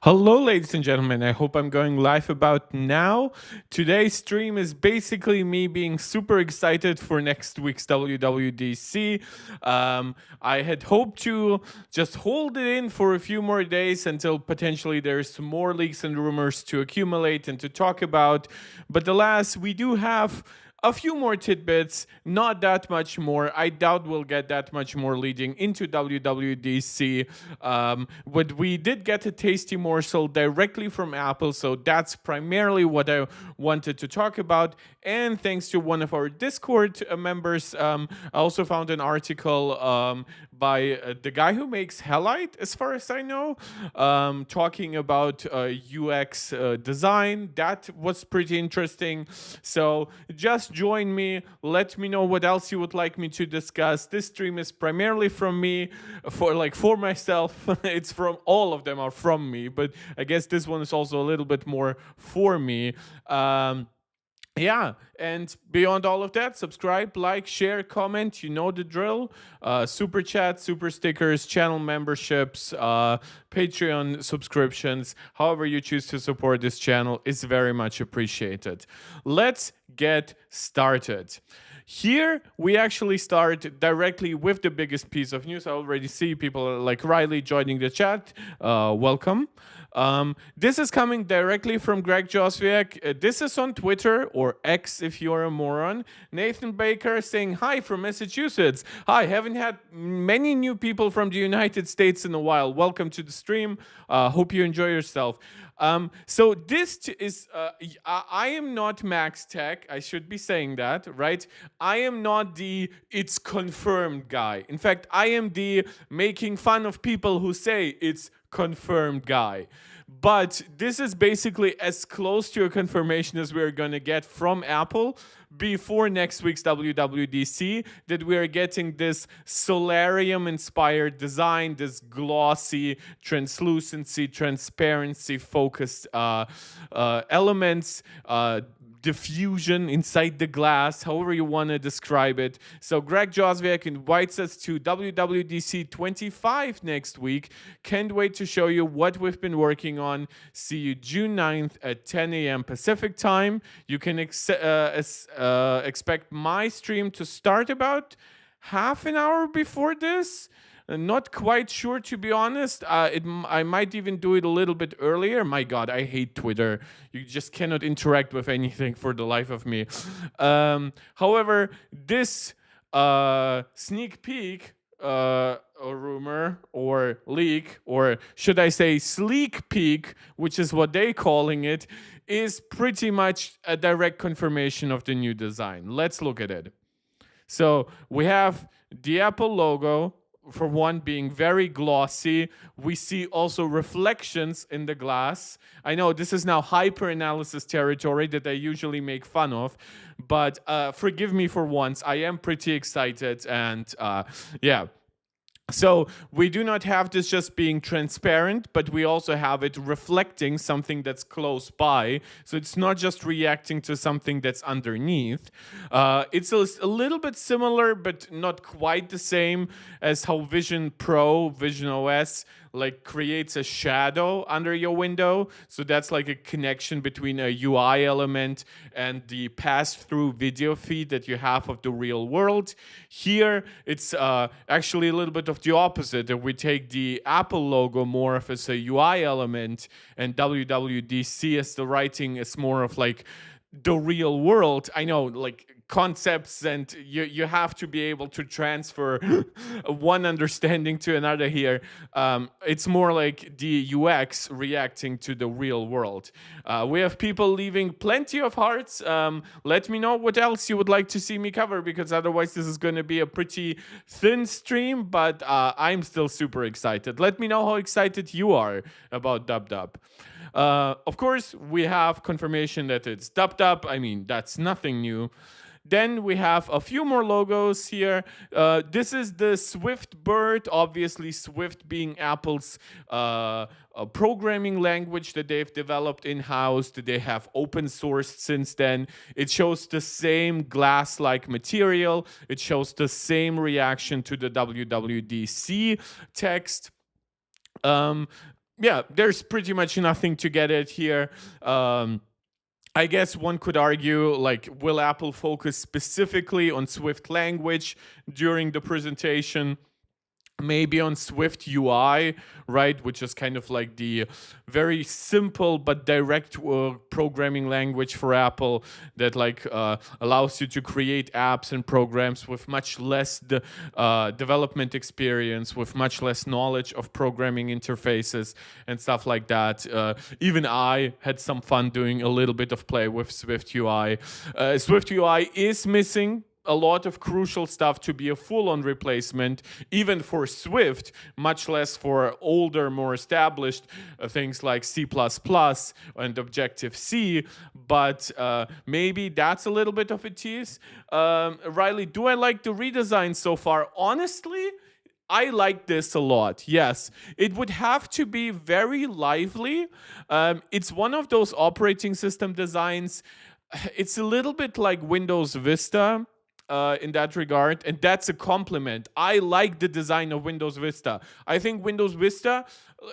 Hello, ladies and gentlemen. I hope I'm going live about now. Today's stream is basically me being super excited for next week's WWDC. I had hoped to just hold it in for a few more days until potentially there's more leaks and rumors to accumulate and to talk about. But alas, we do have a few more tidbits, not that much more. I doubt we'll get that much more leading into WWDC. But we did get a tasty morsel directly from Apple, so that's primarily what I wanted to talk about. And thanks to one of our Discord members, I also found an article by the guy who makes Hellite, as far as I know, talking about UX design. That was pretty interesting. So just join me. Let me know what else you would like me to discuss. This stream is primarily from me, for myself. It's from all of them are from me, but I guess this one is also a little bit more for me. Yeah, and beyond all of that, subscribe, like, share, comment. You know the drill. Super chat, super stickers, channel memberships, Patreon subscriptions. However you choose to support this channel is very much appreciated. Let's get started. Here, we actually start directly with the biggest piece of news. I already see people like Riley joining the chat. Welcome. This is coming directly from Greg Joswiak. This is on Twitter, or X if you're a moron. Nathan Baker saying, hi from Massachusetts. Hi, haven't had many new people from the United States in a while. Welcome to the stream. Hope you enjoy yourself. So this is, I am not Max Tech. I should be saying that, right? I am not the it's confirmed guy. In fact, I am the making fun of people who say it's confirmed guy. But this is basically as close to a confirmation as we're going to get from Apple before next week's WWDC, that we're getting this solarium-inspired design, this glossy, translucency, transparency-focused elements, diffusion inside the glass, however you want to describe it. So Greg Joswiak invites us to WWDC 25 next week. Can't wait to show you what we've been working on. See you June 9th at 10 a.m. Pacific time. You can expect my stream to start about half an hour before this. Not quite sure, to be honest. I might even do it a little bit earlier. My God, I hate Twitter. You just cannot interact with anything for the life of me. However, this sneak peek, or rumor, or leak, or should I say sleek peek, which is what they're calling it, is pretty much a direct confirmation of the new design. Let's look at it. So we have the Apple logo, for one, being very glossy. We see also reflections in the glass. I know this is now hyper-analysis territory that I usually make fun of, but forgive me for once. I am pretty excited, and yeah. So we do not have this just being transparent, but we also have it reflecting something that's close by. So it's not just reacting to something that's underneath. It's a little bit similar, but not quite the same as how Vision Pro, Vision OS, like creates a shadow under your window. So that's like a connection between a UI element and the pass-through video feed that you have of the real world. Here, it's actually a little bit of the opposite. That we take the Apple logo more of as a UI element, and WWDC as the writing is more of like the real world. I know, like, concepts, and you have to be able to transfer one understanding to another here. It's more like the UX reacting to the real world. We have people leaving plenty of hearts. Let me know what else you would like to see me cover, because otherwise this is going to be a pretty thin stream, but I'm still super excited. Let me know how excited you are about DubDub. Of course, we have confirmation that it's DubDub. I mean, that's nothing new. Then we have a few more logos here. This is the Swift Bird, obviously Swift being Apple's programming language that they've developed in-house, that they have open sourced since then. It shows the same glass-like material. It shows the same reaction to the WWDC text. Yeah, there's pretty much nothing to get at here. I guess one could argue, like, will Apple focus specifically on Swift language during the presentation? Maybe on Swift UI, right, which is kind of like the very simple but direct programming language for Apple that like allows you to create apps and programs with much less development experience, with much less knowledge of programming interfaces and stuff like that. Even I had some fun doing a little bit of play with Swift UI. Swift UI is missing a lot of crucial stuff to be a full-on replacement, even for Swift, much less for older, more established things like C++ and Objective-C, but maybe that's a little bit of a tease. Riley, do I like the redesign so far? Honestly, I like this a lot. Yes, it would have to be very lively. It's one of those operating system designs. It's a little bit like Windows Vista in that regard, and that's a compliment. I like the design of Windows Vista. I think Windows Vista,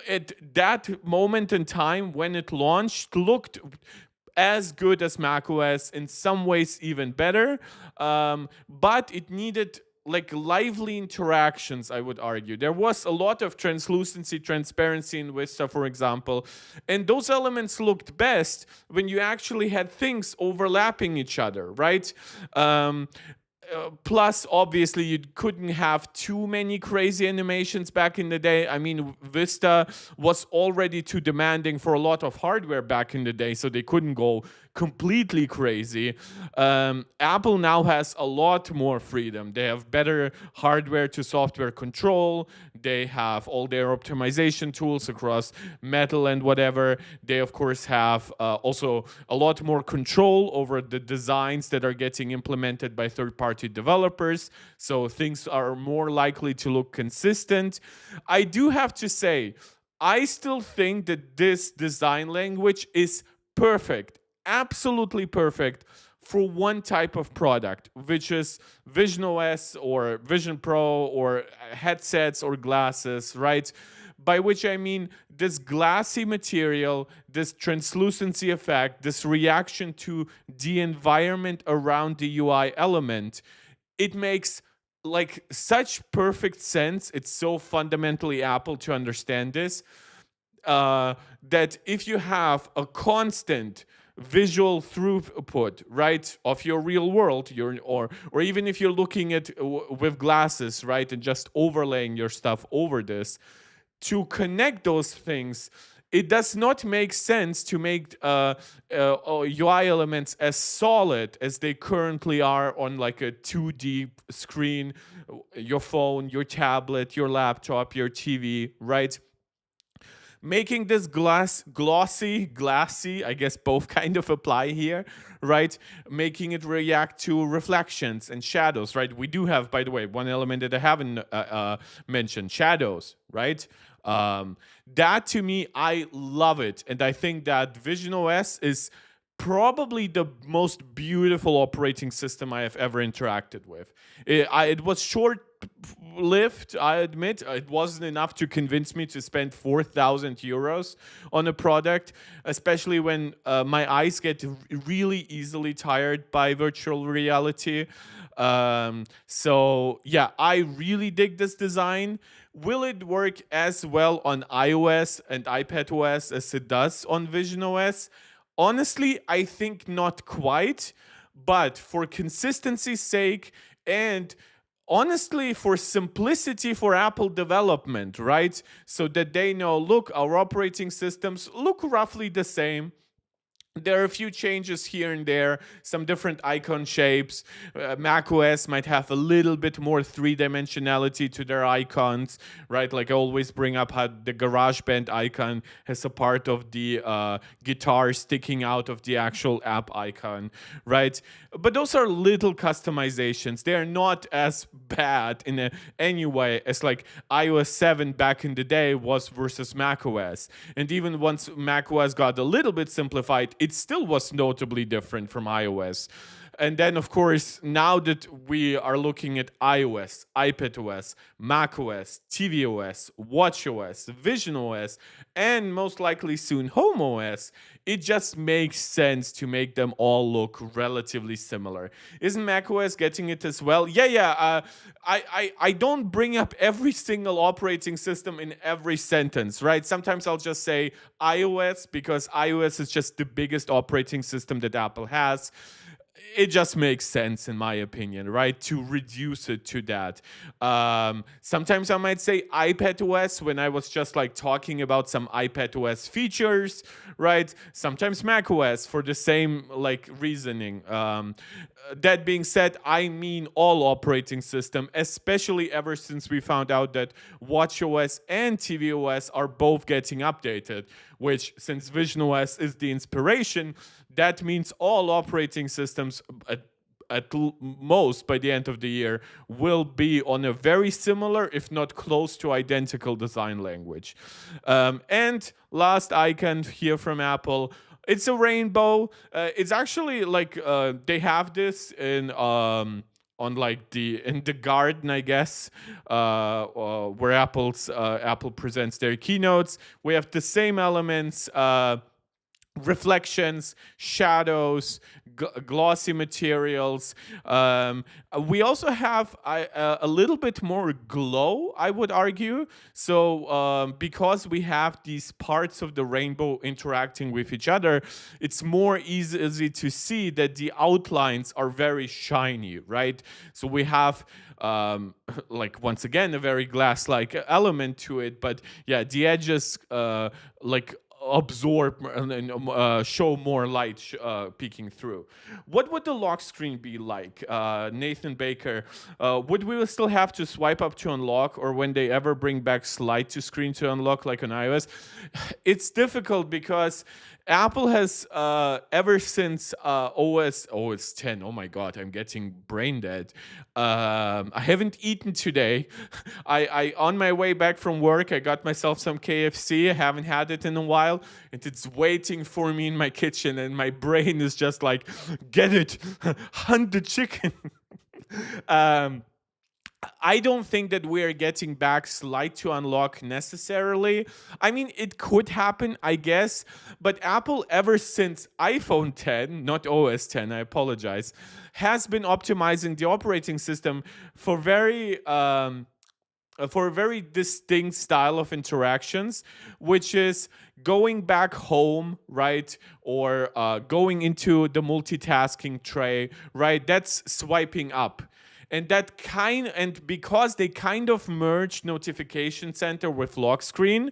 at that moment in time when it launched, looked as good as macOS, in some ways even better, but it needed like lively interactions, I would argue. There was a lot of translucency, transparency in Vista, for example, and those elements looked best when you actually had things overlapping each other, right? Plus, obviously, you couldn't have too many crazy animations back in the day. I mean, Vista was already too demanding for a lot of hardware back in the day, so they couldn't go completely crazy. Apple now has a lot more freedom. They have better hardware to software control. They have all their optimization tools across Metal and whatever. They, of course, have also a lot more control over the designs that are getting implemented by third-party developers. So things are more likely to look consistent. I do have to say, I still think that this design language is perfect, absolutely perfect for one type of product, which is Vision OS or Vision Pro or headsets or glasses, right? By which I mean this glassy material, this translucency effect, this reaction to the environment around the UI element. It makes like such perfect sense. It's so fundamentally Apple to understand this, that if you have a constant visual throughput, right, of your real world, or even if you're looking at with glasses, right, and just overlaying your stuff over this, to connect those things, it does not make sense to make UI elements as solid as they currently are on like a 2D screen, your phone, your tablet, your laptop, your TV, right? Making this glassy, I guess both kind of apply here, right? Making it react to reflections and shadows, right? We do have, by the way, one element that I haven't mentioned, shadows, right? That to me, I love it. And I think that Vision OS is probably the most beautiful operating system I have ever interacted with. It was short-lived, I admit. It wasn't enough to convince me to spend 4,000 euros on a product, especially when my eyes get really easily tired by virtual reality. So yeah, I really dig this design. Will it work as well on iOS and iPadOS as it does on Vision OS? Honestly, I think not quite, but for consistency's sake and honestly for simplicity for Apple development, right? So that they know, look, our operating systems look roughly the same. There are a few changes here and there, some different icon shapes. macOS might have a little bit more three-dimensionality to their icons, right? Like I always bring up how the GarageBand icon has a part of the guitar sticking out of the actual app icon, right? But those are little customizations. They are not as bad in any way as like iOS 7 back in the day was versus macOS. And even once macOS got a little bit simplified, it still was notably different from iOS. And then, of course, now that we are looking at iOS, iPadOS, macOS, tvOS, watchOS, visionOS, and most likely soon HomeOS, it just makes sense to make them all look relatively similar. Isn't macOS getting it as well? Yeah. I don't bring up every single operating system in every sentence, right? Sometimes I'll just say iOS because iOS is just the biggest operating system that Apple has. It just makes sense, in my opinion, right, to reduce it to that. Sometimes I might say iPadOS when I was just like talking about some iPadOS features, right? Sometimes macOS for the same like reasoning. That being said, I mean all operating system, especially ever since we found out that watchOS and tvOS are both getting updated, which, since visionOS is the inspiration, that means all operating systems most by the end of the year will be on a very similar, if not close to identical, design language. And last icon here from Apple, it's a rainbow. It's actually like they have this in on like in the garden, I guess, where Apple presents their keynotes. We have the same elements. Reflections, shadows, glossy materials. We also have a little bit more glow, I would argue. So because we have these parts of the rainbow interacting with each other, it's more easy to see that the outlines are very shiny, right? So we have like, once again, a very glass-like element to it, but yeah, the edges like absorb and show more light peeking through. What would the lock screen be like? Nathan Baker, would we still have to swipe up to unlock, or when they ever bring back slide to screen to unlock like on iOS? It's difficult because Apple has ever since OS 10. Oh my God, I'm getting brain dead. I haven't eaten today. I on my way back from work, I got myself some KFC. I haven't had it in a while, and it's waiting for me in my kitchen. And my brain is just like, get it, hunt the chicken. um, I don't think that we are getting back slide to unlock necessarily. I mean, it could happen, I guess, but Apple, ever since iPhone 10, not OS 10, I apologize, has been optimizing the operating system for for a very distinct style of interactions, which is going back home, right? Or going into the multitasking tray, right? That's swiping up. And because they kind of merged notification center with lock screen,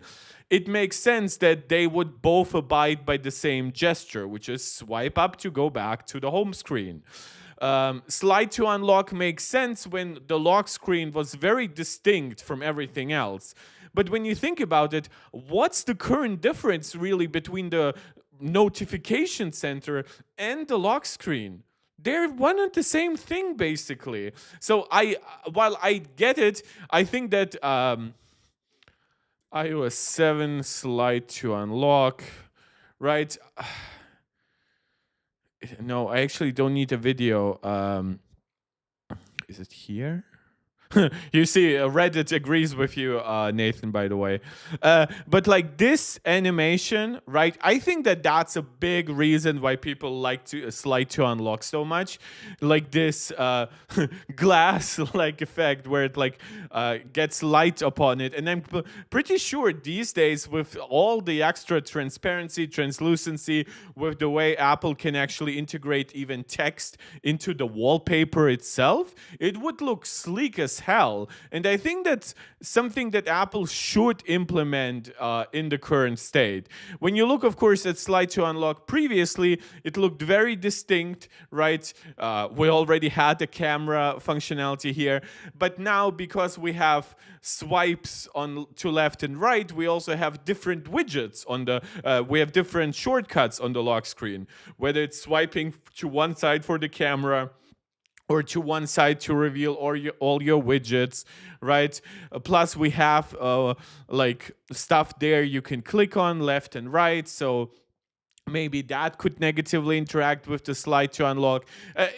it makes sense that they would both abide by the same gesture, which is swipe up to go back to the home screen. Slide to unlock makes sense when the lock screen was very distinct from everything else. But when you think about it, what's the current difference really between the notification center and the lock screen? They're one and the same thing, basically. So while I get it, I think that iOS 7 slide to unlock, right? No, I actually don't need a video. Is it here? You see, Reddit agrees with you, Nathan, by the way. But like this animation, right? I think that that's a big reason why people like to slide to unlock so much. Like this glass-like effect where it like gets light upon it. And I'm pretty sure these days, with all the extra transparency, translucency, with the way Apple can actually integrate even text into the wallpaper itself, it would look sleek as hell. And I think that's something that Apple should implement in the current state. When you look, of course, at slide to unlock previously, it looked very distinct, right? We already had the camera functionality here, but now because we have swipes on to left and right, we also have different widgets on the we have different shortcuts on the lock screen, whether it's swiping to one side for the camera or to one side to reveal all your widgets, right? Plus, we have like stuff there you can click on left and right. So maybe that could negatively interact with the slide to unlock.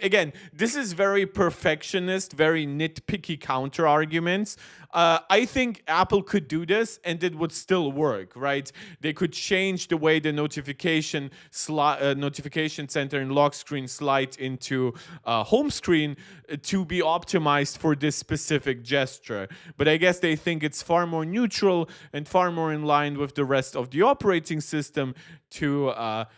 Again, this is very perfectionist, very nitpicky counter arguments. I think Apple could do this and it would still work, right? They could change the way the notification center and lock screen slide into home screen to be optimized for this specific gesture. But I guess they think it's far more neutral and far more in line with the rest of the operating system to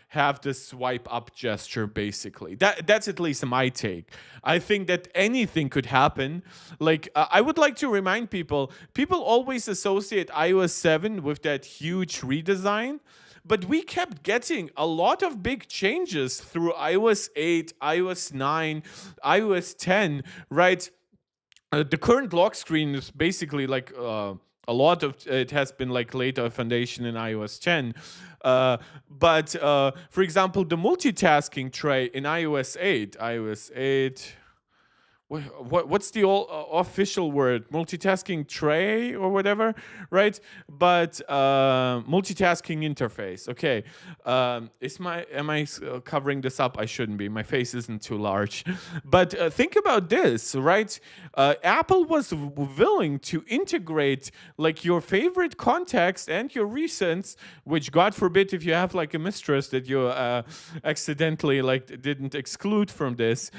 have the swipe up gesture, basically. That's at least my take. I think that anything could happen. Like, I would like to remind people always associate iOS 7 with that huge redesign. But we kept getting a lot of big changes through iOS 8, iOS 9, iOS 10, right? The current lock screen is basically like a lot of it has been like laid a foundation in iOS 10. But for example, the multitasking tray in iOS 8, what's the official word? Multitasking tray or whatever, right? But multitasking interface. Okay, am I covering this up? I shouldn't be. My face isn't too large. But think about this, right? Apple was willing to integrate like your favorite contacts and your recents, which God forbid if you have like a mistress that you accidentally like didn't exclude from this.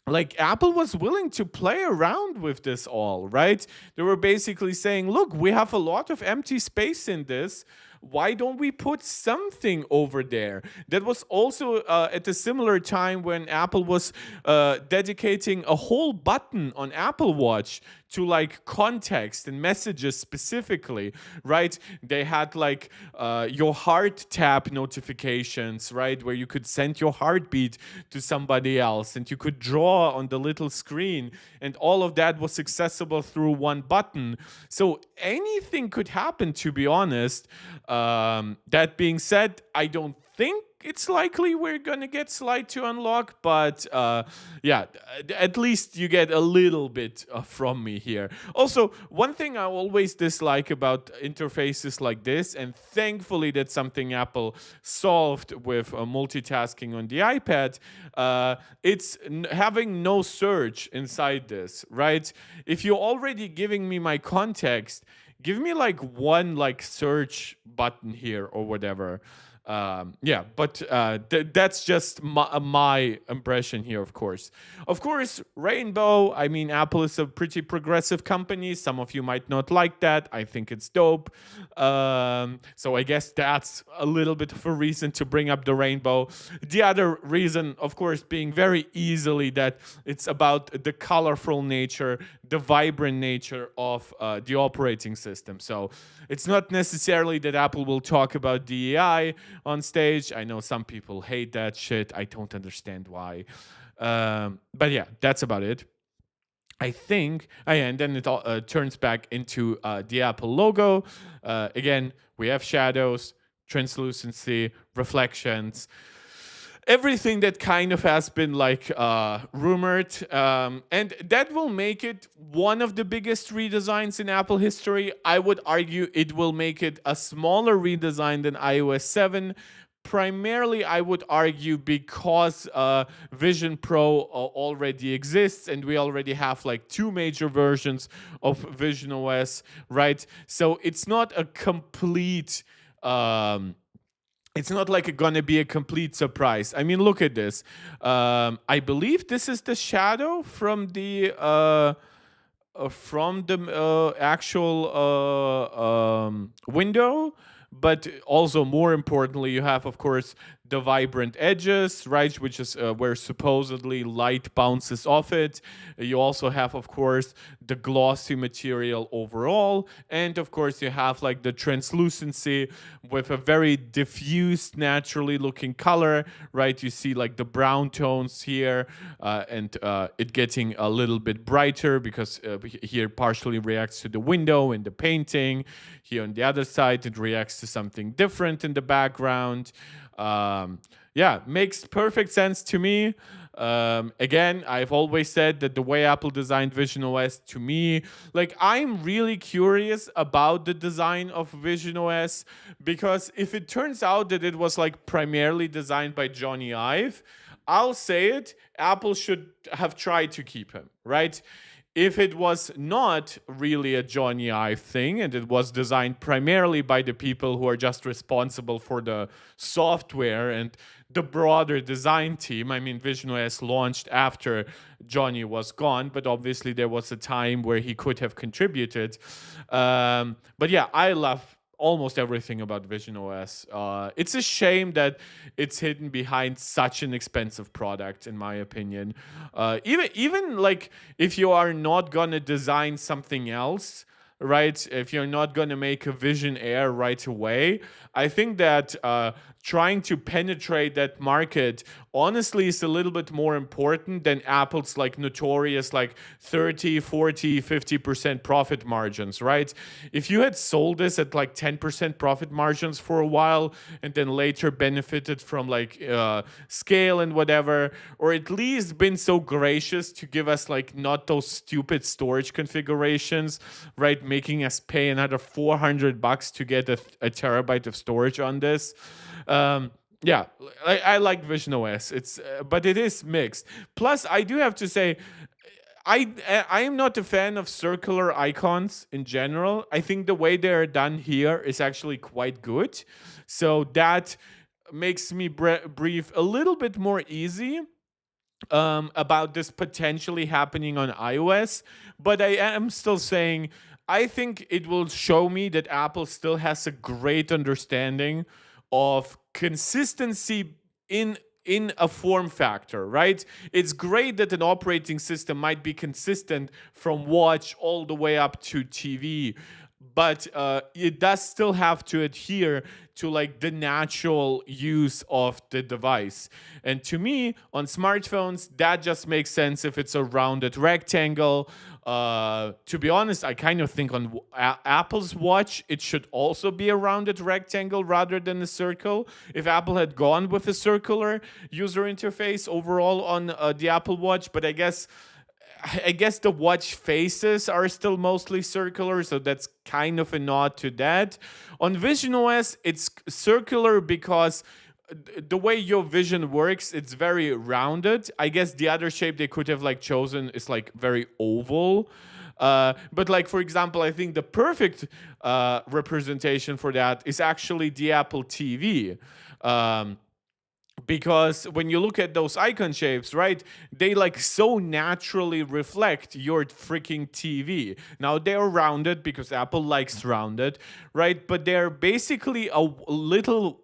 Like Apple was willing to play around with this all, right? They were basically saying, look, we have a lot of empty space in this. Why don't we put something over there? That was also at a similar time when Apple was dedicating a whole button on Apple Watch to like context and messages specifically, right? They had like your heart tap notifications, right? Where you could send your heartbeat to somebody else and you could draw on the little screen, and all of that was accessible through one button. So anything could happen, to be honest. That being said, I don't think it's likely we're gonna get slide to unlock, but yeah, at least you get a little bit from me here. Also, one thing I always dislike about interfaces like this, and thankfully that's something Apple solved with multitasking on the iPad, it's having no search inside this, right? If you're already giving me my context, give me like one like search button here or whatever. Yeah, but that's just my impression here, of course. Of course, Rainbow, I mean, Apple is a pretty progressive company. Some of you might not like that. I think it's dope. So I guess that's a little bit of a reason to bring up the Rainbow. The other reason, of course, being very easily that it's about the colorful nature, the vibrant nature of the operating system. So it's not necessarily that Apple will talk about DEI on stage. I know some people hate that shit. I don't understand why. But yeah, that's about it. I think, and then it all turns back into the Apple logo. Again, we have shadows, translucency, reflections, everything that kind of has been like rumored, and that will make it one of the biggest redesigns in Apple history. I would argue it will make it a smaller redesign than iOS 7. Primarily, I would argue because Vision Pro already exists and we already have like two major versions of Vision OS, right? So it's not a complete it's not like gonna be a complete surprise. I mean, look at this. I believe this is the shadow from the actual window, but also more importantly, you have, of course, the vibrant edges, right, which is where supposedly light bounces off it. You also have, of course, the glossy material overall, and of course you have like the translucency with a very diffused, naturally looking color, right? You see like the brown tones here, and it getting a little bit brighter because here partially reacts to the window and the painting. Here on the other side, it reacts to something different in the background. Yeah, makes perfect sense to me. Again, I've always said that the way Apple designed Vision OS, to me, like, I'm really curious about the design of Vision OS, because if it turns out that it was like primarily designed by Johnny Ive, I'll say it, Apple should have tried to keep him, right? If it was not really a Johnny Ive thing and it was designed primarily by the people who are just responsible for the software and the broader design team, I mean, Vision OS launched after Johnny was gone, but obviously there was a time where he could have contributed. But yeah, I love almost everything about Vision OS. It's a shame that it's hidden behind such an expensive product, in my opinion. Even like if you are not gonna design something else, right? If you're not gonna make a Vision Air right away, I think that trying to penetrate that market honestly is a little bit more important than Apple's like notorious like 30, 40, 50% profit margins, right? If you had sold this at like 10% profit margins for a while and then later benefited from like scale and whatever, or at least been so gracious to give us like not those stupid storage configurations, right? Making us pay another $400 to get a terabyte of storage on this. Yeah, I like Vision OS. But it is mixed. Plus, I do have to say, I am not a fan of circular icons in general. I think the way they are done here is actually quite good. So that makes me breathe a little bit more easy about this potentially happening on iOS. But I am still saying, I think it will show me that Apple still has a great understanding of consistency in a form factor, right? It's great that an operating system might be consistent from watch all the way up to TV, but it does still have to adhere to like the natural use of the device. And to me, on smartphones, that just makes sense if it's a rounded rectangle. To be honest, I kind of think on Apple's watch, it should also be a rounded rectangle rather than a circle. If Apple had gone with a circular user interface overall on the Apple Watch, but I guess the watch faces are still mostly circular, so that's kind of a nod to that. On Vision OS, it's circular because the way your vision works, it's very rounded. I guess the other shape they could have like chosen is like very oval. But like, for example, I think the perfect representation for that is actually the Apple TV. Because when you look at those icon shapes, right, they like so naturally reflect your freaking TV. Now they're rounded because Apple likes rounded, right? But they're basically a little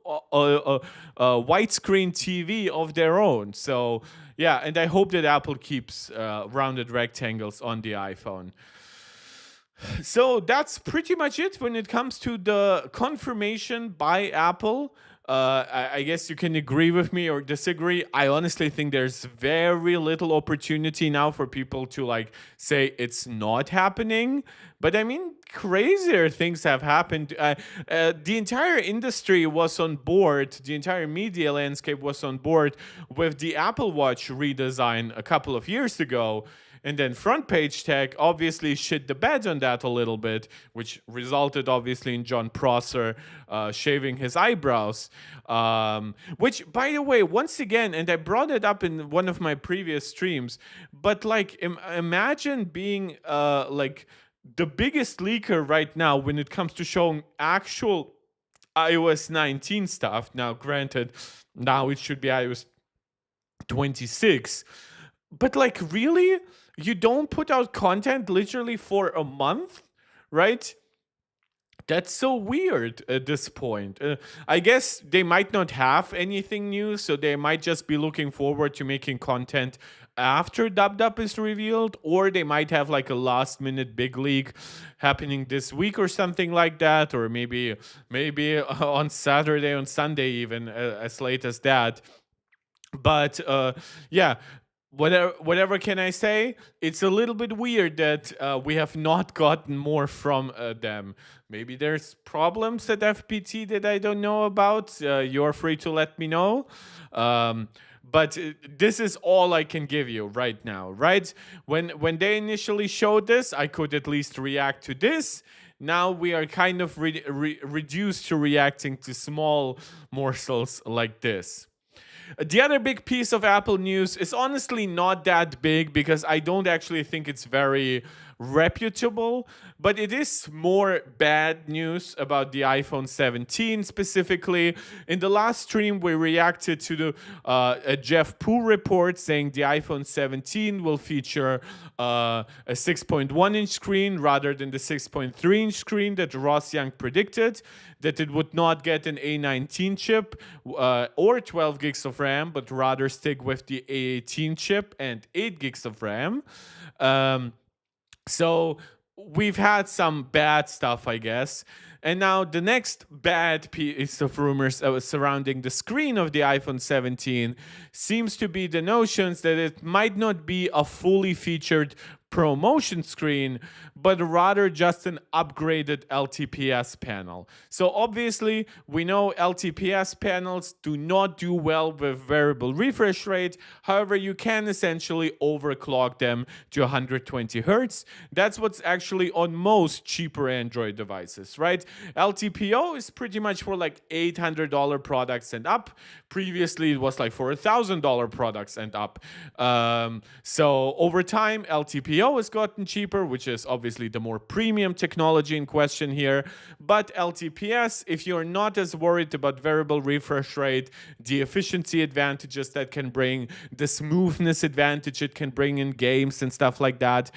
widescreen TV of their own. So yeah, and I hope that Apple keeps rounded rectangles on the iPhone. So that's pretty much it when it comes to the confirmation by Apple. I guess you can agree with me or disagree. I honestly think there's very little opportunity now for people to like say it's not happening. But I mean, crazier things have happened. The entire industry was on board. The entire media landscape was on board with the Apple Watch redesign a couple of years ago. And then Front Page Tech obviously shit the bed on that a little bit, which resulted obviously in John Prosser shaving his eyebrows. Which, by the way, once again, and I brought it up in one of my previous streams, but like imagine being like the biggest leaker right now when it comes to showing actual iOS 19 stuff. Now, granted, now it should be iOS 26. But like, really? You don't put out content literally for a month, right? That's so weird at this point. I guess they might not have anything new, so they might just be looking forward to making content after Dub is revealed, or they might have like a last minute big leak happening this week or something like that, or maybe on Saturday, on Sunday, even as late as that. But yeah, whatever can I say? It's a little bit weird that we have not gotten more from them. Maybe there's problems at FPT that I don't know about. You're free to let me know. but this is all I can give you right now, right? When they initially showed this, I could at least react to this. Now we are kind of reduced to reacting to small morsels like this. The other big piece of Apple news is honestly not that big because I don't actually think it's very reputable, but it is more bad news about the iPhone 17 specifically. In the last stream, we reacted to the a Jeff Poo report saying the iPhone 17 will feature a 6.1-inch screen rather than the 6.3-inch screen that Ross Young predicted, that it would not get an A19 chip or 12 gigs of RAM, but rather stick with the A18 chip and 8 gigs of RAM. So we've had some bad stuff, I guess. And now the next bad piece of rumors surrounding the screen of the iPhone 17 seems to be the notions that it might not be a fully featured ProMotion screen, but rather just an upgraded LTPS panel. So obviously, we know LTPS panels do not do well with variable refresh rate. However, you can essentially overclock them to 120 Hertz. That's what's actually on most cheaper Android devices, right? LTPO is pretty much for like $800 products and up. Previously, it was like for $1,000 products and up. So over time, LTPO has gotten cheaper, which is obviously the more premium technology in question here. But LTPS, if you're not as worried about variable refresh rate, the efficiency advantages that can bring, the smoothness advantage it can bring in games and stuff like that,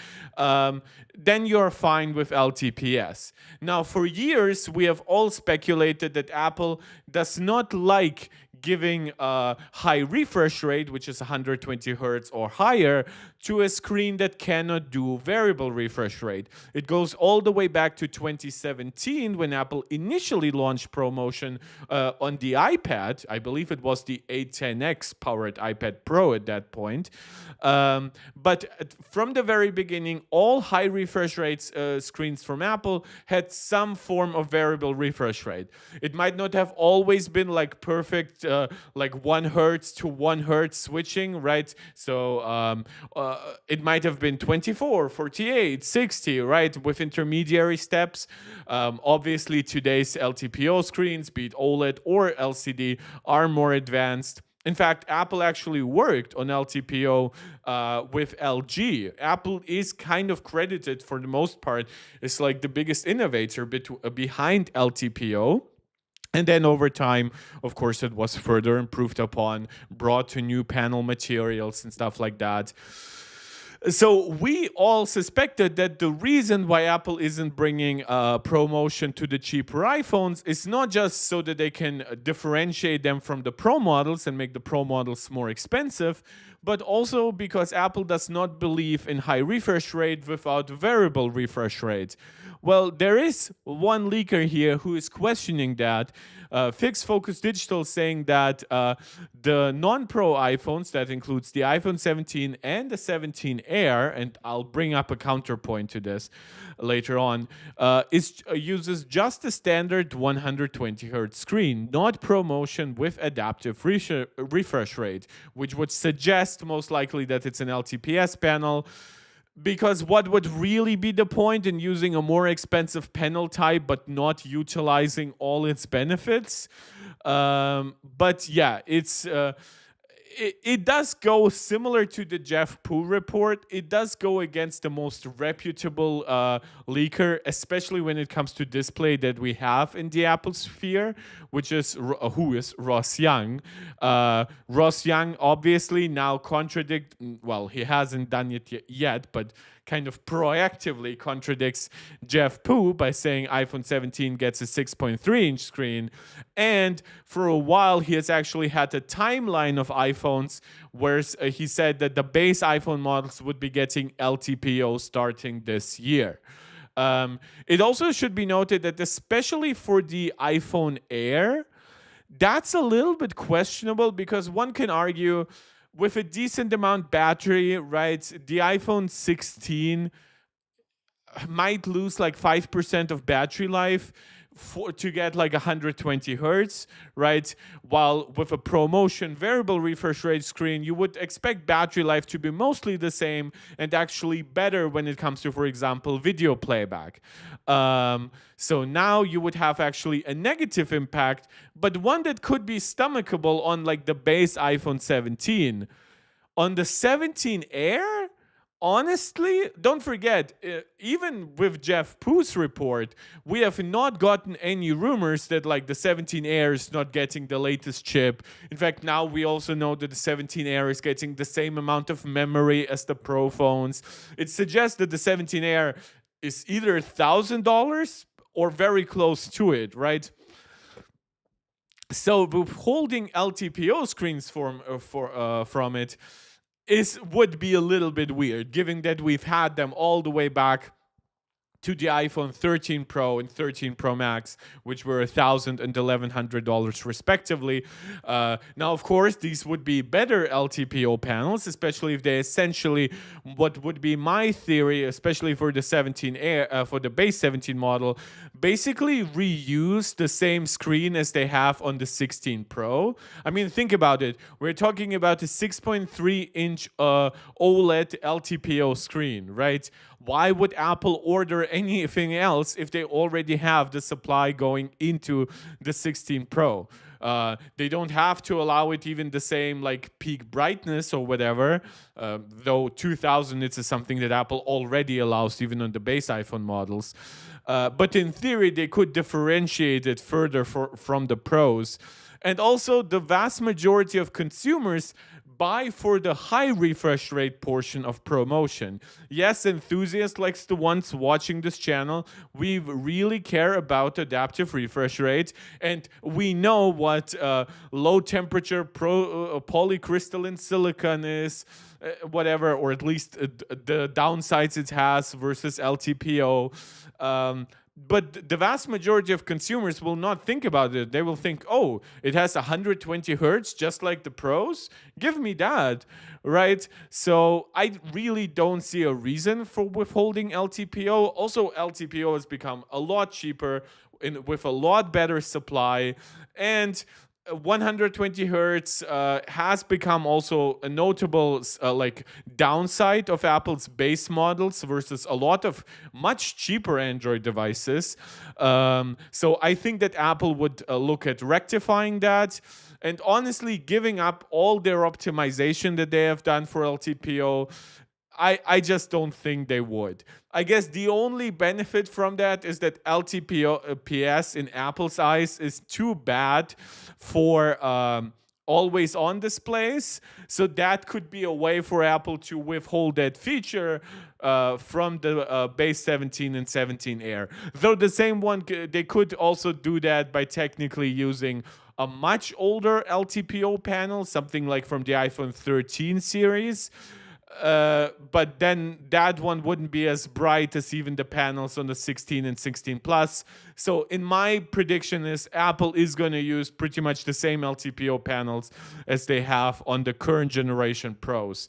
then you're fine with LTPS. Now, for years, we have all speculated that Apple does not like giving a high refresh rate, which is 120 hertz or higher, to a screen that cannot do variable refresh rate. It goes all the way back to 2017 when Apple initially launched ProMotion on the iPad. I believe it was the A10X powered iPad Pro at that point. But from the very beginning, all high refresh rates screens from Apple had some form of variable refresh rate. It might not have always been like perfect, like 1 hertz to 1 hertz switching, right? So it might have been 24, 48, 60, right? With intermediary steps. Obviously, today's LTPO screens, be it OLED or LCD, are more advanced. In fact, Apple actually worked on LTPO with LG. Apple is kind of credited for the most part as like the biggest innovator behind LTPO. And then over time, of course, it was further improved upon, brought to new panel materials and stuff like that. So we all suspected that the reason why Apple isn't bringing ProMotion to the cheaper iPhones is not just so that they can differentiate them from the Pro models and make the Pro models more expensive, but also because Apple does not believe in high refresh rate without variable refresh rate. Well, there is one leaker here who is questioning that. Fixed Focus Digital saying that the non-Pro iPhones, that includes the iPhone 17 and the 17 Air, and I'll bring up a counterpoint to this later on, uses just a standard 120 Hz screen, not ProMotion with adaptive refresh rate, which would suggest most likely that it's an LTPS panel. Because what would really be the point in using a more expensive panel type but not utilizing all its benefits? But yeah, it does go similar to the Jeff Poo report. It does go against the most reputable leaker, especially when it comes to display that we have in the Apple sphere, which is who is Ross Young. Ross Young obviously now well, he hasn't done it yet, but kind of proactively contradicts Jeff Poo by saying iPhone 17 gets a 6.3-inch screen. And for a while, he has actually had a timeline of iPhones where he said that the base iPhone models would be getting LTPO starting this year. It also should be noted that especially for the iPhone Air, that's a little bit questionable because one can argue with a decent amount battery, right? The iPhone 16 might lose like 5% of battery life. to get like 120 hertz, right? While with a ProMotion variable refresh rate screen, you would expect battery life to be mostly the same and actually better when it comes to, for example, video playback. So now you would have actually a negative impact, but one that could be stomachable on like the base iPhone 17. On the 17 Air, honestly, don't forget, even with Jeff Poo's report, we have not gotten any rumors that like the 17 Air is not getting the latest chip. In fact, now we also know that the 17 Air is getting the same amount of memory as the Pro phones. It suggests that the 17 Air is either $1,000 or very close to it, right? So withholding LTPO screens from it would be a little bit weird, given that we've had them all the way back to the iPhone 13 Pro and 13 Pro Max, which were $1,000 and $1,100 respectively. Now, of course, these would be better LTPO panels, especially if they essentially, what would be my theory, especially for the 17 Air, for the base 17 model, basically reuse the same screen as they have on the 16 Pro. I mean, think about it. We're talking about a 6.3-inch OLED LTPO screen, right? Why would Apple order anything else if they already have the supply going into the 16 Pro? They don't have to allow it even the same like peak brightness or whatever, though 2000 nits is something that Apple already allows even on the base iPhone models. But in theory, they could differentiate it further from the Pros. And also, the vast majority of consumers buy for the high refresh rate portion of ProMotion. Yes, enthusiasts like the ones watching this channel, we really care about adaptive refresh rate, and we know what low temperature polycrystalline silicon is, whatever, or at least the downsides it has versus LTPO. But the vast majority of consumers will not think about it. They will think, oh, it has 120 hertz just like the Pros? Give me that, right? So I really don't see a reason for withholding LTPO. Also, LTPO has become a lot cheaper with a lot better supply, and 120 hertz has become also a notable like downside of Apple's base models versus a lot of much cheaper Android devices. So I think that Apple would look at rectifying that. And honestly, giving up all their optimization that they have done for LTPO, I just don't think they would. I guess the only benefit from that is that LTPS in Apple's eyes is too bad for always on displays. So that could be a way for Apple to withhold that feature from the base 17 and 17 Air. Though the same one, they could also do that by technically using a much older LTPO panel, something like from the iPhone 13 series. But then that one wouldn't be as bright as even the panels on the 16 and 16 Plus. So in my prediction is Apple is going to use pretty much the same LTPO panels as they have on the current generation Pros.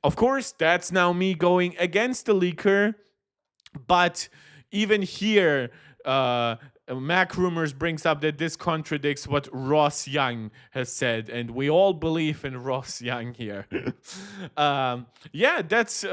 Of course, that's now me going against the leaker, but even here, Mac Rumors brings up that this contradicts what Ross Young has said, and we all believe in Ross Young here. Yeah, that's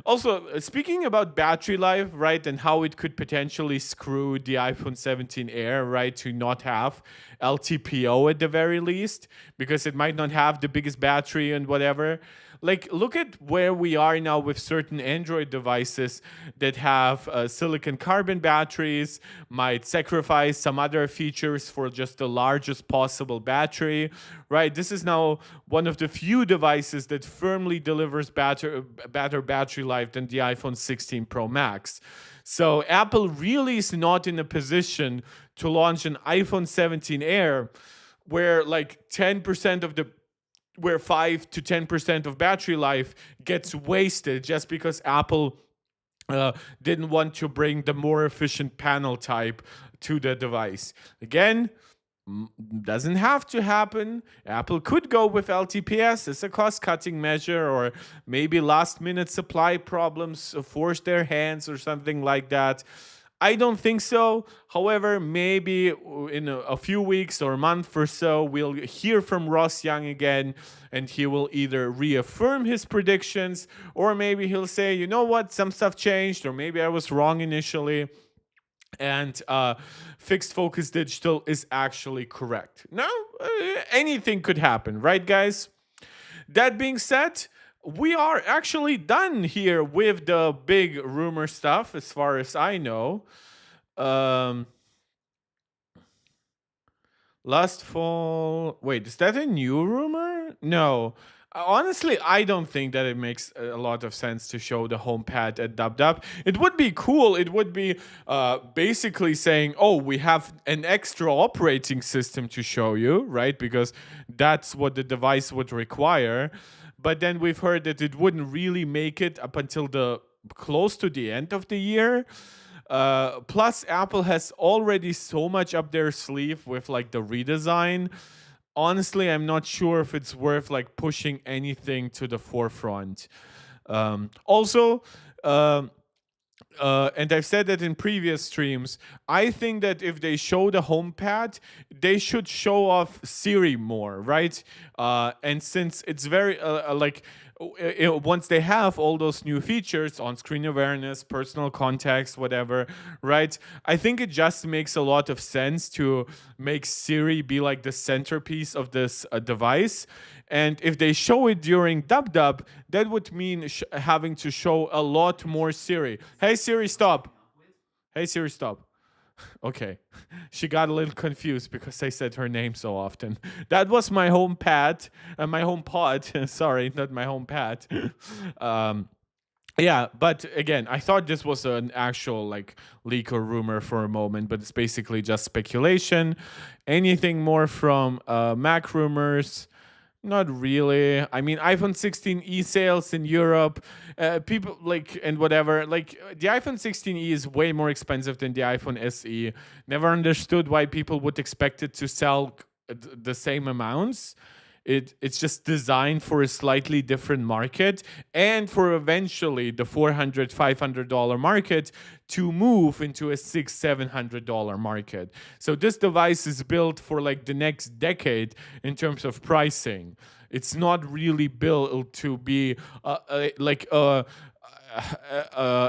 also speaking about battery life, right, and how it could potentially screw the iPhone 17 Air, right, to not have LTPO at the very least, because it might not have the biggest battery and whatever. Like, look at where we are now with certain Android devices that have silicon carbon batteries, might sacrifice some other features for just the largest possible battery, right? This is now one of the few devices that firmly delivers better battery life than the iPhone 16 Pro Max. So Apple really is not in a position to launch an iPhone 17 Air where like 10% of the where 5 to 10% of battery life gets wasted just because Apple didn't want to bring the more efficient panel type to the device. Again, doesn't have to happen. Apple could go with LTPS as a cost-cutting measure, or maybe last-minute supply problems force their hands or something like that. I don't think so. However, maybe in a few weeks or a month or so, we'll hear from Ross Young again, and he will either reaffirm his predictions, or maybe he'll say, you know what, some stuff changed, or maybe I was wrong initially, and fixed focus digital is actually correct. Now, anything could happen, right, guys? That being said, we are actually done here with the big rumor stuff, as far as I know. Um, Last fall. Wait, is that a new rumor? No. Honestly, I don't think that it makes a lot of sense to show the homepad at DubDub. It would be cool. It would be basically saying, oh, we have an extra operating system to show you, right? Because that's what the device would require. But then we've heard that it wouldn't really make it up until the close to the end of the year. Plus, Apple has already so much up their sleeve with like the redesign. Honestly, I'm not sure if it's worth like pushing anything to the forefront. Also, and I've said that in previous streams, I think that if they show the homepad, they should show off Siri more, right? And since it's very once they have all those new features, on-screen awareness, personal context, whatever, right? I think it just makes a lot of sense to make Siri be like the centerpiece of this device. And if they show it during DubDub, that would mean having to show a lot more Siri. Hey Siri, stop. Hey Siri, stop. Okay. She got a little confused because I said her name so often. That was my home pad, my home pod. Sorry, not my home pad. Yeah, but again, I thought this was an actual like leak or rumor for a moment, but it's basically just speculation. Anything more from Mac rumors? Not really. I mean, iPhone 16e sales in Europe, people like and whatever. Like the iPhone 16e is way more expensive than the iPhone SE. Never understood why people would expect it to sell the same amounts. It's just designed for a slightly different market and for eventually the $400, $500 market to move into a $600, $700 market. So this device is built for like the next decade in terms of pricing. It's not really built to be like a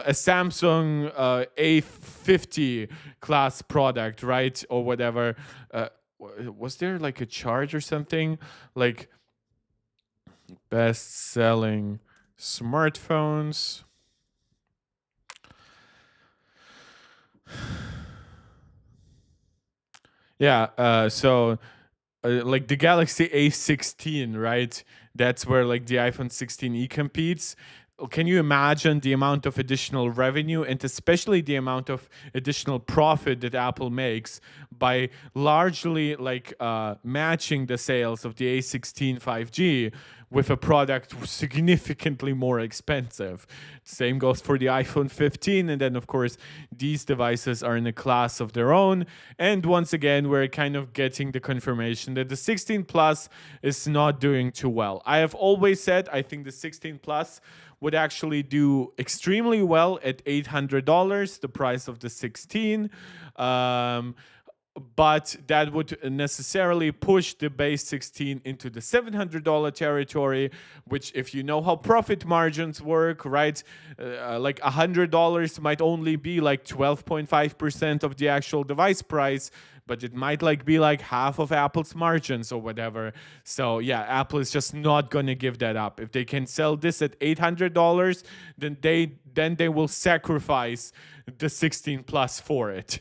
Samsung A50 class product, right? Or whatever. Was there like a charge or something? Like best selling smartphones. Yeah, so like the Galaxy A16, right? That's where like the iPhone 16e competes. Can you imagine the amount of additional revenue and especially the amount of additional profit that Apple makes by largely like matching the sales of the A16 5G with a product significantly more expensive? Same goes for the iPhone 15, and then of course these devices are in a class of their own. And once again, we're kind of getting the confirmation that the 16 Plus is not doing too well. I have always said I think the 16 Plus would actually do extremely well at $800, the price of the 16. But that would necessarily push the base 16 into the $700 territory, which, if you know how profit margins work, right, like $100 might only be like 12.5% of the actual device price, but it might like be like half of Apple's margins or whatever. So yeah, Apple is just not gonna give that up. If they can sell this at $800, then they will sacrifice the 16 Plus for it.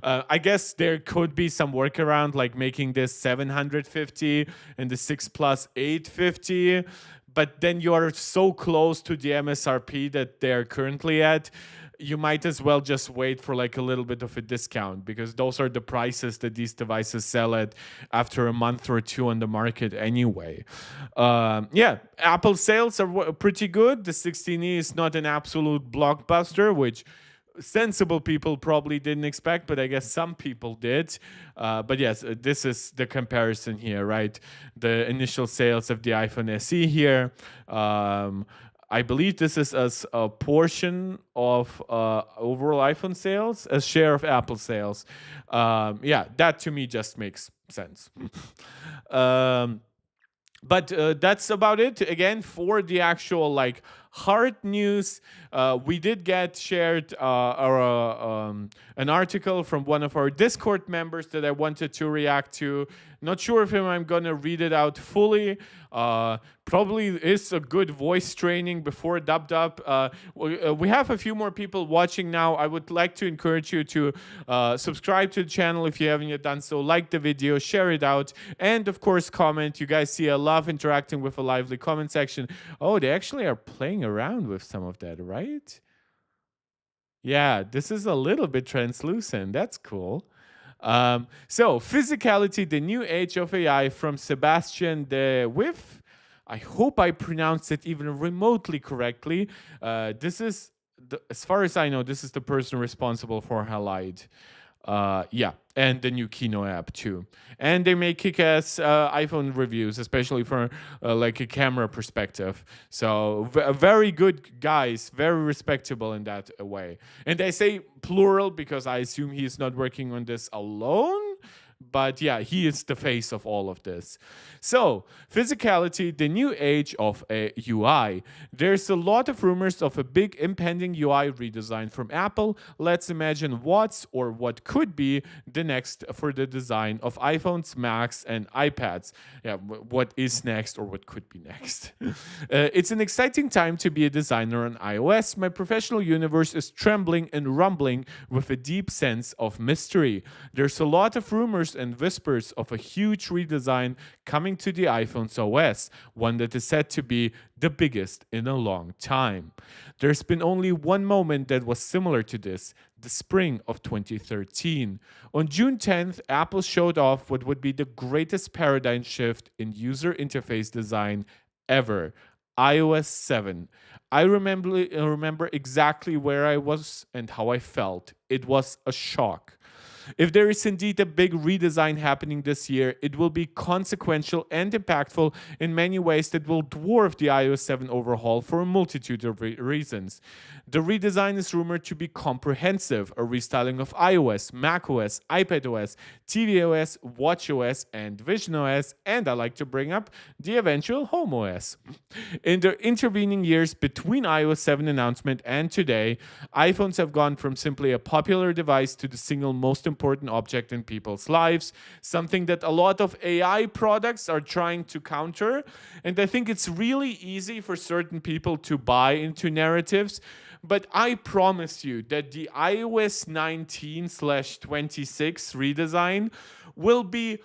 I guess there could be some workaround, like making this 750 and the 6 Plus 850, but then you are so close to the MSRP that they're currently at, you might as well just wait for like a little bit of a discount, because those are the prices that these devices sell at after a month or two on the market anyway. Yeah, Apple sales are pretty good. The 16e is not an absolute blockbuster, which sensible people probably didn't expect, but I guess some people did. But yes, this is the comparison here, right? The initial sales of the iPhone SE here. I believe this is as a portion of overall iPhone sales, a share of Apple sales. Yeah, that to me just makes sense. um, but that's about it. Again, for the actual like hard news, we did get shared an article from one of our Discord members that I wanted to react to. Not sure if I'm gonna read it out fully. Probably is a good voice training before Dub Dub. We have a few more people watching now. I would like to encourage you to subscribe to the channel if you haven't yet done so. Like the video, share it out, and of course comment. You guys see I love interacting with a lively comment section. Oh, they actually are playing around with some of that, right? Yeah, this is a little bit translucent. That's cool. So, Physicality, the new age of AI from Sebastiaan de With. I hope I pronounced it even remotely correctly. This is, as far as I know, this is the person responsible for Halide. Yeah, and the new Kino app too. And they make kick-ass iPhone reviews, especially for like a camera perspective. So very good guys, very respectable in that way. And I say plural because I assume he's not working on this alone. But yeah, he is the face of all of this. So, Physicality, the new age of a UI. There's a lot of rumors of a big impending UI redesign from Apple. Let's imagine what's or what could be the next for the design of iPhones, Macs, and iPads. Yeah, what is next or what could be next. It's an exciting time to be a designer on iOS. My professional universe is trembling and rumbling with a deep sense of mystery. There's a lot of rumors and whispers of a huge redesign coming to the iPhone's OS, one that is said to be the biggest in a long time. There's been only one moment that was similar to this, the spring of 2013. On June 10th, Apple showed off what would be the greatest paradigm shift in user interface design ever, iOS 7. I remember exactly where I was and how I felt. It was a shock. If there is indeed a big redesign happening this year, it will be consequential and impactful in many ways that will dwarf the iOS 7 overhaul for a multitude of reasons. The redesign is rumored to be comprehensive, a restyling of iOS, macOS, iPadOS, tvOS, watchOS, and visionOS, and I like to bring up the eventual HomeOS. In the intervening years between iOS 7 announcement and today, iPhones have gone from simply a popular device to the single most important object in people's lives, something that a lot of AI products are trying to counter. And I think it's really easy for certain people to buy into narratives. But I promise you that the iOS 19/26 redesign will be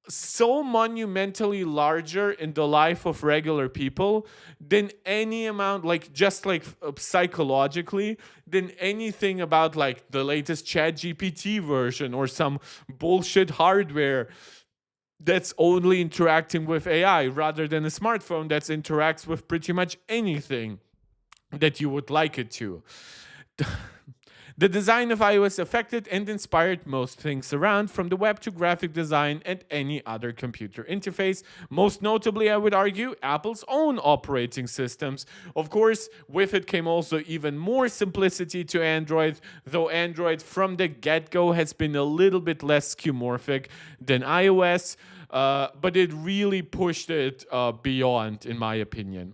so monumentally larger in the life of regular people than any amount, like just like psychologically, than anything about like the latest ChatGPT version or some bullshit hardware that's only interacting with AI rather than a smartphone that interacts with pretty much anything that you would like it to. The design of iOS affected and inspired most things around, from the web to graphic design and any other computer interface. Most notably, I would argue, Apple's own operating systems. Of course, with it came also even more simplicity to Android, though Android from the get-go has been a little bit less skeuomorphic than iOS, but it really pushed it beyond, in my opinion.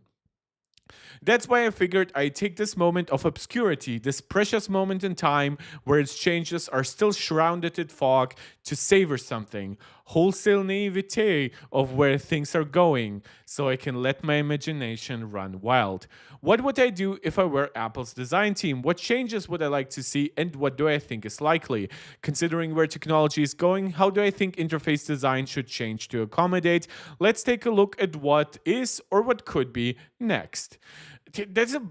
That's why I figured I'd take this moment of obscurity, this precious moment in time where its changes are still shrouded in fog, to savor something, wholesale naivete of where things are going, so I can let my imagination run wild. What would I do if I were Apple's design team? What changes would I like to see, and what do I think is likely? Considering where technology is going, how do I think interface design should change to accommodate? Let's take a look at what is or what could be next. That's a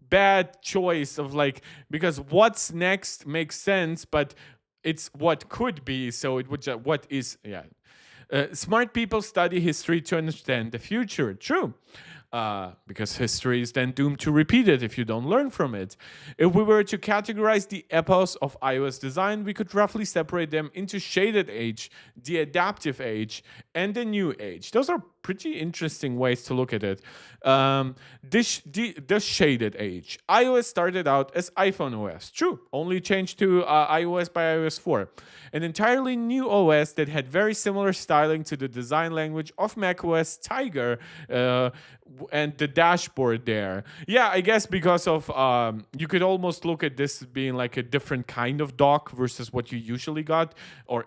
bad choice of like, because what's next makes sense, but it's what could be, so it would just, what is, yeah. Smart people study history to understand the future. True. because history is then doomed to repeat it if you don't learn from it. If we were to categorize the epochs of iOS design, we could roughly separate them into shaded age, the adaptive age, and the new age. Those are pretty interesting ways to look at it. The shaded age. iOS started out as iPhone OS. True, only changed to iOS by iOS 4. An entirely new OS that had very similar styling to the design language of macOS Tiger and the dashboard there. Yeah, I guess because of, you could almost look at this being like a different kind of dock versus what you usually got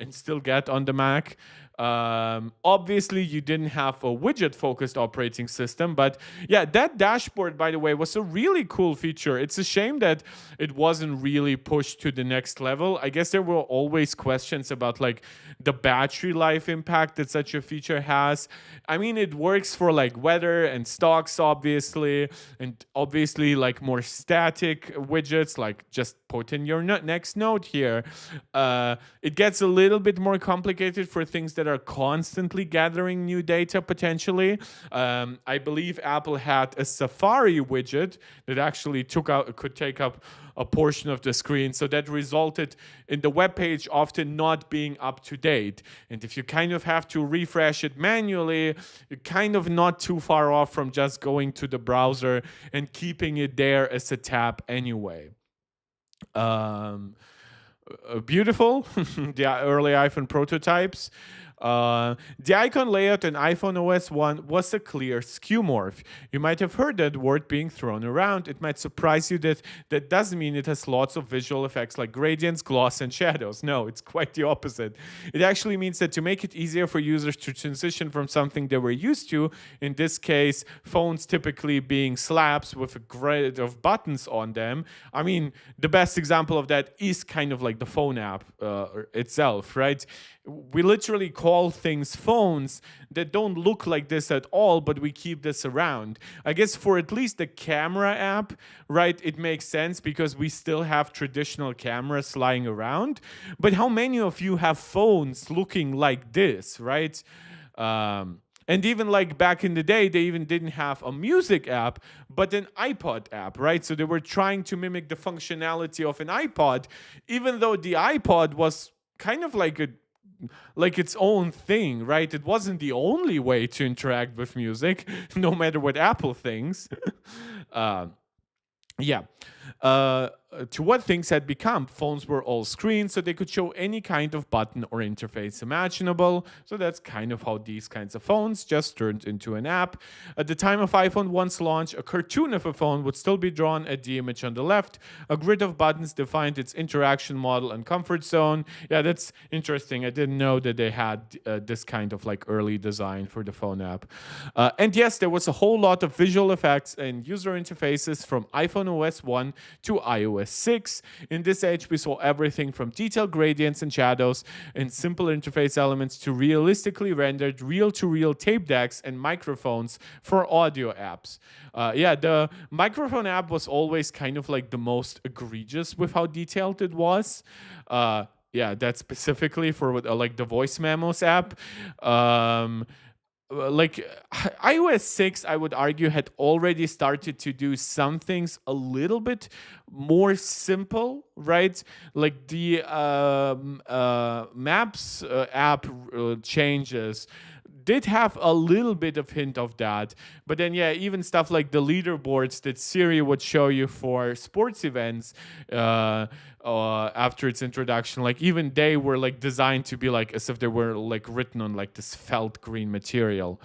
and still get on the Mac. Obviously, you didn't have a widget-focused operating system, but yeah, that dashboard, by the way, was a really cool feature. It's a shame that it wasn't really pushed to the next level. I guess there were always questions about like the battery life impact that such a feature has. I mean, it works for like weather and stocks, obviously, and obviously like more static widgets, like just put in your next node here. It gets a little bit more complicated for things that are constantly gathering new data potentially. I believe Apple had a Safari widget that actually could take up a portion of the screen, so that resulted in the web page often not being up to date. And if you kind of have to refresh it manually, you're kind of not too far off from just going to the browser and keeping it there as a tab anyway. Beautiful, the early iPhone prototypes. The icon layout in iPhone OS 1 was a clear skeuomorph. You might have heard that word being thrown around. It might surprise you that that doesn't mean it has lots of visual effects like gradients, gloss, and shadows. No, it's quite the opposite. It actually means that to make it easier for users to transition from something they were used to, in this case, phones typically being slabs with a grid of buttons on them. I mean, the best example of that is kind of like the phone app itself, right? We literally call things phones that don't look like this at all, but we keep this around. I guess for at least the camera app, right, it makes sense because we still have traditional cameras lying around. But how many of you have phones looking like this, right? And even like back in the day, they even didn't have a music app, but an iPod app, right? So they were trying to mimic the functionality of an iPod, even though the iPod was kind of like its own thing, right? It wasn't the only way to interact with music, no matter what Apple thinks. Yeah. To what things had become. Phones were all screens, so they could show any kind of button or interface imaginable. So that's kind of how these kinds of phones just turned into an app. At the time of iPhone 1's launch, a cartoon of a phone would still be drawn at the image on the left. A grid of buttons defined its interaction model and comfort zone. Yeah, that's interesting. I didn't know that they had this kind of like early design for the phone app. And yes, there was a whole lot of visual effects and user interfaces from iPhone OS 1 to iOS 6. In this age, we saw everything from detailed gradients and shadows and simple interface elements to realistically rendered reel-to-reel tape decks and microphones for audio apps. Yeah, the microphone app was always kind of like the most egregious with how detailed it was. Yeah, that's specifically for like the voice memos app. Like iOS 6, I would argue, had already started to do some things a little bit more simple, right? Like the Maps app changes did have a little bit of hint of that. But then, yeah, even stuff like the leaderboards that Siri would show you for sports events after its introduction, like even they were like designed to be like as if they were like written on like this felt green material.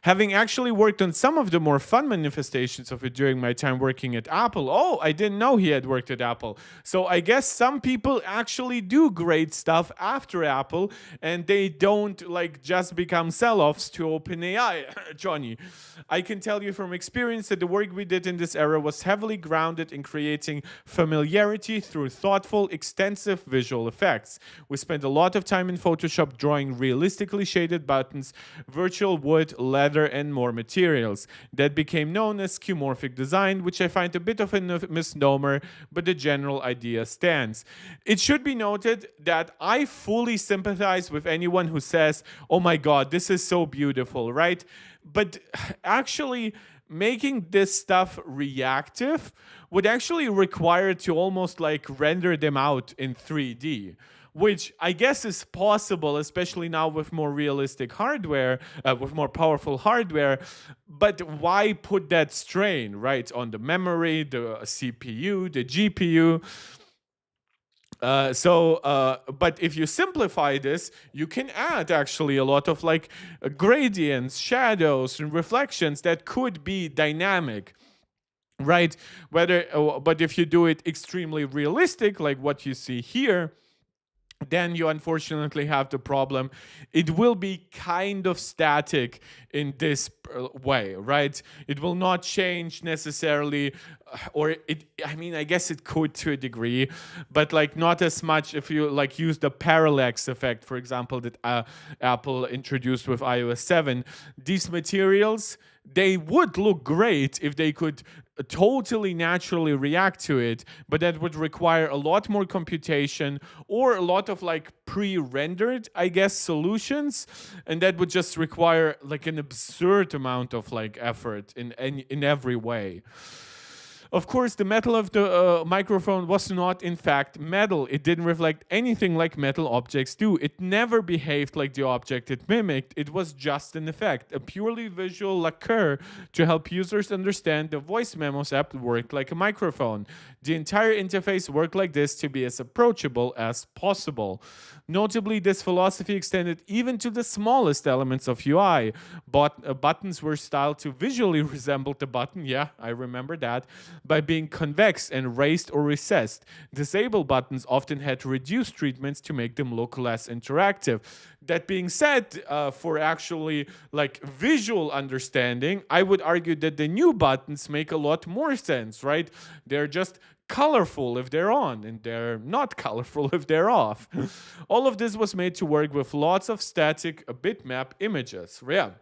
Having actually worked on some of the more fun manifestations of it during my time working at Apple. Oh, I didn't know he had worked at Apple. So I guess some people actually do great stuff after Apple and they don't like just become sell-offs to OpenAI, Johnny. I can tell you from experience that the work we did in this era was heavily grounded in creating familiarity through thoughtful, extensive visual effects. We spent a lot of time in Photoshop drawing realistically shaded buttons, virtual wood, leather, better and more materials. That became known as skeuomorphic design, which I find a bit of a misnomer, but the general idea stands. It should be noted that I fully sympathize with anyone who says, oh my god, this is so beautiful, right? But actually, making this stuff reactive would actually require to almost like render them out in 3D, which I guess is possible, especially now with more realistic hardware, with more powerful hardware. But why put that strain, right, on the memory, the CPU, the GPU? But if you simplify this, you can add actually a lot of like gradients, shadows, and reflections that could be dynamic, right? But if you do it extremely realistic, like what you see here, then you unfortunately have the problem. It will be kind of static in this way, right? It will not change necessarily, or it, I mean, I guess it could to a degree, but like not as much if you like use the parallax effect, for example, that Apple introduced with iOS 7. These materials, they would look great if they could totally naturally react to it, but that would require a lot more computation or a lot of like pre-rendered, I guess, solutions, and that would just require like an absurd amount of like effort in every way. Of course, the metal of the microphone was not, in fact, metal. It didn't reflect anything like metal objects do. It never behaved like the object it mimicked. It was just an effect, a purely visual lacquer to help users understand the voice memos app worked like a microphone. The entire interface worked like this to be as approachable as possible. Notably, this philosophy extended even to the smallest elements of UI. Buttons were styled to visually resemble the button, yeah, I remember that, by being convex and raised or recessed. Disable buttons often had reduced treatments to make them look less interactive. That being said, for actually like visual understanding, I would argue that the new buttons make a lot more sense, right? They're just colorful if they're on, and they're not colorful if they're off. All of this was made to work with lots of static bitmap images. Yeah.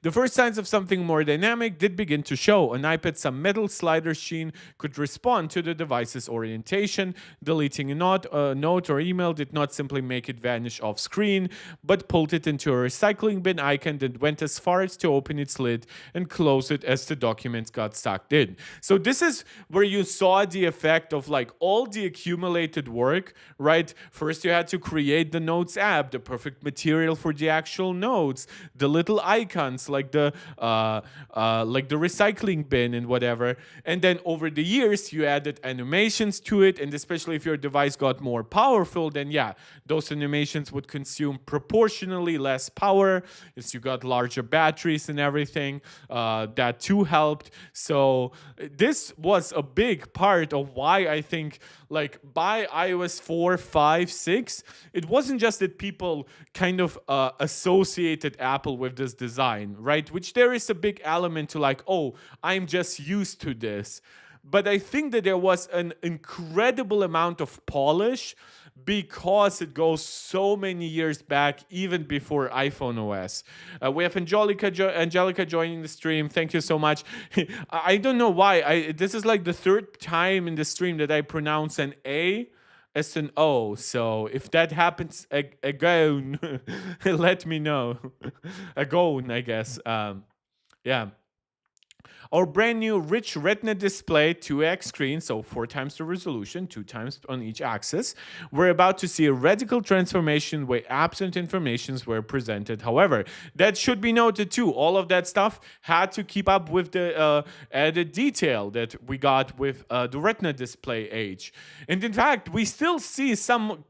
The first signs of something more dynamic did begin to show. On iPad, some metal slider sheen could respond to the device's orientation. Deleting a note or email did not simply make it vanish off screen, but pulled it into a recycling bin icon that went as far as to open its lid and close it as the documents got sucked in. So this is where you saw the effect of like all the accumulated work, right? First you had to create the Notes app, the perfect material for the actual notes, the little icon, like the recycling bin and whatever, and then over the years you added animations to it, and especially if your device got more powerful, then yeah, those animations would consume proportionally less power as you got larger batteries and everything. That too helped. So this was a big part of why I think like by iOS 4, 5, 6, it wasn't just that people kind of associated Apple with this design, right? Which there is a big element to like, oh, I'm just used to this. But I think that there was an incredible amount of polish because it goes so many years back, even before iPhone OS. We have Angelica joining the stream. Thank you so much. I don't know why. This is like the third time in the stream that I pronounce an A as an O. So if that happens again, let me know. Again, I guess. Yeah. Our brand new rich Retina display 2x screen, so 4 times the resolution, 2 times on each axis. We're about to see a radical transformation where absent informations were presented. However, that should be noted too. All of that stuff had to keep up with the added detail that we got with the Retina display age. And in fact, we still see some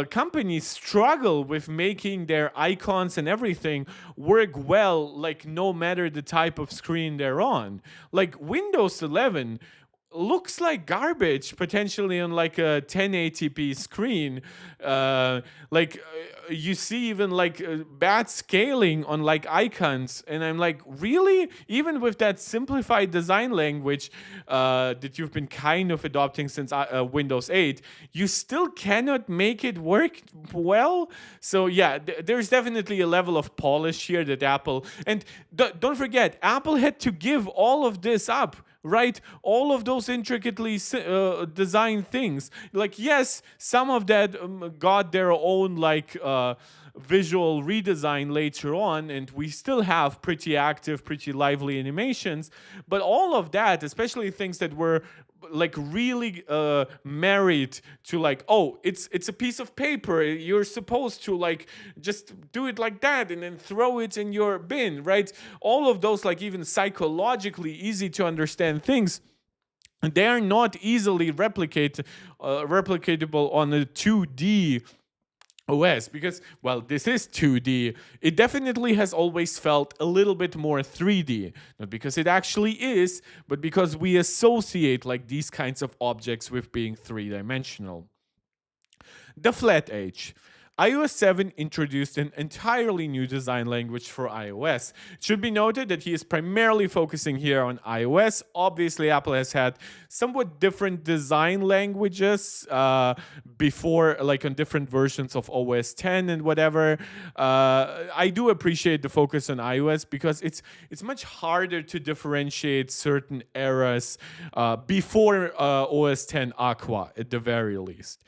companies struggle with making their icons and everything work well, like no matter the type of screen they're on. Like Windows 11 looks like garbage potentially on like a 1080p screen. uh you see even like bad scaling on like icons, and I'm like, really? Even with that simplified design language that you've been kind of adopting since Windows 8, you still cannot make it work well. So yeah, there's definitely a level of polish here that Apple, and don't forget, Apple had to give all of this up, right? All of those intricately designed things. Like, yes, some of that got their own like visual redesign later on, and we still have pretty active, pretty lively animations. But all of that, especially things that were like really married to like, oh, it's a piece of paper, you're supposed to like just do it like that and then throw it in your bin, right? All of those like even psychologically easy to understand things, they are not easily replicatable on a 2D OS, because, well, this is 2D. It definitely has always felt a little bit more 3D. Not because it actually is, but because we associate like these kinds of objects with being three-dimensional. The flat edge. iOS 7 introduced an entirely new design language for iOS. It should be noted that he is primarily focusing here on iOS. Obviously, Apple has had somewhat different design languages before, like on different versions of OS 10 and whatever. I do appreciate the focus on iOS because it's much harder to differentiate certain eras before OS 10 Aqua, at the very least.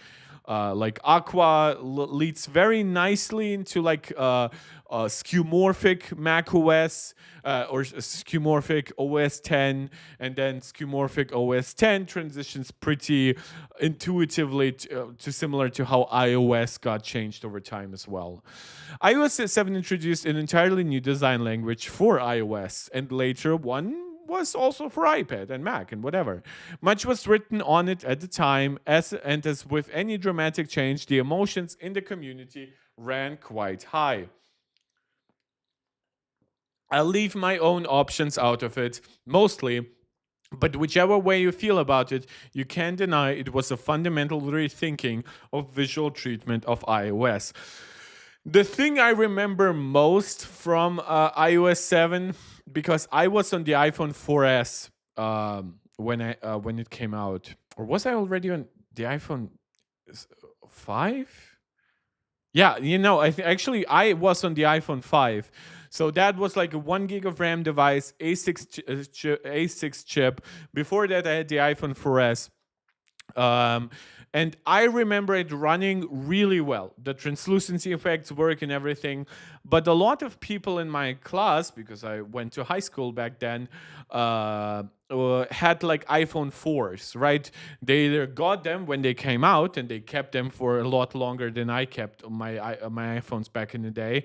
Like Aqua leads very nicely into like skeuomorphic Mac OS or skeuomorphic OS 10, and then skeuomorphic OS 10 transitions pretty intuitively to similar to how iOS got changed over time as well. iOS 7 introduced an entirely new design language for iOS, and later one was also for iPad and Mac and whatever. Much was written on it at the time, as with any dramatic change, the emotions in the community ran quite high. I'll leave my own options out of it, mostly. But whichever way you feel about it, you can't deny it was a fundamental rethinking of visual treatment of iOS. The thing I remember most from iOS 7, because I was on the iPhone 4S when it came out, or was I already on the iPhone 5? Yeah, actually I was on the iPhone 5. So that was like a 1 gig of RAM device, A6 chip. Before that, I had the iPhone 4S. And I remember it running really well. The translucency effects work and everything. But a lot of people in my class, because I went to high school back then, had like iPhone 4s, right? They either got them when they came out, and they kept them for a lot longer than I kept my iPhones back in the day,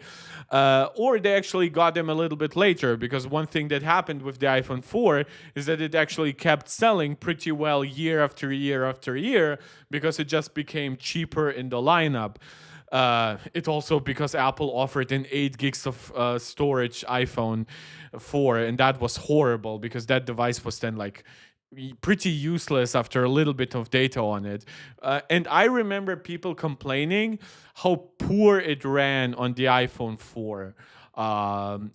or they actually got them a little bit later, because one thing that happened with the iPhone 4 is that it actually kept selling pretty well year after year after year, because it just became cheaper in the lineup. It also because Apple offered an 8 gigs of storage iPhone 4, and that was horrible because that device was then like pretty useless after a little bit of data on it. And I remember people complaining how poor it ran on the iPhone 4.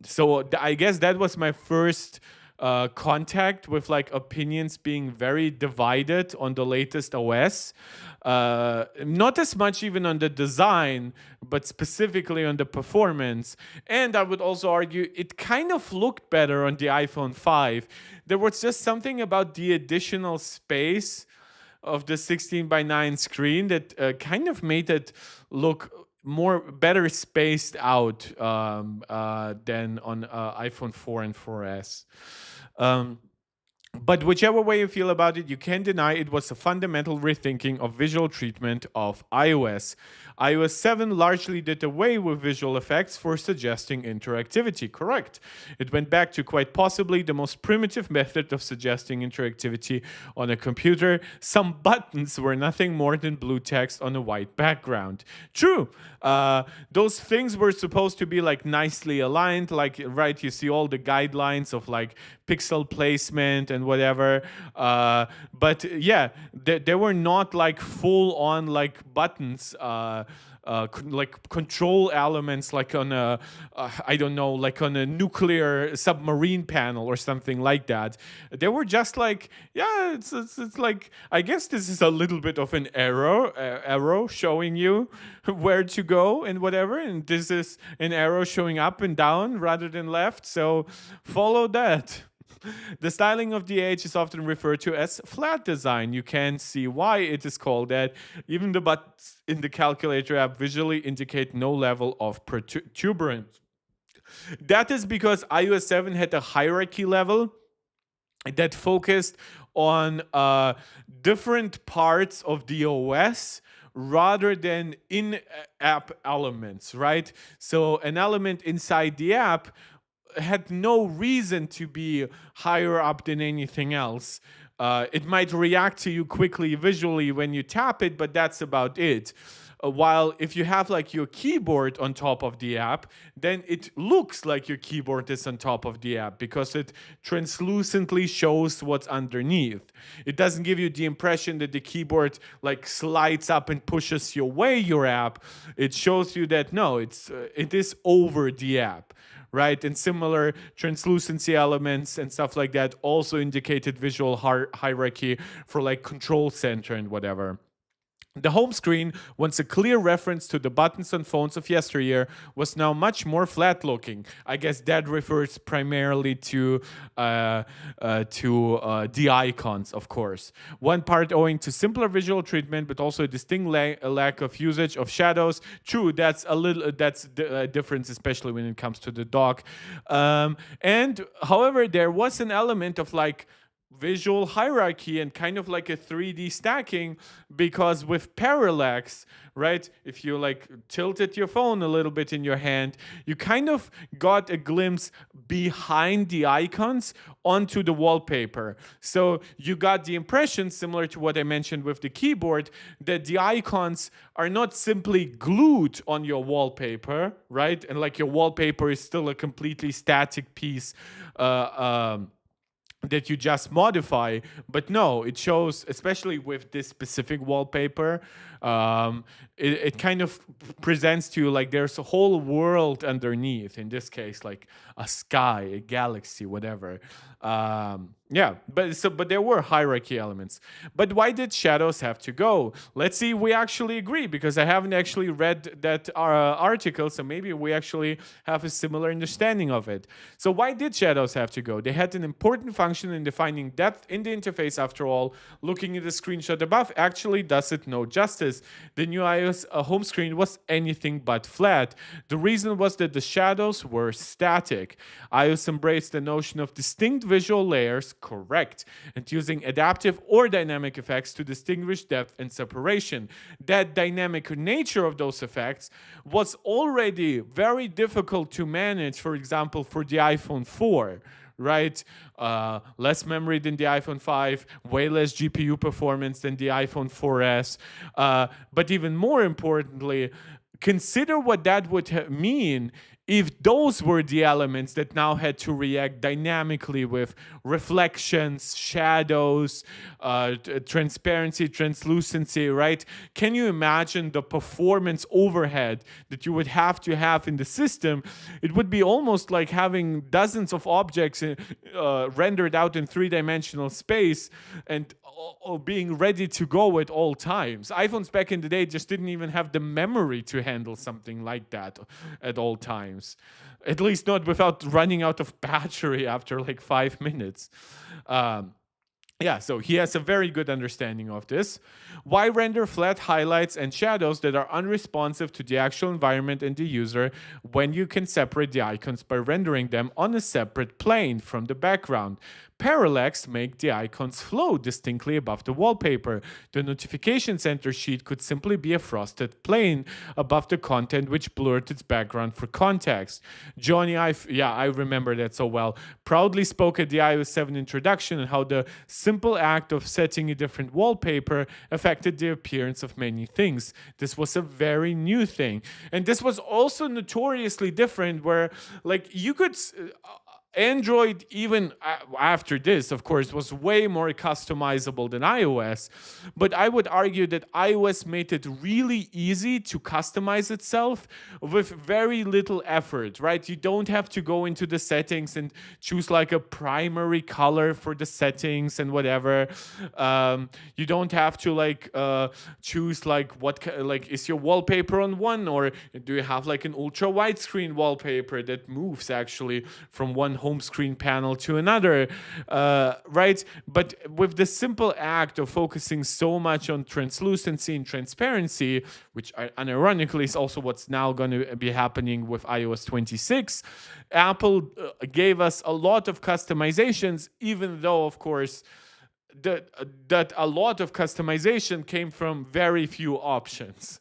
So I guess that was my first contact with like opinions being very divided on the latest OS. Not as much even on the design, but specifically on the performance. And I would also argue it kind of looked better on the iPhone 5. There was just something about the additional space of the 16:9 screen that kind of made it look better spaced out than on iPhone 4 and 4S. But whichever way you feel about it, you can't deny it was a fundamental rethinking of visual treatment of iOS. iOS 7 largely did away with visual effects for suggesting interactivity. Correct. It went back to quite possibly the most primitive method of suggesting interactivity on a computer. Some buttons were nothing more than blue text on a white background. True. Those things were supposed to be like nicely aligned, like, right, you see all the guidelines of like pixel placement and whatever. But yeah, they were not like full on like buttons. Like control elements, like on a, I don't know, like on a nuclear submarine panel or something like that. They were just like, yeah, it's like, I guess this is a little bit of an arrow showing you where to go and whatever, and this is an arrow showing up and down rather than left. So follow that. The styling of the Age is often referred to as flat design. You can see why it is called that. Even the buttons in the calculator app visually indicate no level of protuberance. That is because iOS 7 had a hierarchy level that focused on different parts of the OS rather than in-app elements, right? So an element inside the app had no reason to be higher up than anything else. It might react to you quickly visually when you tap it, but that's about it. While if you have like your keyboard on top of the app, then it looks like your keyboard is on top of the app because it translucently shows what's underneath. It doesn't give you the impression that the keyboard like slides up and pushes your app. It shows you that no, it is over the app. Right, and similar translucency elements and stuff like that also indicated visual hierarchy for like control center and whatever. The home screen, once a clear reference to the buttons on phones of yesteryear, was now much more flat-looking. I guess that refers primarily to the icons, of course. One part owing to simpler visual treatment, but also a distinct lack of usage of shadows. True, that's a difference, especially when it comes to the dock. And however, there was an element of like visual hierarchy and kind of like a 3D stacking, because with parallax, right, if you like tilted your phone a little bit in your hand, you kind of got a glimpse behind the icons onto the wallpaper. So you got the impression, similar to what I mentioned with the keyboard, that the icons are not simply glued on your wallpaper, right, and like your wallpaper is still a completely static piece that you just modify. But no, it shows, especially with this specific wallpaper, it kind of presents to you like there's a whole world underneath, in this case like a sky, a galaxy, whatever. Yeah, but there were hierarchy elements. But why did shadows have to go? Let's see if we actually agree, because I haven't actually read that article, so maybe we actually have a similar understanding of it. So why did shadows have to go? They had an important function in defining depth in the interface. After all, looking at the screenshot above actually does it no justice. The new iOS home screen was anything but flat. The reason was that the shadows were static. iOS embraced the notion of distinct visual layers, correct, and using adaptive or dynamic effects to distinguish depth and separation. That dynamic nature of those effects was already very difficult to manage, for example, for the iPhone 4. Right? Less memory than the iPhone 5, way less GPU performance than the iPhone 4S. But even more importantly, consider what that would mean if those were the elements that now had to react dynamically with reflections, shadows, transparency, translucency, right? Can you imagine the performance overhead that you would have to have in the system? It would be almost like having dozens of objects rendered out in three-dimensional space and being ready to go at all times. iPhones back in the day just didn't even have the memory to handle something like that at all times. At least not without running out of battery after like 5 minutes. Yeah, so he has a very good understanding of this. Why render flat highlights and shadows that are unresponsive to the actual environment and the user when you can separate the icons by rendering them on a separate plane from the background? parallax make the icons float distinctly above the wallpaper. The notification center sheet could simply be a frosted plane above the content, which blurred its background for context. Johnny Ive, yeah, I remember that so well, proudly spoke at the iOS 7 introduction and how the simple act of setting a different wallpaper affected the appearance of many things. This was a very new thing. And this was also notoriously different where like you could Android, even after this, of course, was way more customizable than iOS. But I would argue that iOS made it really easy to customize itself with very little effort, right? You don't have to go into the settings and choose like a primary color for the settings and whatever. You don't have to choose like like is your wallpaper on one, or do you have like an ultra widescreen wallpaper that moves actually from one home screen panel to another, right? But with the simple act of focusing so much on translucency and transparency, which unironically is also what's now going to be happening with iOS 26, Apple gave us a lot of customizations, even though, of course, that a lot of customization came from very few options.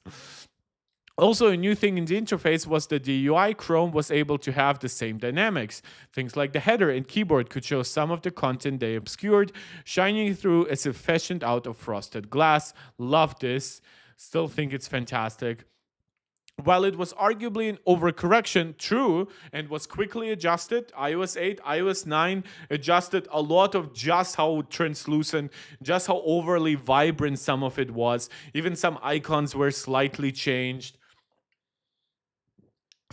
Also, a new thing in the interface was that the UI Chrome was able to have the same dynamics. Things like the header and keyboard could show some of the content they obscured, shining through as if fashioned out of frosted glass. Love this. Still think it's fantastic. While it was arguably an overcorrection, true, and was quickly adjusted, iOS 8, iOS 9 adjusted a lot of just how translucent, just how overly vibrant some of it was. Even some icons were slightly changed.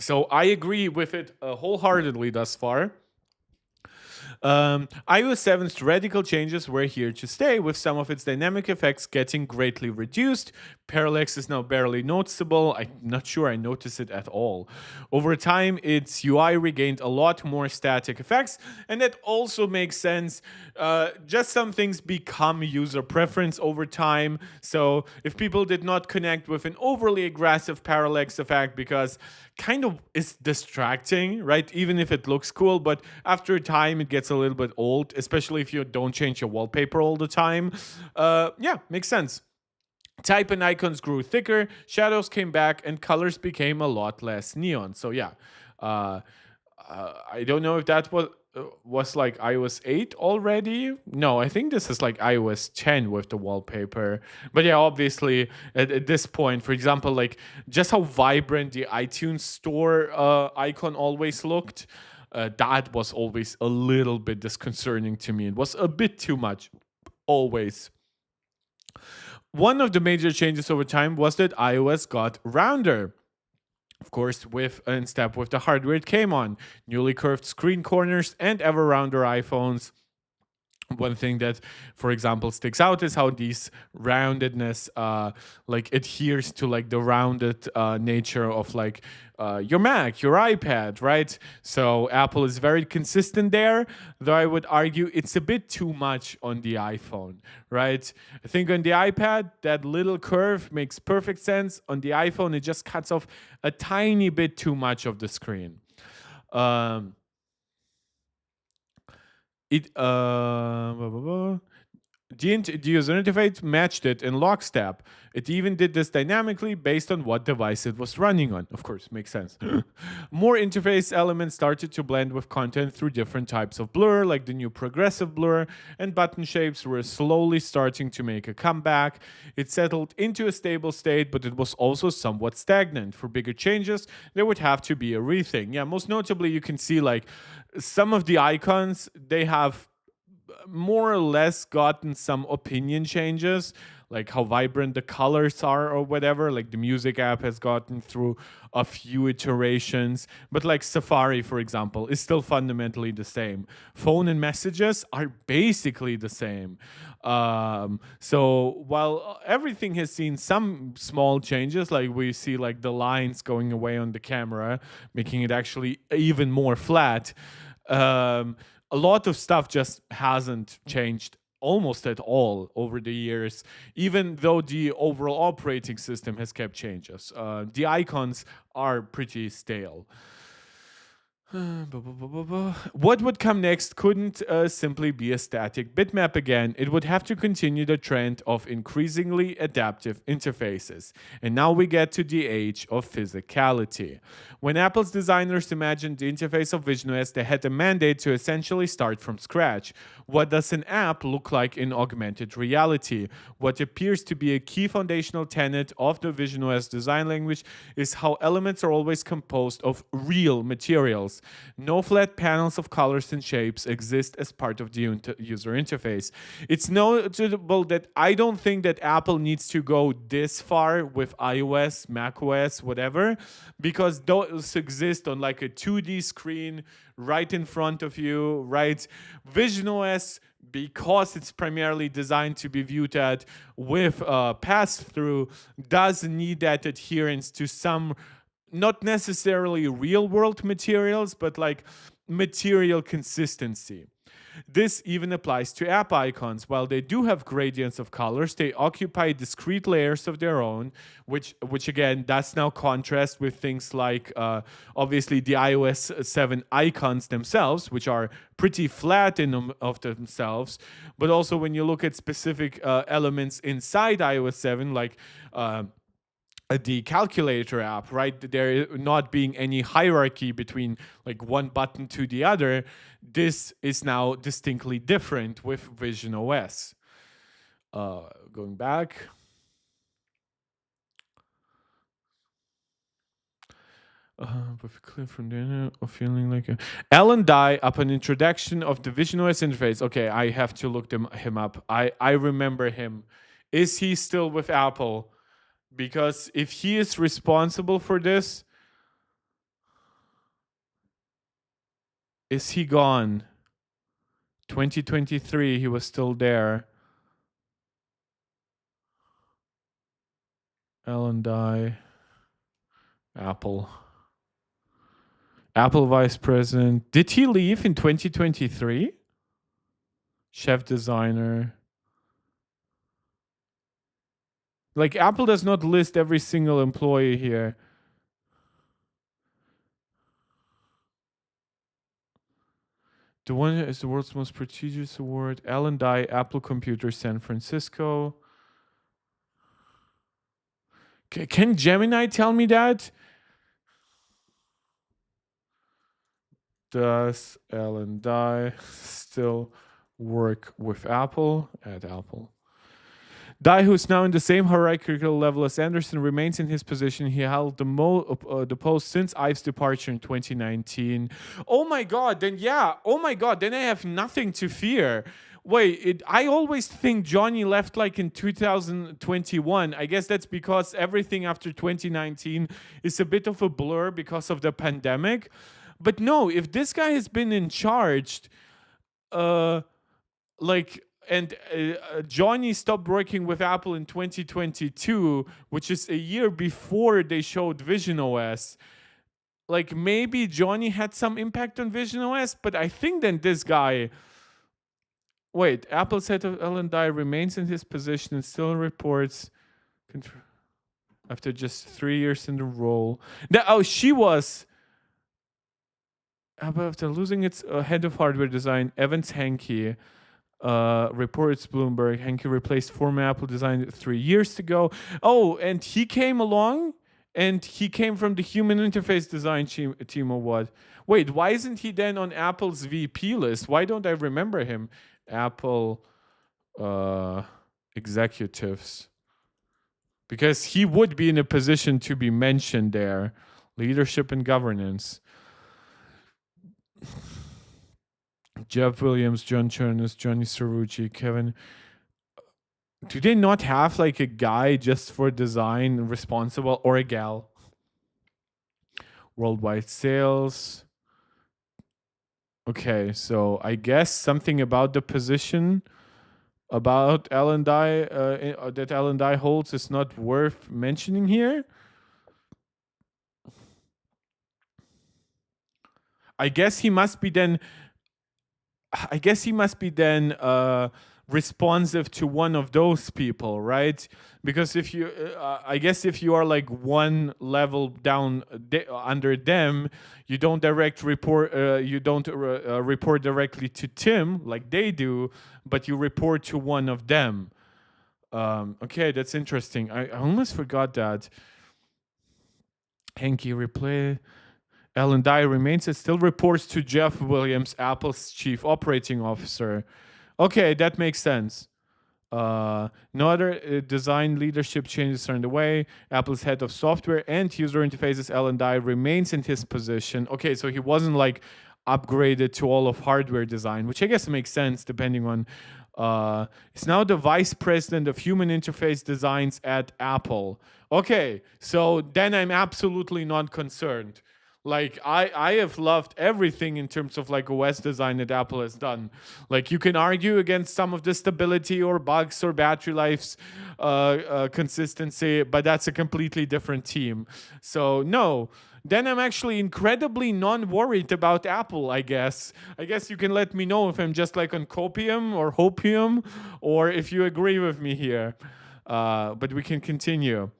So I agree with it wholeheartedly thus far. iOS 7's radical changes were here to stay, with some of its dynamic effects getting greatly reduced. Parallax is now barely noticeable. I'm not sure I notice it at all. Over time, its UI regained a lot more static effects, and that also makes sense. Just some things become user preference over time. So if people did not connect with an overly aggressive parallax effect because kind of is distracting, right? Even if it looks cool, but after a time it gets a little bit old, especially if you don't change your wallpaper all the time. Yeah, makes sense. Type and icons grew thicker, shadows came back, and colors became a lot less neon. So yeah, I don't know if that was like iOS 8 already. No, I think this is like iOS 10 with the wallpaper. But yeah, obviously at this point, for example, like just how vibrant the iTunes Store icon always looked, that was always a little bit disconcerting to me. It was a bit too much, always. One of the major changes over time was that iOS got rounder. Of course, in step with the hardware it came on. Newly curved screen corners and ever rounder iPhones. One thing that, for example, sticks out is how these roundedness like adheres to like the rounded nature of like your Mac, your iPad, right? So Apple is very consistent there, though I would argue it's a bit too much on the iPhone, right? I think on the iPad, that little curve makes perfect sense. On the iPhone, it just cuts off a tiny bit too much of the screen. The user interface matched it in lockstep. It even did this dynamically based on what device it was running on. Of course, makes sense. More interface elements started to blend with content through different types of blur, like the new progressive blur, and button shapes were slowly starting to make a comeback. It settled into a stable state, but it was also somewhat stagnant. For bigger changes, there would have to be a rethink. Yeah, most notably, you can see like some of the icons, they have more or less gotten some opinion changes, like how vibrant the colors are or whatever. Like the music app has gotten through a few iterations, but like Safari, for example, is still fundamentally the same. Phone and messages are basically the same. So while everything has seen some small changes, like we see like the lines going away on the camera, making it actually even more flat, a lot of stuff just hasn't changed almost at all over the years, even though the overall operating system has kept changes. The icons are pretty stale. What would come next couldn't simply be a static bitmap again. It would have to continue the trend of increasingly adaptive interfaces. And now we get to the age of physicality. When Apple's designers imagined the interface of visionOS, they had a mandate to essentially start from scratch. What does an app look like in augmented reality? What appears to be a key foundational tenet of the visionOS design language is how elements are always composed of real materials. No flat panels of colors and shapes exist as part of the user interface. It's notable that I don't think that Apple needs to go this far with iOS, macOS, whatever, because those exist on like a 2D screen right in front of you, right? visionOS, because it's primarily designed to be viewed at with pass-through, does need that adherence to some not necessarily real world materials, but like material consistency. This even applies to app icons. While they do have gradients of colors, they occupy discrete layers of their own, which again does now contrast with things like obviously the iOS 7 icons themselves, which are pretty flat in of themselves. But also when you look at specific elements inside iOS 7, like the calculator app, right? There not being any hierarchy between like one button to the other. This is now distinctly different with Vision OS. Going back. With a clip from there of feeling like Alan Dye upon introduction of the Vision OS interface. Okay, I have to look him up. I remember him. Is he still with Apple? Because if he is responsible for this, is he gone? 2023, he was still there. Alan Dye, Apple. Apple vice president. Did he leave in 2023? Chef designer. Like, Apple does not list every single employee here. The one is the world's most prestigious award. Alan Dye, Apple Computer, San Francisco. Can Gemini tell me that? Does Alan Dye still work with Apple? At Apple. Dye, who's now in the same hierarchical level as Anderson, remains in his position. He held the post since Ives' departure in 2019. Oh my God, then yeah. Oh my God, then I have nothing to fear. Wait, I always think Johnny left like in 2021. I guess that's because everything after 2019 is a bit of a blur because of the pandemic. But no, if this guy has been in charge, like, and Johnny stopped working with Apple in 2022, which is a year before they showed Vision OS. Like, maybe Johnny had some impact on Vision OS, but I think then this guy. Wait, Apple's head of Ellen Dye remains in his position and still reports after just 3 years in the role. She was. After losing its head of hardware design, Evans Hankey. Reports Bloomberg. Hankey replaced former Apple design 3 years ago. Oh, and he came along, and he came from the human interface design team or what? Wait, why isn't he then on Apple's VP list? Why don't I remember him? Apple executives. Because he would be in a position to be mentioned there. Leadership and governance. Jeff Williams, John Chernus, Johnny Cerrucci, Kevin. Do they not have like a guy just for design responsible, or a gal? Worldwide sales. Okay, so I guess something about the position about Alan Dye that Alan Dye holds is not worth mentioning here. I guess he must be then responsive to one of those people, right? Because if you, I guess if you are like one level down under them, you don't report directly to Tim like they do, but you report to one of them. Okay, that's interesting. I almost forgot that. Hanky replay. Alan Dye remains. It still reports to Jeff Williams, Apple's chief operating officer. Okay, that makes sense. No other design leadership changes are underway. Apple's head of software and user interfaces, Alan Dye, remains in his position. Okay, so he wasn't like upgraded to all of hardware design, which I guess makes sense depending on. He's now the vice president of human interface designs at Apple. Okay, so then I'm absolutely not concerned. Like I have loved everything in terms of like OS design that Apple has done. Like you can argue against some of the stability or bugs or battery life's consistency, but that's a completely different team. So no, then I'm actually incredibly non-worried about Apple, I guess. I guess you can let me know if I'm just like on copium or hopium, or if you agree with me here. But we can continue.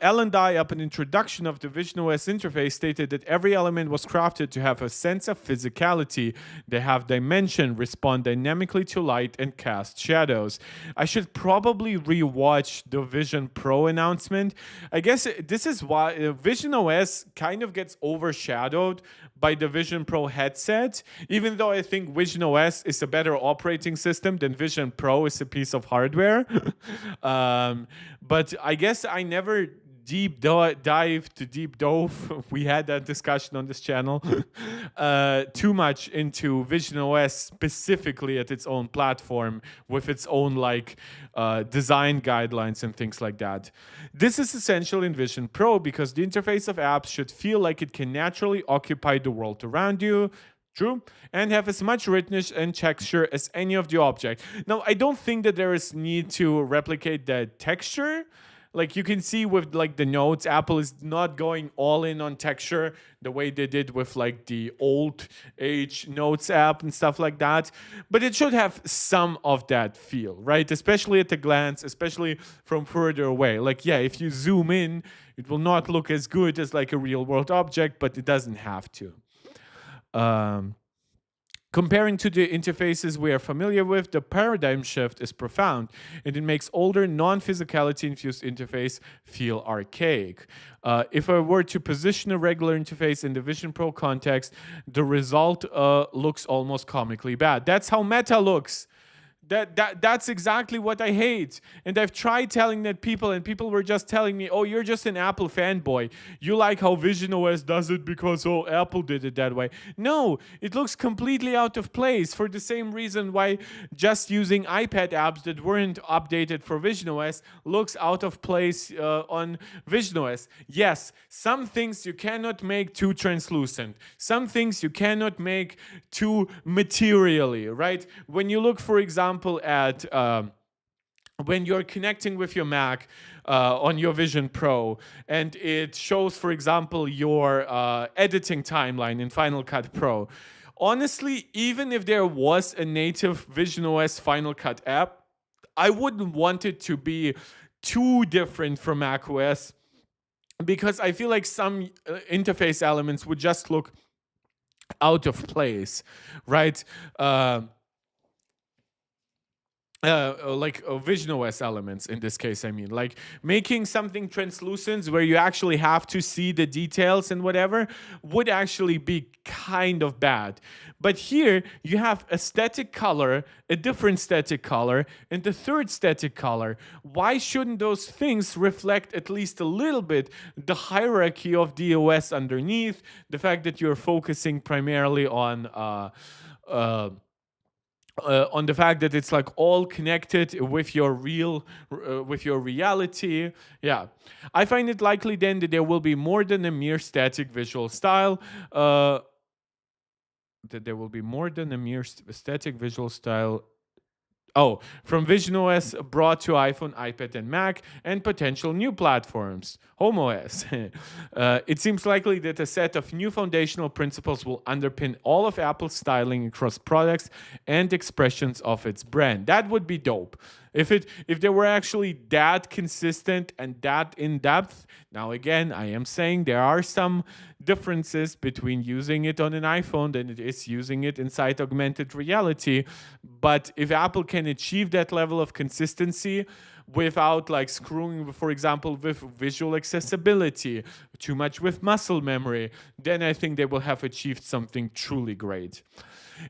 Alan Dye, up an introduction of the visionOS interface, stated that every element was crafted to have a sense of physicality. They have dimension, respond dynamically to light, and cast shadows. I should probably rewatch the Vision Pro announcement. I guess this is why visionOS kind of gets overshadowed by the Vision Pro headset, even though I think visionOS is a better operating system than Vision Pro is a piece of hardware. But I guess I never deep dove. We had that discussion on this channel too much into visionOS specifically at its own platform with its own like design guidelines and things like that. This is essential in Vision Pro because the interface of apps should feel like it can naturally occupy the world around you. True, and have as much richness and texture as any of the object. Now, I don't think that there is need to replicate the texture. Like you can see with like the notes, Apple is not going all in on texture the way they did with like the old age notes app and stuff like that. But it should have some of that feel, right? Especially at a glance, especially from further away. Like, yeah, if you zoom in, it will not look as good as like a real world object, but it doesn't have to. Comparing to the interfaces we are familiar with, the paradigm shift is profound, and it makes older, non-physicality-infused interface feel archaic. If I were to position a regular interface in the Vision Pro context, the result looks almost comically bad. That's how Meta looks. That's exactly what I hate. And I've tried telling that people, and people were just telling me, oh, you're just an Apple fanboy. You like how visionOS does it because, oh, Apple did it that way. No, it looks completely out of place for the same reason why just using iPad apps that weren't updated for visionOS looks out of place on visionOS. Yes, some things you cannot make too translucent. Some things you cannot make too materially, right? When you look, for example, at when you're connecting with your Mac on your Vision Pro, and it shows, for example, your editing timeline in Final Cut Pro. Honestly, even if there was a native visionOS Final Cut app, I wouldn't want it to be too different from macOS, because I feel like some interface elements would just look out of place, right? Like visionOS elements in this case, I mean, like making something translucent where you actually have to see the details and whatever would actually be kind of bad. But here you have a static color, a different static color, and the third static color. Why shouldn't those things reflect at least a little bit the hierarchy of the OS underneath, the fact that you're focusing primarily on the fact that it's like all connected with your with your reality. Yeah, I find it likely then that there will be more than a mere static visual style. That there will be more than a mere static visual style Oh, from Vision OS brought to iPhone, iPad, and Mac, and potential new platforms, Home OS. It seems likely that a set of new foundational principles will underpin all of Apple's styling across products and expressions of its brand. That would be dope. If they were actually that consistent and that in depth. Now again, I am saying there are some differences between using it on an iPhone than it is using it inside augmented reality. But if Apple can achieve that level of consistency without like screwing, for example, with visual accessibility, too much with muscle memory, then I think they will have achieved something truly great.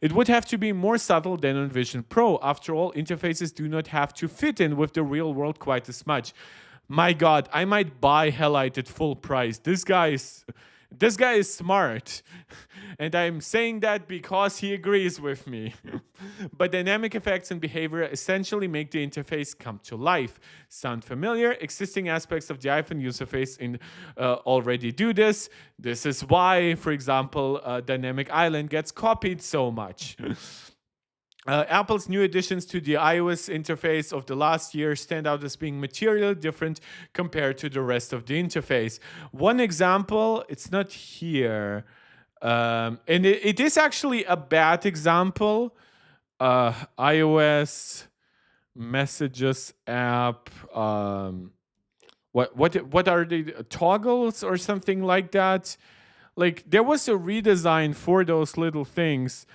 It would have to be more subtle than on Vision Pro. After all, interfaces do not have to fit in with the real world quite as much. My God, I might buy Hellite at full price. This guy is smart. And I'm saying that because he agrees with me. But dynamic effects and behavior essentially make the interface come to life. Sound familiar? Existing aspects of the iPhone user face already do this. This is why, for example, Dynamic Island gets copied so much. Apple's new additions to the iOS interface of the last year stand out as being materially different compared to the rest of the interface. One example, it's not here, and it is actually a bad example. iOS Messages app. What are they? Toggles or something like that? Like there was a redesign for those little things.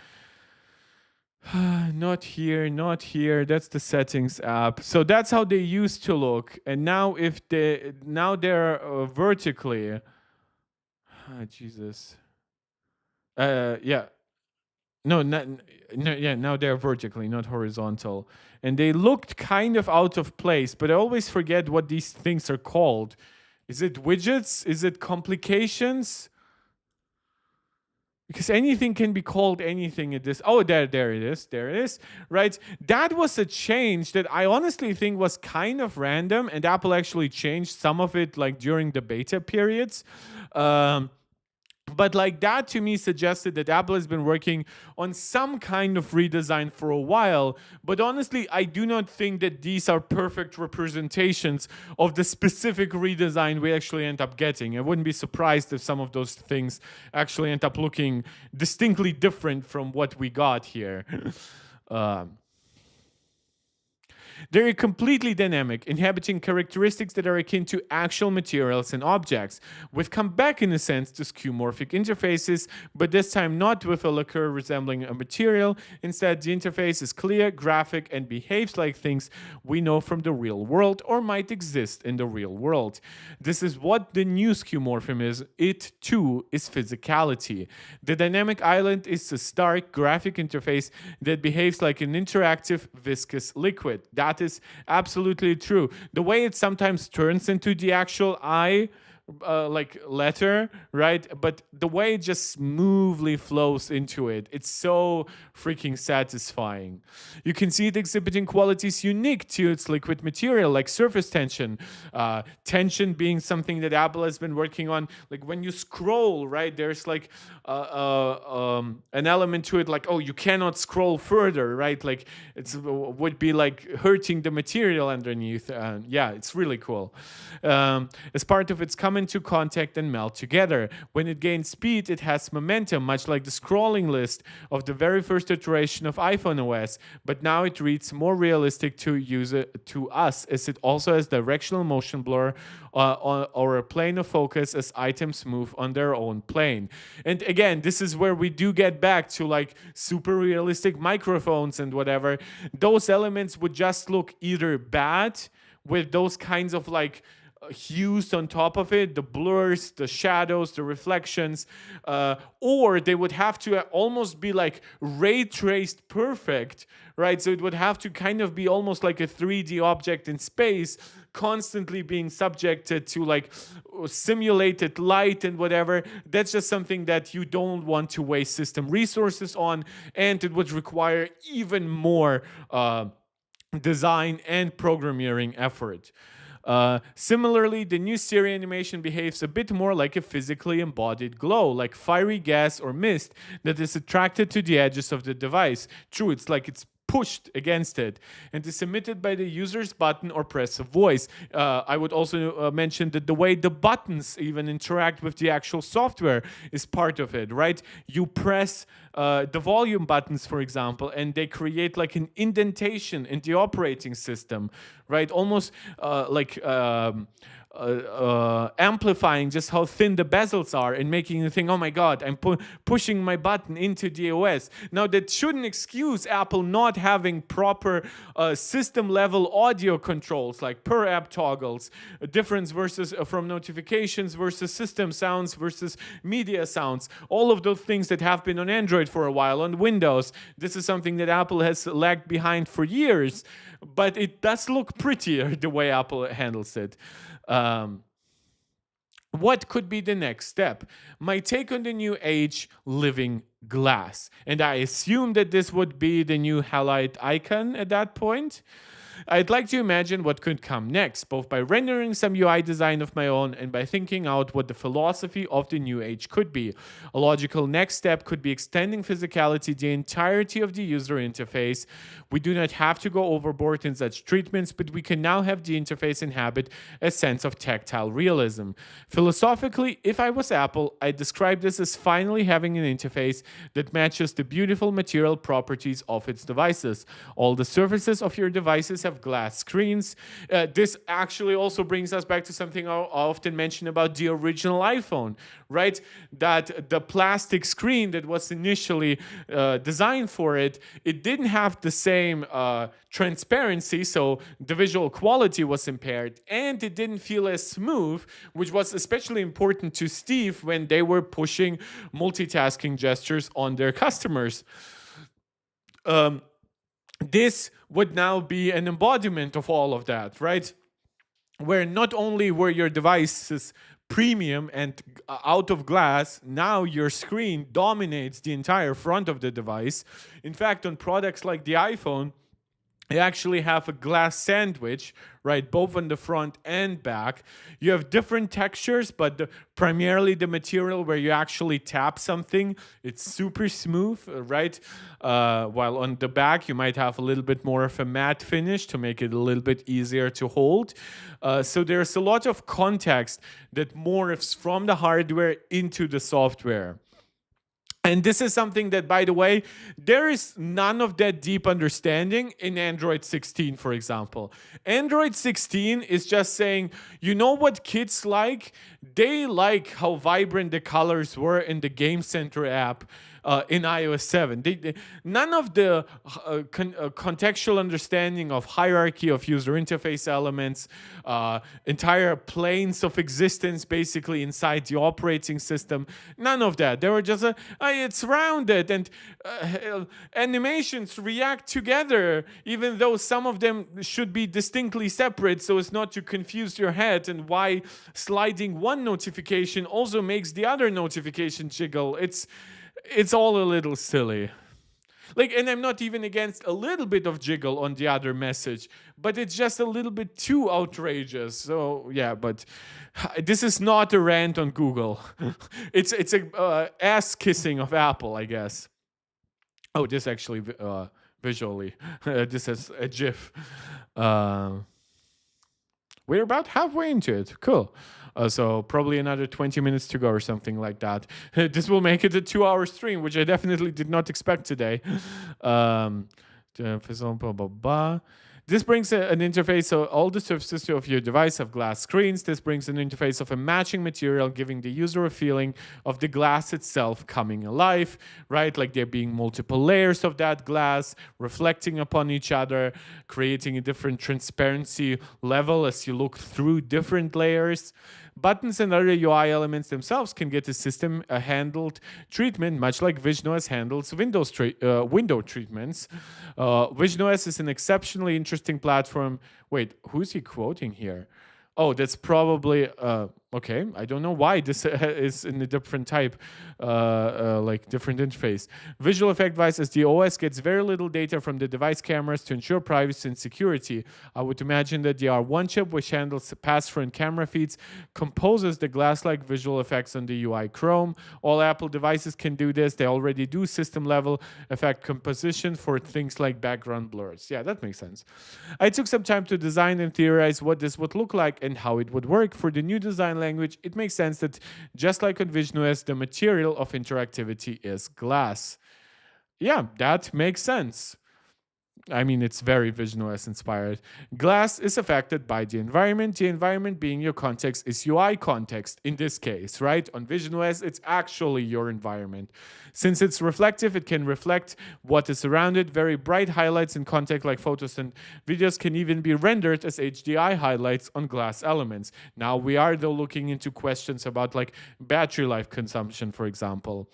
Not here, not here. That's the settings app. So that's how they used to look. And now they're vertically. Jesus. Yeah. No, no, yeah, now they're vertically, not horizontal. And they looked kind of out of place, but I always forget what these things are called. Is it widgets? Is it complications? Because anything can be called anything at this. Oh, there it is, right? That was a change that I honestly think was kind of random, and Apple actually changed some of it like during the beta periods. But like that to me suggested that Apple has been working on some kind of redesign for a while. But honestly, I do not think that these are perfect representations of the specific redesign we actually end up getting. I wouldn't be surprised if some of those things actually end up looking distinctly different from what we got here. They're completely dynamic, inhabiting characteristics that are akin to actual materials and objects. We've come back, in a sense, to skeuomorphic interfaces, but this time not with a lacquer resembling a material. Instead, the interface is clear, graphic, and behaves like things we know from the real world or might exist in the real world. This is what the new skeuomorphism is. It, too, is physicality. The dynamic island is a stark, graphic interface that behaves like an interactive, viscous liquid. That is absolutely true. The way it sometimes turns into the actual eye, like letter, right? But the way it just smoothly flows into it, it's so freaking satisfying. You can see it exhibiting qualities unique to its liquid material, like surface tension. Tension being something that Apple has been working on. Like when you scroll, right, there's like an element to it, like, oh, you cannot scroll further, right? Like it would be like hurting the material underneath. Yeah, it's really cool. As part of its come into contact and melt together. When it gains speed, it has momentum, much like the scrolling list of the very first iteration of iPhone OS. But now it reads more realistic to us, as it also has directional motion blur or a plane of focus as items move on their own plane. And again, this is where we do get back to like super realistic microphones and whatever. Those elements would just look either bad with those kinds of like hues on top of it, the blurs, the shadows, the reflections, or they would have to almost be like ray traced perfect, right? So it would have to kind of be almost like a 3D object in space, constantly being subjected to like simulated light and whatever. That's just something that you don't want to waste system resources on, and it would require even more design and programming effort. Similarly, the new Siri animation behaves a bit more like a physically embodied glow, like fiery gas or mist that is attracted to the edges of the device. True, it's like it's pushed against it and is emitted by the user's button or press of voice. I would also mention that the way the buttons even interact with the actual software is part of it, right? You press the volume buttons, for example, and they create like an indentation in the operating system, right? Almost amplifying just how thin the bezels are and making you think, oh my God, I'm pushing my button into the OS. Now, that shouldn't excuse Apple not having proper system level audio controls, like per app toggles, a difference versus from notifications versus system sounds versus media sounds, all of those things that have been on Android for a while, on Windows. This is something that Apple has lagged behind for years, but it does look prettier the way Apple handles it. What could be the next step? My take on the new Age living glass. And I assume that this would be the new halide icon at that point. I'd like to imagine what could come next, both by rendering some UI design of my own and by thinking out what the philosophy of the new Age could be. A logical next step could be extending physicality the entirety of the user interface. We do not have to go overboard in such treatments, but we can now have the interface inhabit a sense of tactile realism. Philosophically, if I was Apple, I'd describe this as finally having an interface that matches the beautiful material properties of its devices. All the surfaces of your devices have glass screens. This actually also brings us back to something I often mention about the original iPhone, right? That the plastic screen that was initially designed for it, it didn't have the same transparency, so the visual quality was impaired, and it didn't feel as smooth, which was especially important to Steve when they were pushing multitasking gestures on their customers. This would now be an embodiment of all of that, right? Where not only were your devices premium and out of glass, now your screen dominates the entire front of the device. In fact, on products like the iPhone, you actually have a glass sandwich, right, both on the front and back. You have different textures, but primarily the material where you actually tap something, it's super smooth, right? While on the back, you might have a little bit more of a matte finish to make it a little bit easier to hold. So there's a lot of context that morphs from the hardware into the software. And this is something that, by the way, there is none of that deep understanding in Android 16, for example. Android 16 is just saying, you know what kids like? They like how vibrant the colors were in the Game Center app in iOS 7. None of the contextual understanding of hierarchy of user interface elements, entire planes of existence basically inside the operating system, none of that. They were just, it's rounded and animations react together, even though some of them should be distinctly separate so as not to confuse your head, and why sliding one notification also makes the other notification jiggle. It's all a little silly. Like, and I'm not even against a little bit of jiggle on the other message, but it's just a little bit too outrageous. So yeah, but this is not a rant on Google. It's a ass kissing of Apple, I guess. Oh, this actually visually, this is a GIF. We're about halfway into it. Cool. So probably another 20 minutes to go or something like that. This will make it a 2-hour stream, which I definitely did not expect today. This brings an interface, so all the surfaces of your device have glass screens. This brings an interface of a matching material, giving the user a feeling of the glass itself coming alive, right? Like there being multiple layers of that glass reflecting upon each other, creating a different transparency level as you look through different layers. Buttons and other UI elements themselves can get a system-handled treatment, much like VisionOS handles window treatments. VisionOS is an exceptionally interesting platform. Wait, who's he quoting here? Oh, that's probably Okay, I don't know why this is in a different type, like different interface. Visual effect device as the OS gets very little data from the device cameras to ensure privacy and security. I would imagine that the R1 chip, which handles pass-through and camera feeds, composes the glass-like visual effects on the UI Chrome. All Apple devices can do this. They already do system-level effect composition for things like background blurs. Yeah, that makes sense. I took some time to design and theorize what this would look like and how it would work. For the new design language, it makes sense that just like on VisionOS, the material of interactivity is glass. Yeah, that makes sense. I mean, it's very VisionOS inspired. Glass is affected by the environment. The environment being your context is UI context in this case, right? On VisionOS, it's actually your environment. Since it's reflective, it can reflect what is around it. Very bright highlights in context like photos and videos can even be rendered as HDI highlights on glass elements. Now we are though looking into questions about like battery life consumption, for example.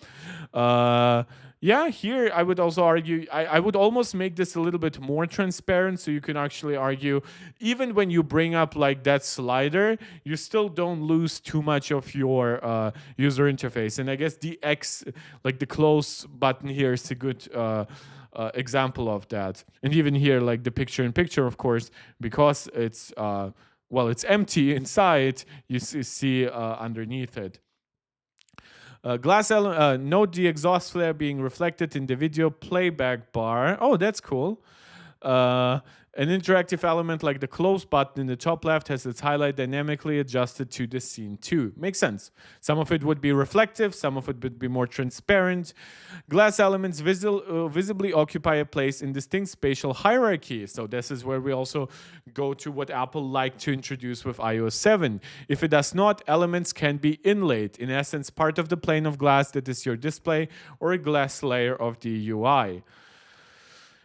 Yeah, here I would also argue, I would almost make this a little bit more transparent so you can actually argue, even when you bring up like that slider, you still don't lose too much of your user interface. And I guess the X, like the close button here is a good example of that. And even here, like the picture in picture, of course, because it's, well, it's empty inside, you see underneath it. Note the exhaust flare being reflected in the video playback bar. Oh, that's cool. An interactive element like the close button in the top left has its highlight dynamically adjusted to the scene too. Makes sense. Some of it would be reflective, some of it would be more transparent. Glass elements visibly occupy a place in distinct spatial hierarchy. So this is where we also go to what Apple liked to introduce with iOS 7. If it does not, elements can be inlaid. In essence, part of the plane of glass that is your display or a glass layer of the UI.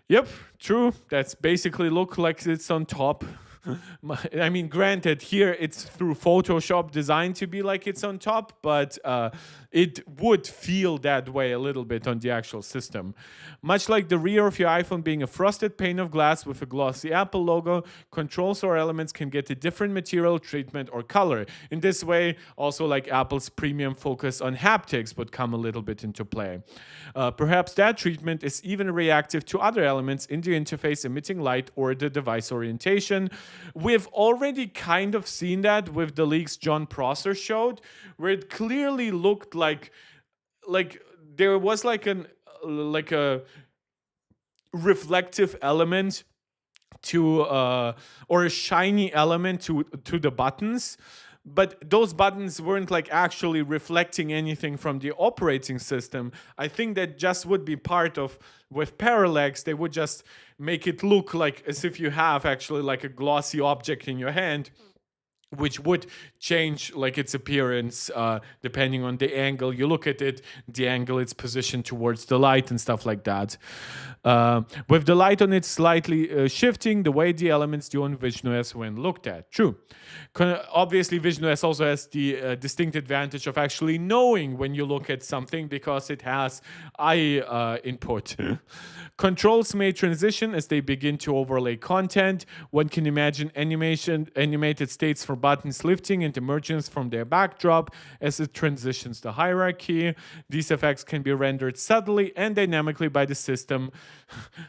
Yep, true. That's basically look like it's on top. I mean, granted, here it's through Photoshop designed to be like it's on top, but it would feel that way a little bit on the actual system. Much like the rear of your iPhone being a frosted pane of glass with a glossy Apple logo, controls or elements can get a different material, treatment, or color. In this way, also like Apple's premium focus on haptics would come a little bit into play. Perhaps that treatment is even reactive to other elements in the interface emitting light or the device orientation. We've already kind of seen that with the leaks John Prosser showed, where it clearly looked like there was like a reflective element to or a shiny element to the buttons. But those buttons weren't like actually reflecting anything from the operating system. I think that just would be part of, with parallax, they would just make it look like as if you have actually like a glossy object in your hand, which would change like its appearance depending on the angle you look at it, the angle it's positioned towards the light and stuff like that. With the light on it slightly shifting the way the elements do on VisionOS when looked at. True. Obviously, VisionOS also has the distinct advantage of actually knowing when you look at something because it has eye input. Controls may transition as they begin to overlay content. One can imagine animated states for buttons lifting and emergence from their backdrop as it transitions the hierarchy. These effects can be rendered subtly and dynamically by the system,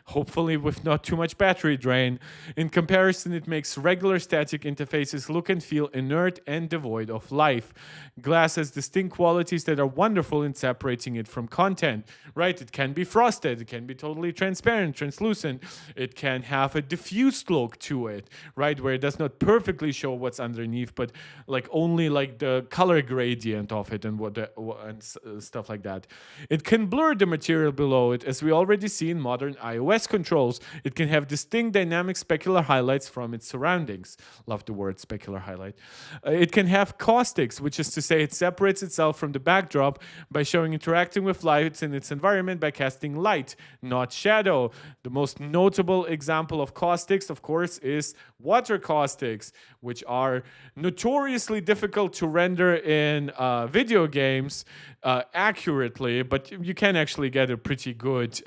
hopefully with not too much battery drain. In comparison, it makes regular static interfaces look and feel inert and devoid of life. Glass has distinct qualities that are wonderful in separating it from content, right? It can be frosted, it can be totally transparent, translucent, it can have a diffused look to it, right? Where it does not perfectly show what's underneath, but like only like the color gradient of it and stuff like that. It can blur the material below it, as we already see in modern iOS controls. It can have distinct dynamic specular highlights from its surroundings. Love the word specular highlight. It can have caustics, which is to say it separates itself from the backdrop by showing interacting with lights in its environment by casting light, not shadow. The most notable example of caustics, of course, is water caustics, which are notoriously difficult to render in video games accurately, but you can actually get a pretty good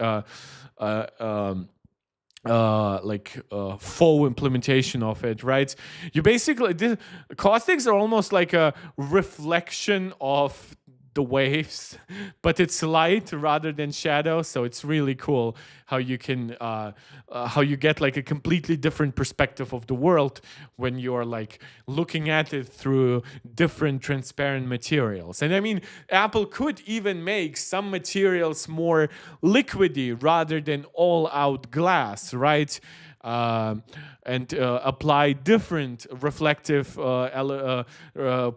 full implementation of it, right? You basically caustics are almost like a reflection of the waves, but it's light rather than shadow. So it's really cool how you can how you get like a completely different perspective of the world when you're like looking at it through different transparent materials. And I mean, Apple could even make some materials more liquidy rather than all out glass, right? And apply different reflective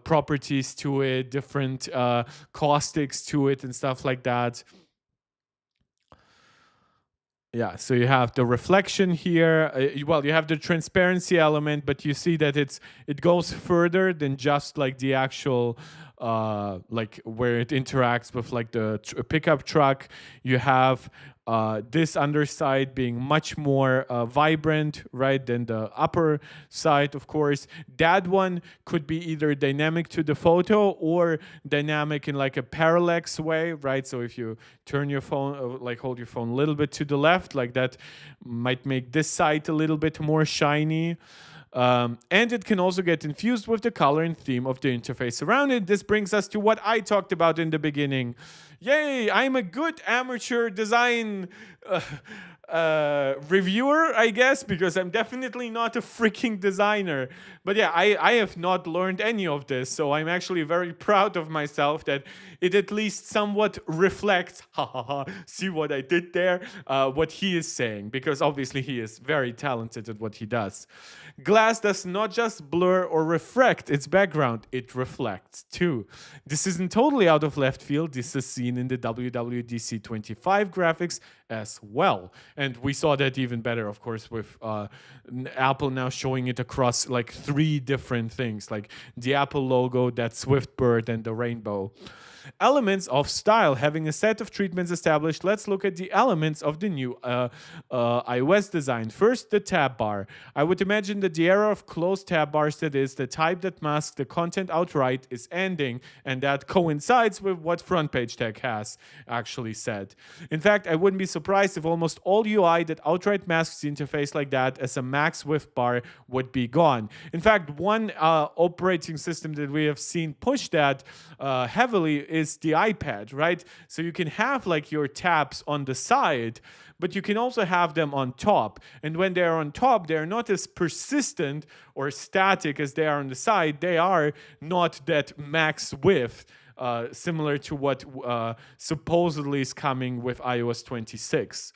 properties to it, different caustics to it, and stuff like that. Yeah, so you have the reflection here. Well, you have the transparency element, but you see that it goes further than just like the actual like where it interacts with like the pickup truck. You have this underside being much more vibrant, right, than the upper side, of course. That one could be either dynamic to the photo or dynamic in like a parallax way, right? So if you turn your phone, like hold your phone a little bit to the left, like that might make this side a little bit more shiny. And it can also get infused with the color and theme of the interface around it. This brings us to what I talked about in the beginning. Yay, I'm a good amateur design reviewer, I guess, because I'm definitely not a freaking designer. But yeah, I have not learned any of this, so I'm actually very proud of myself that it at least somewhat reflects, see what I did there, what he is saying, because obviously he is very talented at what he does. Glass does not just blur or refract its background, it reflects too. This isn't totally out of left field. This is seen in the WWDC 25 graphics as well. And we saw that even better, of course, with Apple now showing it across like 3 different things, like the Apple logo, that Swift bird, and the rainbow. Elements of style. Having a set of treatments established, let's look at the elements of the new iOS design. First, the tab bar. I would imagine that the era of closed tab bars, that is, the type that masks the content outright, is ending, and that coincides with what Front Page Tech has actually said. In fact, I wouldn't be surprised if almost all UI that outright masks the interface like that as a max width bar would be gone. In fact, one operating system that we have seen push that heavily is the iPad, right? So you can have like your tabs on the side, but you can also have them on top. And when they're on top, they're not as persistent or static as they are on the side. They are not that max width, similar to what supposedly is coming with iOS 26.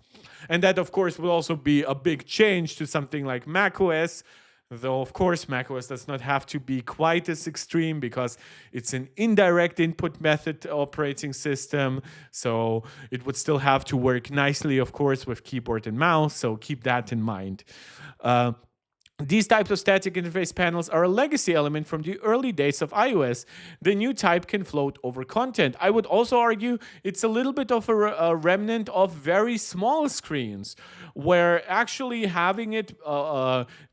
And that, of course, will also be a big change to something like macOS. Though, of course, macOS does not have to be quite as extreme because it's an indirect input method operating system. So it would still have to work nicely, of course, with keyboard and mouse. So keep that in mind. These types of static interface panels are a legacy element from the early days of iOS. The new type can float over content. I would also argue it's a little bit of a remnant of very small screens, where actually having it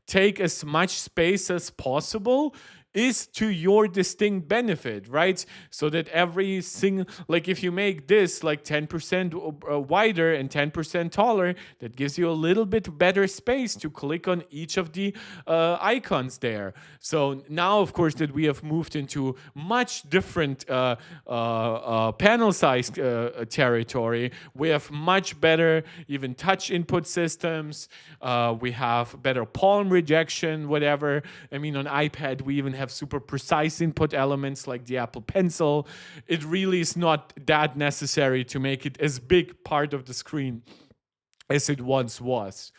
take as much space as possible is to your distinct benefit, right? So that every single, like if you make this like 10% wider and 10% taller, that gives you a little bit better space to click on each of the icons there. So now, of course, that we have moved into much different panel size territory, we have much better even touch input systems. We have better palm rejection, whatever. I mean, on iPad, we even have super precise input elements like the Apple Pencil. It really is not that necessary to make it as big part of the screen as it once was.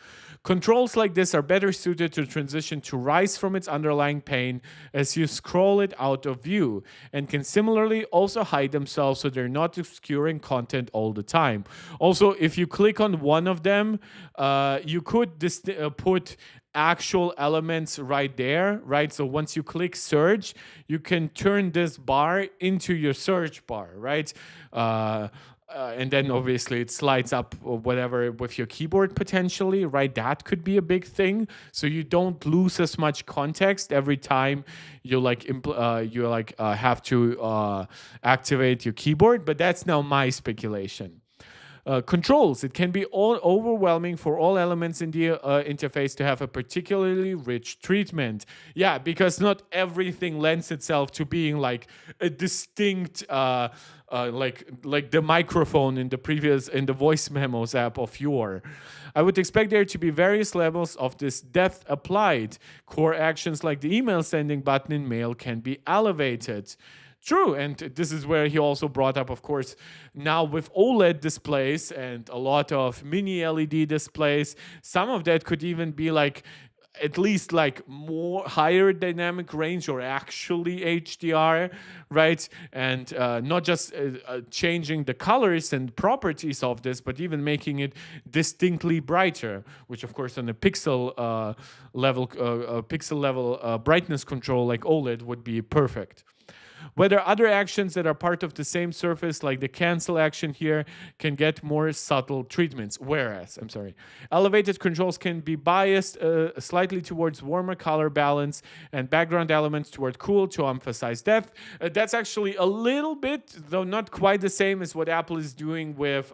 Controls like this are better suited to transition to rise from its underlying pane as you scroll it out of view, and can similarly also hide themselves so they're not obscuring content all the time. Also, if you click on one of them, you could put actual elements right there, right? So once you click search, you can turn this bar into your search bar, right? And then obviously it slides up or whatever with your keyboard potentially, right? That could be a big thing. So you don't lose as much context every time you have to activate your keyboard. But that's now my speculation. controls. It can be all overwhelming for all elements in the interface to have a particularly rich treatment. Yeah, because not everything lends itself to being like a distinct like the microphone in the voice memos app of Your. I would expect there to be various levels of this depth applied. Core actions like the email sending button in Mail can be elevated. True, and this is where he also brought up, of course, now with OLED displays and a lot of mini LED displays, some of that could even be like at least like more higher dynamic range or actually HDR, right? And not just changing the colors and properties of this, but even making it distinctly brighter, which of course on a pixel level brightness control like OLED would be perfect. Whether other actions that are part of the same surface, like the cancel action here, can get more subtle treatments. Whereas, elevated controls can be biased slightly towards warmer color balance and background elements toward cool to emphasize depth. That's actually a little bit, though not quite the same as what Apple is doing with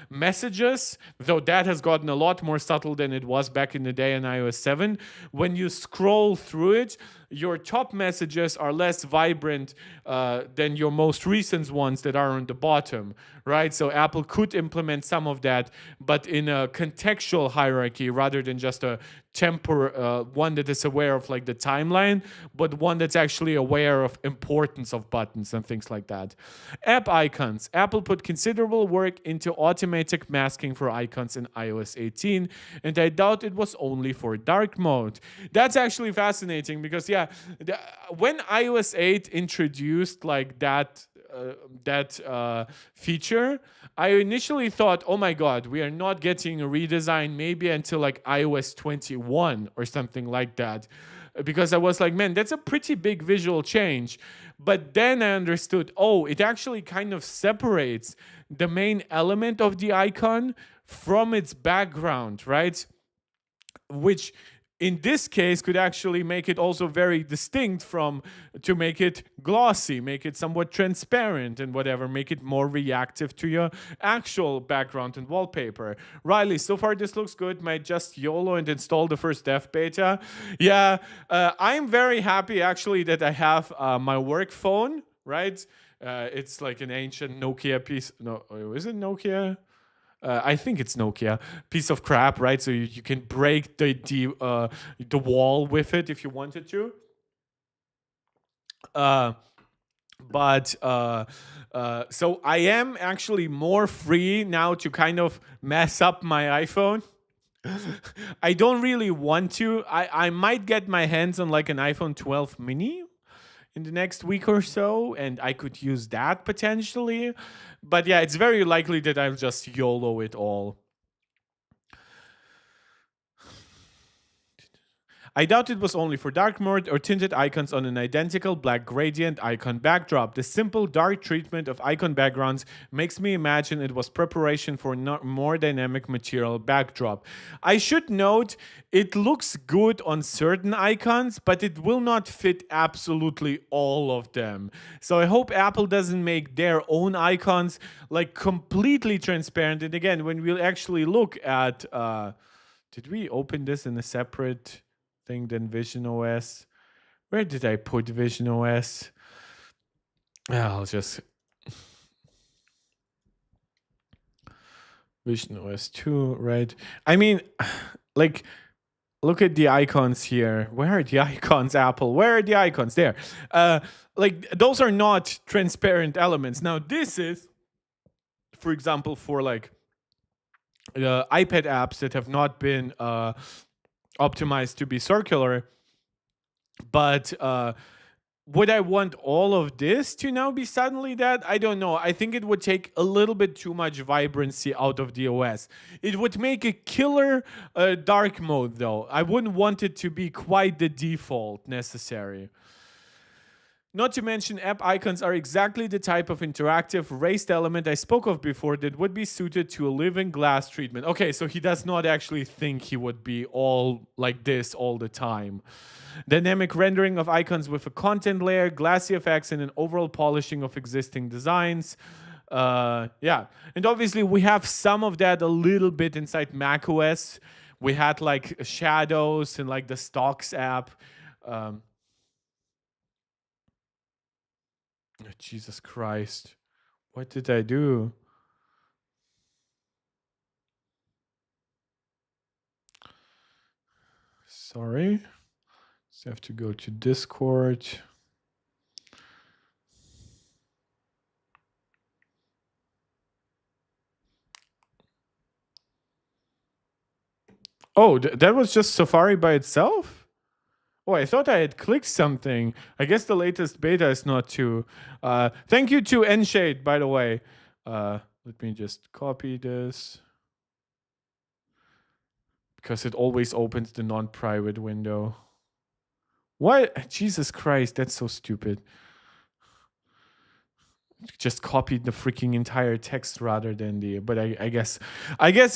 messages, though that has gotten a lot more subtle than it was back in the day in iOS 7. When you scroll through it, your top messages are less vibrant than your most recent ones that are on the bottom, right? So Apple could implement some of that, but in a contextual hierarchy rather than just a one that is aware of like the timeline, but one that's actually aware of importance of buttons and things like that. App icons. Apple put considerable work into automatic masking for icons in iOS 18, and I doubt it was only for dark mode. That's actually fascinating because when iOS 8 introduced like that feature, I initially thought, oh my god, we are not getting a redesign maybe until like iOS 21 or something like that, because I was like, man, that's a pretty big visual change. But then I understood, oh, it actually kind of separates the main element of the icon from its background, right? Which in this case could actually make it also very distinct to make it glossy, make it somewhat transparent and whatever, make it more reactive to your actual background and wallpaper. Riley, so far this looks good. Might just YOLO and install the first dev beta. Yeah, I'm very happy actually that I have my work phone, right? It's like an ancient Nokia piece. No, is it Nokia? I think it's Nokia, piece of crap, right? So you can break the wall with it if you wanted to. So I am actually more free now to kind of mess up my iPhone. I don't really want to. I might get my hands on like an iPhone 12 mini in the next week or so, and I could use that potentially. But yeah, it's very likely that I'll just YOLO it all. I doubt it was only for dark mode or tinted icons on an identical black gradient icon backdrop. The simple dark treatment of icon backgrounds makes me imagine it was preparation for more dynamic material backdrop. I should note, it looks good on certain icons, but it will not fit absolutely all of them. So I hope Apple doesn't make their own icons like completely transparent. And again, when we'll actually look at, did we open this in a separate thing than Vision OS? Where did I put Vision OS? I'll just Vision OS 2, right? I mean, like, look at the icons here. Where are the icons, Apple? Where are the icons? There. Like, those are not transparent elements. Now, this is, for example, for like iPad apps that have not been optimized to be circular. But would I want all of this to now be suddenly that? I don't know. I think it would take a little bit too much vibrancy out of the OS. It would make a killer dark mode, though. I wouldn't want it to be quite the default necessary. Not to mention, app icons are exactly the type of interactive raised element I spoke of before that would be suited to a living glass treatment. Okay, so he does not actually think he would be all like this all the time. Dynamic rendering of icons with a content layer, glassy effects, and an overall polishing of existing designs. Yeah, and obviously we have some of that a little bit inside macOS. We had like shadows and like the stocks app. Um, Jesus Christ, what did I do? Sorry, just have to go to Discord. Oh, that was just Safari by itself? Oh, I thought I had clicked something. I guess the latest beta is not too. Thank you to Nshade, by the way. Let me just copy this because it always opens the non-private window. What? Jesus Christ, that's so stupid. Just copied the freaking entire text rather than the. But I guess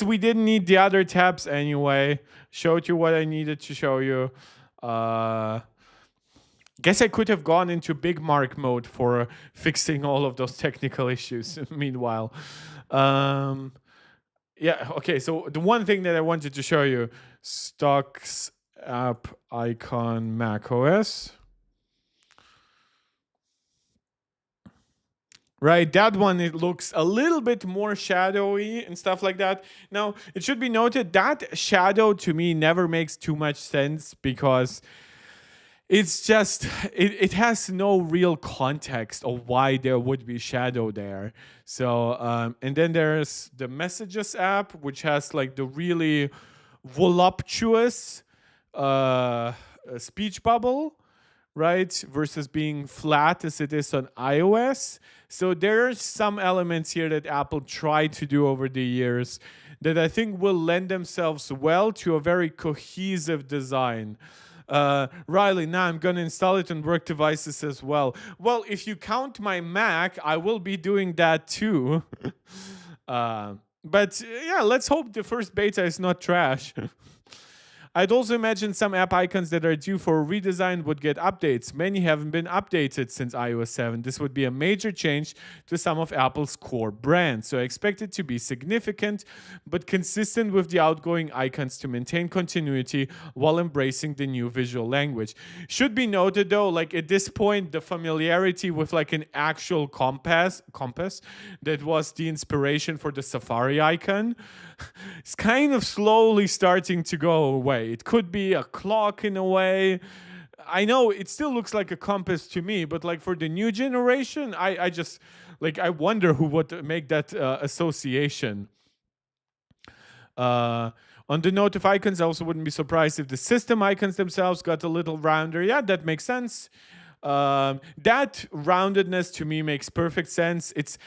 we didn't need the other tabs anyway. Showed you what I needed to show you. Guess I could have gone into big mark mode for fixing all of those technical issues. Meanwhile, yeah. Okay. So the one thing that I wanted to show you: stocks app icon macOS. Right, that one, it looks a little bit more shadowy and stuff like that. Now, it should be noted that shadow to me never makes too much sense because it's just it has no real context of why there would be shadow there. So and then there's the Messages app, which has like the really voluptuous speech bubble, right? Versus being flat as it is on iOS. So there are some elements here that Apple tried to do over the years that I think will lend themselves well to a very cohesive design. Riley, now I'm going to install it on work devices as well. Well, if you count my Mac, I will be doing that too. But yeah, let's hope the first beta is not trash. I'd also imagine some app icons that are due for a redesign would get updates. Many haven't been updated since iOS 7. This would be a major change to some of Apple's core brands. So I expect it to be significant, but consistent with the outgoing icons to maintain continuity while embracing the new visual language. Should be noted though, like at this point, the familiarity with like an actual compass that was the inspiration for the Safari icon it's kind of slowly starting to go away. It could be a clock in a way. I know it still looks like a compass to me, but like for the new generation, I just like I wonder who would make that association. On the note of icons, I also wouldn't be surprised if the system icons themselves got a little rounder. Yeah, that makes sense. That roundedness to me makes perfect sense. It's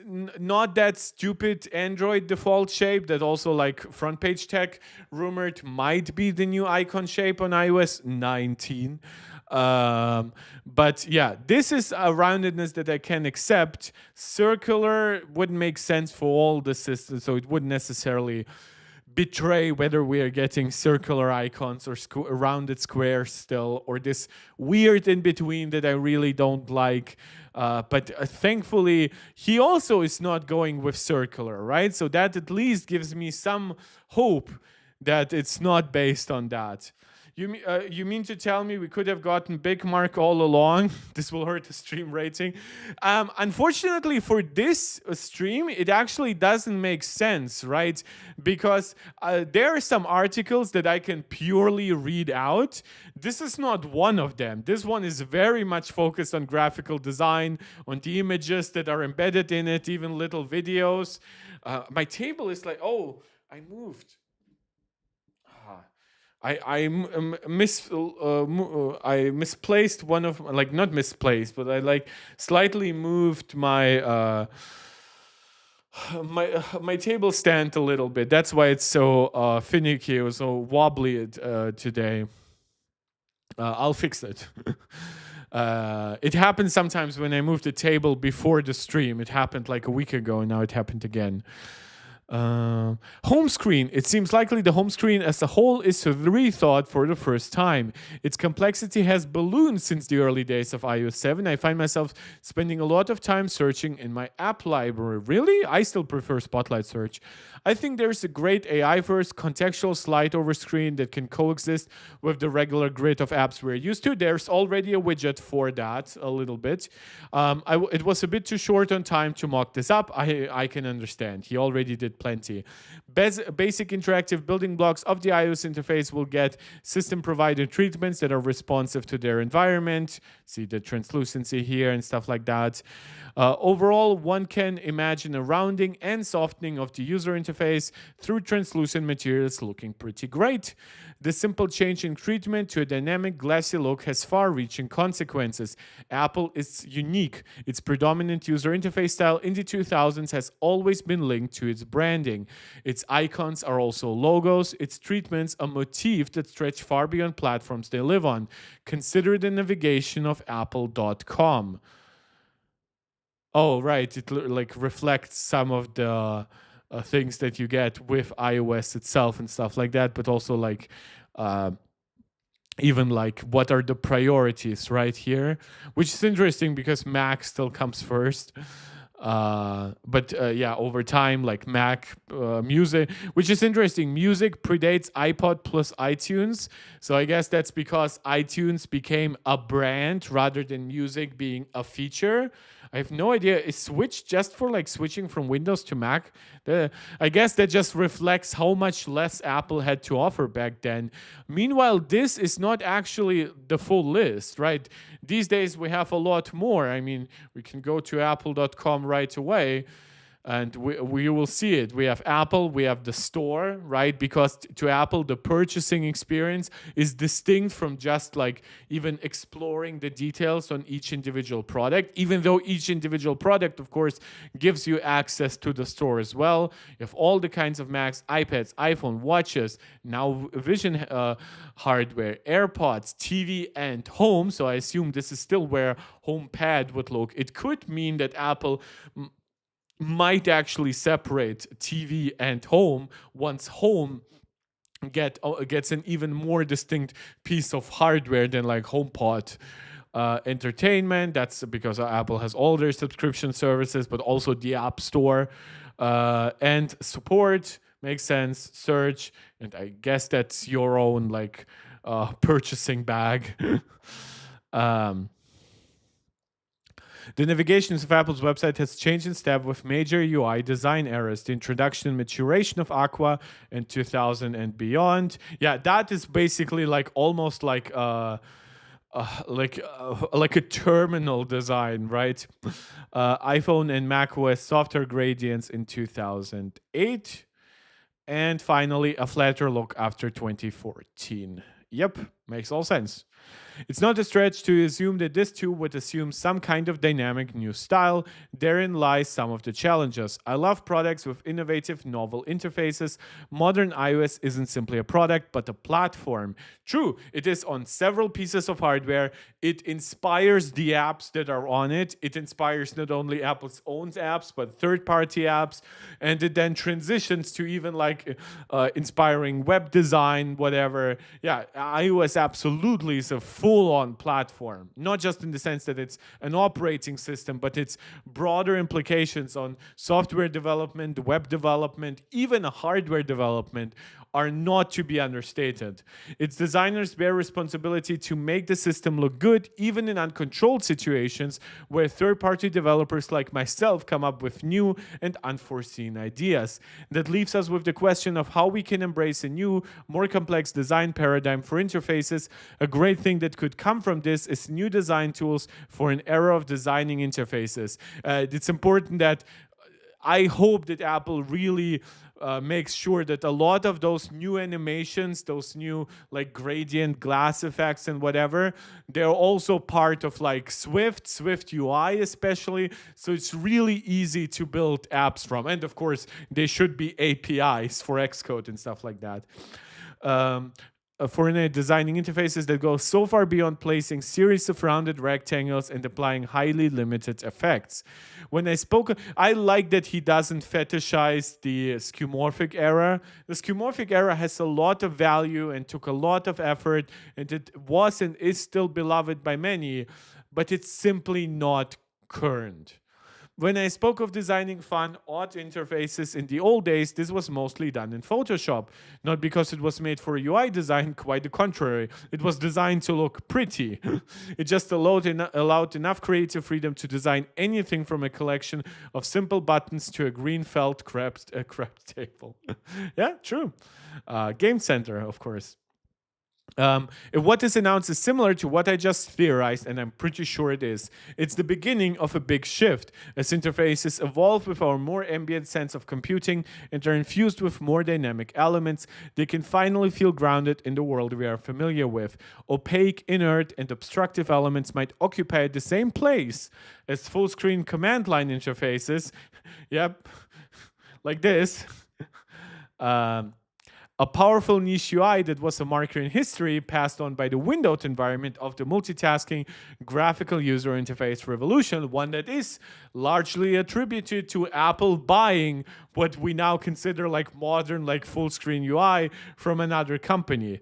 not that stupid Android default shape that also like front page tech rumored might be the new icon shape on iOS 19. But yeah, this is a roundedness that I can accept. Circular wouldn't make sense for all the systems, so it wouldn't necessarily betray whether we are getting circular icons or rounded squares still, or this weird in between that I really don't like. But thankfully, he also is not going with circular, right? So that at least gives me some hope that it's not based on that. You mean to tell me we could have gotten Big Mark all along? This will hurt the stream rating. Unfortunately for this stream, it actually doesn't make sense, right? Because there are some articles that I can purely read out. This is not one of them. This one is very much focused on graphical design, on the images that are embedded in it, even little videos. My table is like, oh, I moved. I misplaced one of, like, not misplaced, but I like slightly moved my my table stand a little bit. That's why it's so finicky or so wobbly today. I'll fix it. It happens sometimes when I move the table before the stream. It happened like a week ago, and now it happened again. Home screen. It seems likely the home screen as a whole is rethought for the first time. Its complexity has ballooned since the early days of iOS 7. I find myself spending a lot of time searching in my app library. Really? I still prefer Spotlight search. I think there's a great AI-first contextual slide over screen that can coexist with the regular grid of apps we're used to. There's already a widget for that a little bit. It was a bit too short on time to mock this up. I can understand. He already did plenty. Basic interactive building blocks of the iOS interface will get system-provided treatments that are responsive to their environment. See the translucency here and stuff like that. Overall, one can imagine a rounding and softening of the user interface through translucent materials looking pretty great. The simple change in treatment to a dynamic, glassy look has far-reaching consequences. Apple is unique. Its predominant user interface style in the 2000s has always been linked to its branding. Its icons are also logos, its treatments a motif that stretch far beyond platforms they live on. Consider the navigation of apple.com. Oh, right. It like reflects some of the things that you get with iOS itself and stuff like that, but also like uh, even like what are the priorities right here, which is interesting because Mac still comes first. But yeah, over time, like Mac music, which is interesting. Music predates iPod plus iTunes. So I guess that's because iTunes became a brand rather than music being a feature. I have no idea. Is Switch just for like switching from Windows to Mac? I guess that just reflects how much less Apple had to offer back then. Meanwhile, this is not actually the full list, right? These days we have a lot more. I mean, we can go to apple.com right away and we will see it. We have Apple, we have the store, right? Because to Apple, the purchasing experience is distinct from just like even exploring the details on each individual product, even though each individual product, of course, gives you access to the store as well. You have all the kinds of Macs, iPads, iPhone, watches, now Vision hardware, AirPods, TV, and home. So I assume this is still where HomePad would look. It could mean that Apple might actually separate TV and home once home gets an even more distinct piece of hardware than like HomePod. Entertainment, that's because Apple has all their subscription services, but also the App Store. And support makes sense, search, and I guess that's your own like purchasing bag. The navigations of Apple's website has changed in step with major UI design errors. The introduction and maturation of Aqua in 2000 and beyond. Yeah, that is basically like almost like like a terminal design, right? iPhone and macOS software gradients in 2008. And finally, a flatter look after 2014. Yep, makes all sense. It's not a stretch to assume that this too would assume some kind of dynamic new style. Therein lies some of the challenges. I love products with innovative, novel interfaces. Modern iOS isn't simply a product, but a platform. True, it is on several pieces of hardware. It inspires the apps that are on it. It inspires not only Apple's own apps, but third-party apps. And it then transitions to even like inspiring web design, whatever. Yeah, iOS absolutely is a full-on platform, not just in the sense that it's an operating system, but its broader implications on software development, web development, even hardware development are not to be understated. Its designers bear responsibility to make the system look good, even in uncontrolled situations where third-party developers like myself come up with new and unforeseen ideas. That leaves us with the question of how we can embrace a new, more complex design paradigm for interfaces. A great thing that could come from this is new design tools for an era of designing interfaces. It's important that I hope that Apple really makes sure that a lot of those new animations, those new like gradient glass effects and whatever, they're also part of like Swift UI especially. So it's really easy to build apps from. And of course, they should be APIs for Xcode and stuff like that. designing interfaces that go so far beyond placing series of rounded rectangles and applying highly limited effects. When I spoke, I like that he doesn't fetishize the skeuomorphic era. The skeuomorphic era has a lot of value and took a lot of effort, and it was and is still beloved by many, but it's simply not current. When I spoke of designing fun, odd interfaces in the old days, this was mostly done in Photoshop. Not because it was made for UI design, quite the contrary. It was designed to look pretty. It just allowed enough creative freedom to design anything from a collection of simple buttons to a green felt crab table. Yeah, true. Game Center, of course. If what is announced is similar to what I just theorized, and I'm pretty sure it is, it's the beginning of a big shift. As interfaces evolve with our more ambient sense of computing and are infused with more dynamic elements, they can finally feel grounded in the world we are familiar with. Opaque, inert, and obstructive elements might occupy the same place as full-screen command line interfaces. Yep, like this. A powerful niche UI that was a marker in history passed on by the windowed environment of the multitasking graphical user interface revolution, one that is largely attributed to Apple buying what we now consider like modern, like full screen UI from another company.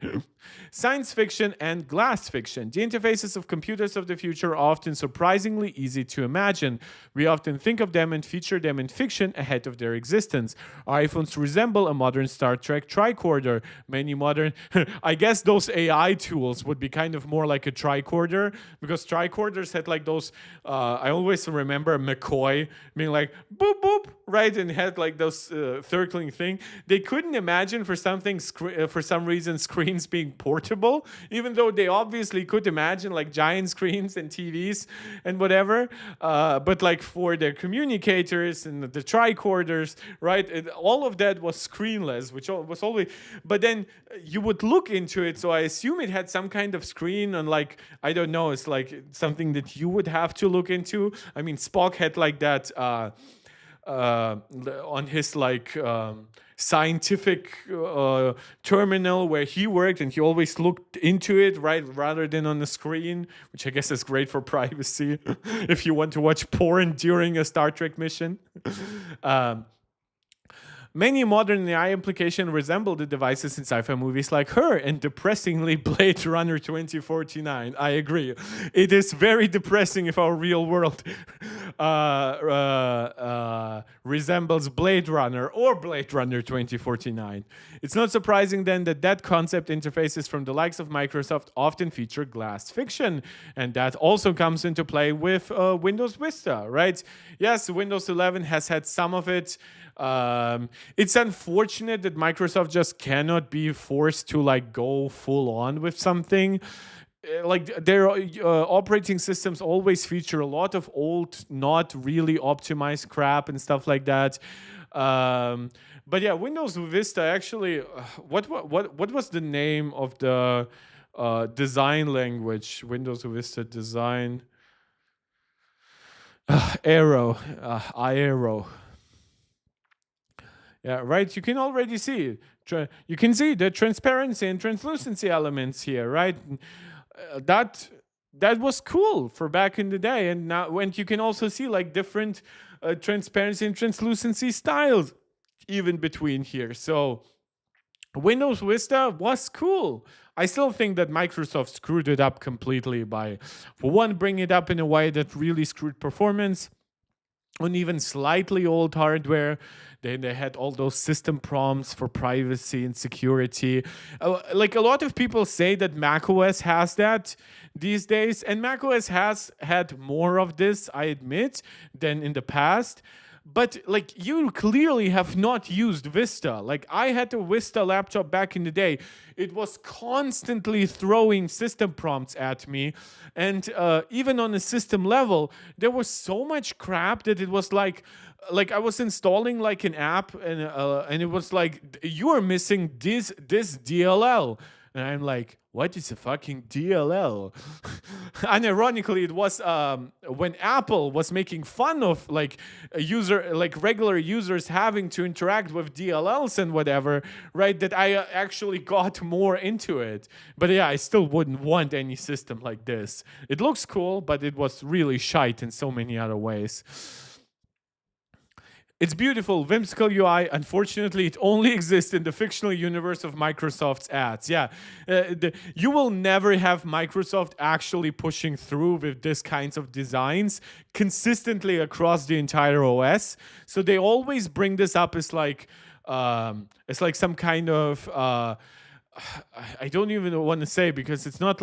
Science fiction and glass fiction. The interfaces of computers of the future are often surprisingly easy to imagine. We often think of them and feature them in fiction ahead of their existence. Our iPhones resemble a modern Star Trek tricorder. Many modern, I guess those AI tools would be kind of more like a tricorder, because tricorders had like those, I always remember McCoy being like, boop, boop, right? And had like those circling thing. They couldn't imagine for some reason screens being portable, even though they obviously could imagine like giant screens and TVs and whatever. But like for their communicators and the tricorders, right? All of that was screenless, which was always. But then you would look into it, so I assume it had some kind of screen on, like, I don't know. It's like something that you would have to look into. I mean, Spock had like that on his like scientific terminal where he worked, and he always looked into it, right, rather than on the screen, which I guess is great for privacy if you want to watch porn during a Star Trek mission. Many modern AI applications resemble the devices in sci-fi movies like Her and depressingly Blade Runner 2049. I agree. It is very depressing if our real world resembles Blade Runner or Blade Runner 2049. It's not surprising then that concept interfaces from the likes of Microsoft often feature glass fiction, and that also comes into play with Windows Vista, right? Yes, Windows 11 has had some of it. It's unfortunate that Microsoft just cannot be forced to like go full on with something. Like their operating systems always feature a lot of old, not really optimized crap and stuff like that. But yeah, Windows Vista actually. What was the name of the design language? Windows Vista design. Aero. Aero. Yeah, right. You can already see. You can see the transparency and translucency elements here, right? That was cool for back in the day, and now when you can also see like different transparency and translucency styles even between here. So Windows Vista was cool. I still think that Microsoft screwed it up completely by, for one, bringing it up in a way that really screwed performance on even slightly old hardware. Then they had all those system prompts for privacy and security. Like a lot of people say that macOS has that these days, and macOS has had more of this, I admit, than in the past. But like you clearly have not used Vista. Like I had a Vista laptop back in the day. It was constantly throwing system prompts at me. And even on a system level, there was so much crap that it was like I was installing like an app, and it was like, you are missing this DLL. And I'm like, what is a fucking DLL? And ironically, it was when Apple was making fun of like regular users having to interact with DLLs and whatever, right? That I actually got more into it. But yeah, I still wouldn't want any system like this. It looks cool, but it was really shite in so many other ways. It's beautiful, whimsical UI. Unfortunately, it only exists in the fictional universe of Microsoft's ads. Yeah, you will never have Microsoft actually pushing through with this kinds of designs consistently across the entire OS. So they always bring this up as like some kind of I don't even want to say, because it's not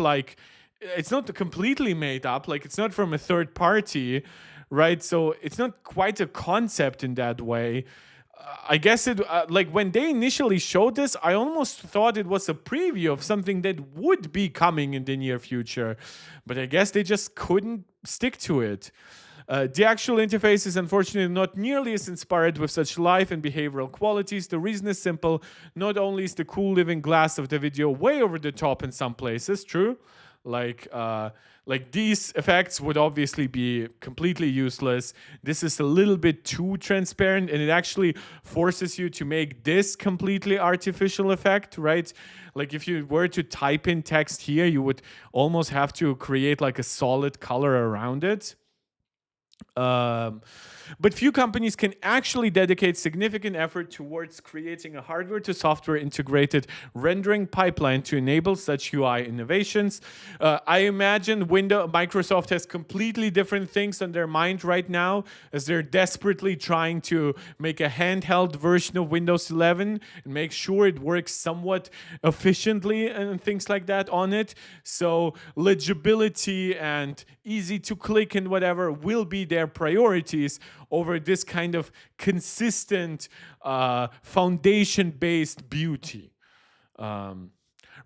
completely made up. Like, it's not from a third party, right? So it's not quite a concept in that way. I guess it like when they initially showed this, I almost thought it was a preview of something that would be coming in the near future, but I guess they just couldn't stick to it. The actual interface is unfortunately not nearly as inspired with such life and behavioral qualities. The reason is simple. Not only is the cool living glass of the video way over the top in some places, true, like these effects would obviously be completely useless. This is a little bit too transparent, and it actually forces you to make this completely artificial effect, right? Like if you were to type in text here, you would almost have to create like a solid color around it. But few companies can actually dedicate significant effort towards creating a hardware to software integrated rendering pipeline to enable such UI innovations. I imagine Microsoft has completely different things on their mind right now, as they're desperately trying to make a handheld version of Windows 11 and make sure it works somewhat efficiently and things like that on it. So legibility and easy to click and whatever will be their priorities over this kind of consistent foundation-based beauty.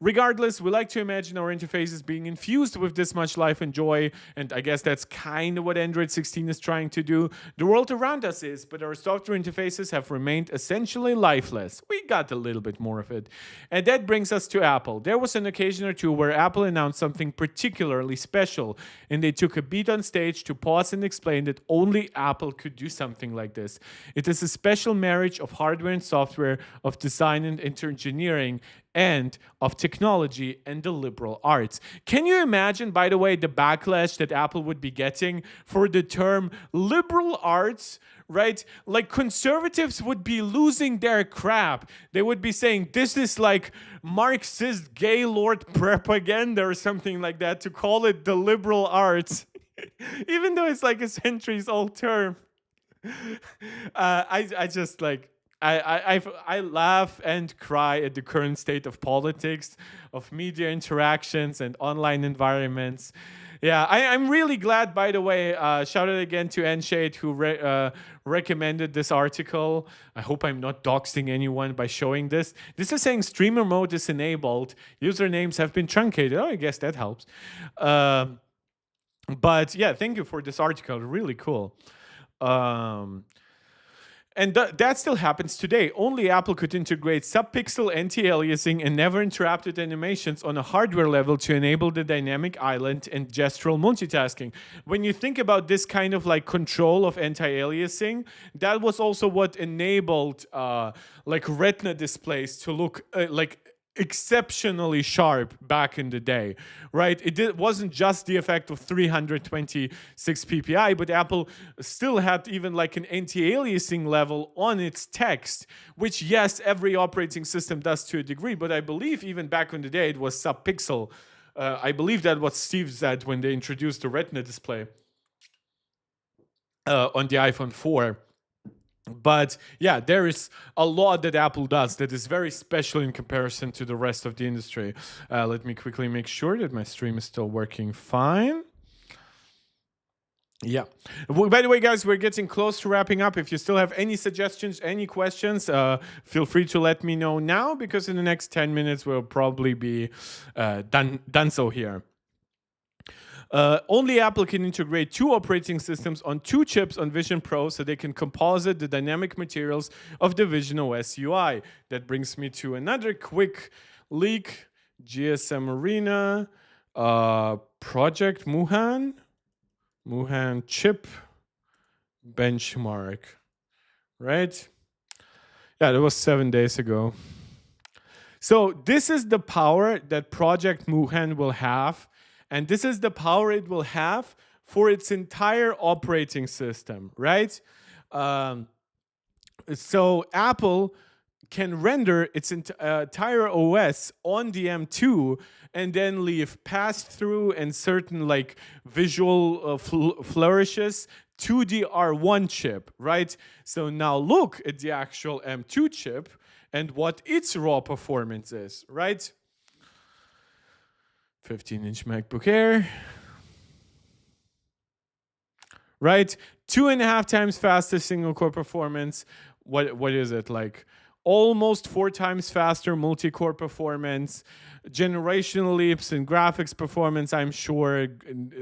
Regardless, we like to imagine our interfaces being infused with this much life and joy, and I guess that's kind of what Android 16 is trying to do. The world around us is, but our software interfaces have remained essentially lifeless. We got a little bit more of it. And that brings us to Apple. There was an occasion or two where Apple announced something particularly special, and they took a beat on stage to pause and explain that only Apple could do something like this. It is a special marriage of hardware and software, of design and engineering, and of technology and the liberal arts. Can you imagine, by the way, the backlash that Apple would be getting for the term liberal arts, right? Like, conservatives would be losing their crap. They would be saying this is like Marxist Gaylord propaganda or something like that, to call it the liberal arts, even though it's like a centuries old term. I just like, I laugh and cry at the current state of politics, of media interactions and online environments. Yeah, I'm really glad, by the way, shout out again to Nshade, who recommended this article. I hope I'm not doxing anyone by showing this. This is saying streamer mode is enabled. Usernames have been truncated. Oh, I guess that helps. But yeah, thank you for this article. Really cool. And that still happens today. Only Apple could integrate sub-pixel anti-aliasing and never interrupted animations on a hardware level to enable the dynamic island and gestural multitasking. When you think about this kind of like control of anti-aliasing, that was also what enabled like retina displays to look like exceptionally sharp back in the day, right? It wasn't just the effect of 326 ppi, but Apple still had even like an anti-aliasing level on its text, which yes, every operating system does to a degree, but I believe even back in the day it was sub-pixel. I believe that what Steve said when they introduced the retina display on the iPhone 4. But yeah, there is a lot that Apple does that is very special in comparison to the rest of the industry. Let me quickly make sure that my stream is still working fine. Yeah. Well, by the way, guys, we're getting close to wrapping up. If you still have any suggestions, any questions, feel free to let me know now, because in the next 10 minutes we'll probably be done so here. Only Apple can integrate 2 operating systems on 2 chips on Vision Pro, so they can composite the dynamic materials of the Vision OS UI. That brings me to another quick leak. GSM Arena, Project Muhan chip benchmark, right? Yeah, that was 7 days ago. So this is the power that Project Muhan will have, and this is the power it will have for its entire operating system, right? Um, so Apple can render its entire OS on the M2 and then leave pass-through and certain like visual flourishes to the R1 chip, right? So now look at the actual M2 chip and what its raw performance is, right? 15-inch MacBook Air, right? 2.5 times faster single core performance. What is it like? Almost 4 times faster multi-core performance, generational leaps in graphics performance. I'm sure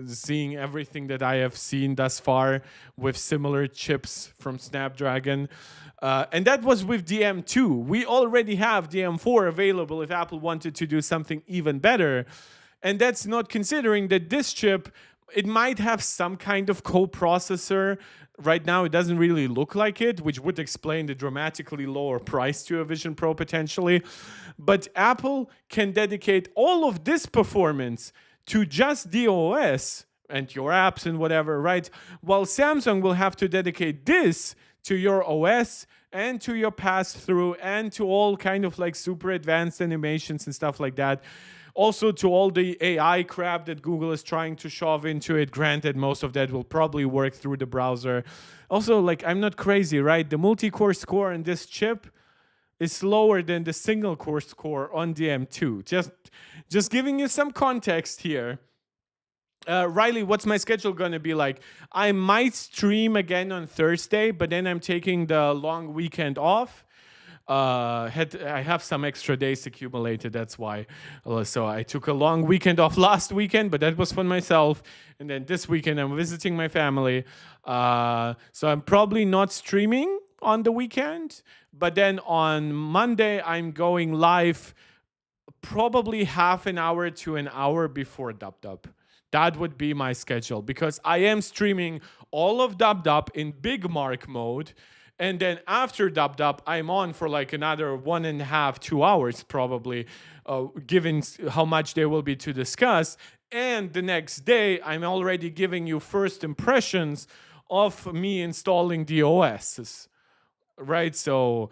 seeing everything that I have seen thus far with similar chips from Snapdragon. And that was with the M2. We already have the M4 available if Apple wanted to do something even better. And that's not considering that this chip, it might have some kind of co-processor. Right now, it doesn't really look like it, which would explain the dramatically lower price to a Vision Pro potentially. But Apple can dedicate all of this performance to just the OS and your apps and whatever, right? While Samsung will have to dedicate this to your OS and to your pass-through and to all kind of like super advanced animations and stuff like that. Also to all the AI crap that Google is trying to shove into it. Granted, most of that will probably work through the browser. Also, like, I'm not crazy, right? The multi-core score on this chip is lower than the single-core score on the M2. Just giving you some context here. Riley, what's my schedule going to be like? I might stream again on Thursday, but then I'm taking the long weekend off. I have some extra days accumulated, that's why. So I took a long weekend off last weekend, but that was for myself. And then this weekend I'm visiting my family. So I'm probably not streaming on the weekend. But then on Monday, I'm going live probably half an hour to an hour before DubDub. That would be my schedule because I am streaming all of DubDub in big mark mode. And then after DubDub, I'm on for like another 1.5, 2 hours probably, given how much there will be to discuss. And the next day, I'm already giving you first impressions of me installing the OSs, right? So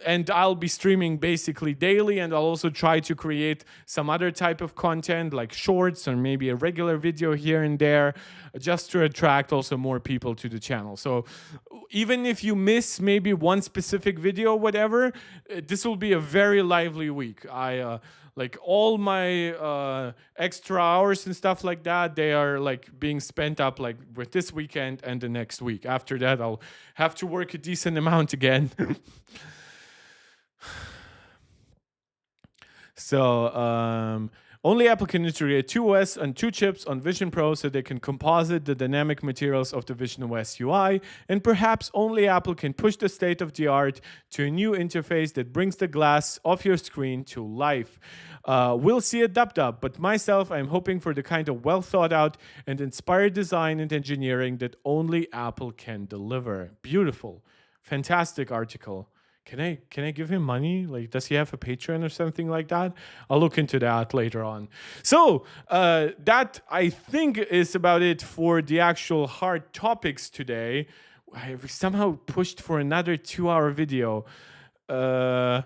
and I'll be streaming basically daily, and I'll also try to create some other type of content like shorts or maybe a regular video here and there, just to attract also more people to the channel. So even if you miss maybe one specific video, whatever, this will be a very lively week. Like all my extra hours and stuff like that, they are like being spent up like with this weekend and the next week. After that, I'll have to work a decent amount again. So only Apple can integrate 2 OS and 2 chips on Vision Pro so they can composite the dynamic materials of the Vision OS UI, and perhaps only Apple can push the state of the art to a new interface that brings the glass of your screen to life. We'll see a dub, but myself, I'm hoping for the kind of well thought out and inspired design and engineering that only Apple can deliver. Beautiful, fantastic article. Can I give him money? Like, does he have a Patreon or something like that? I'll look into that later on. So that, I think, is about it for the actual hard topics today. I somehow pushed for another 2-hour video. That's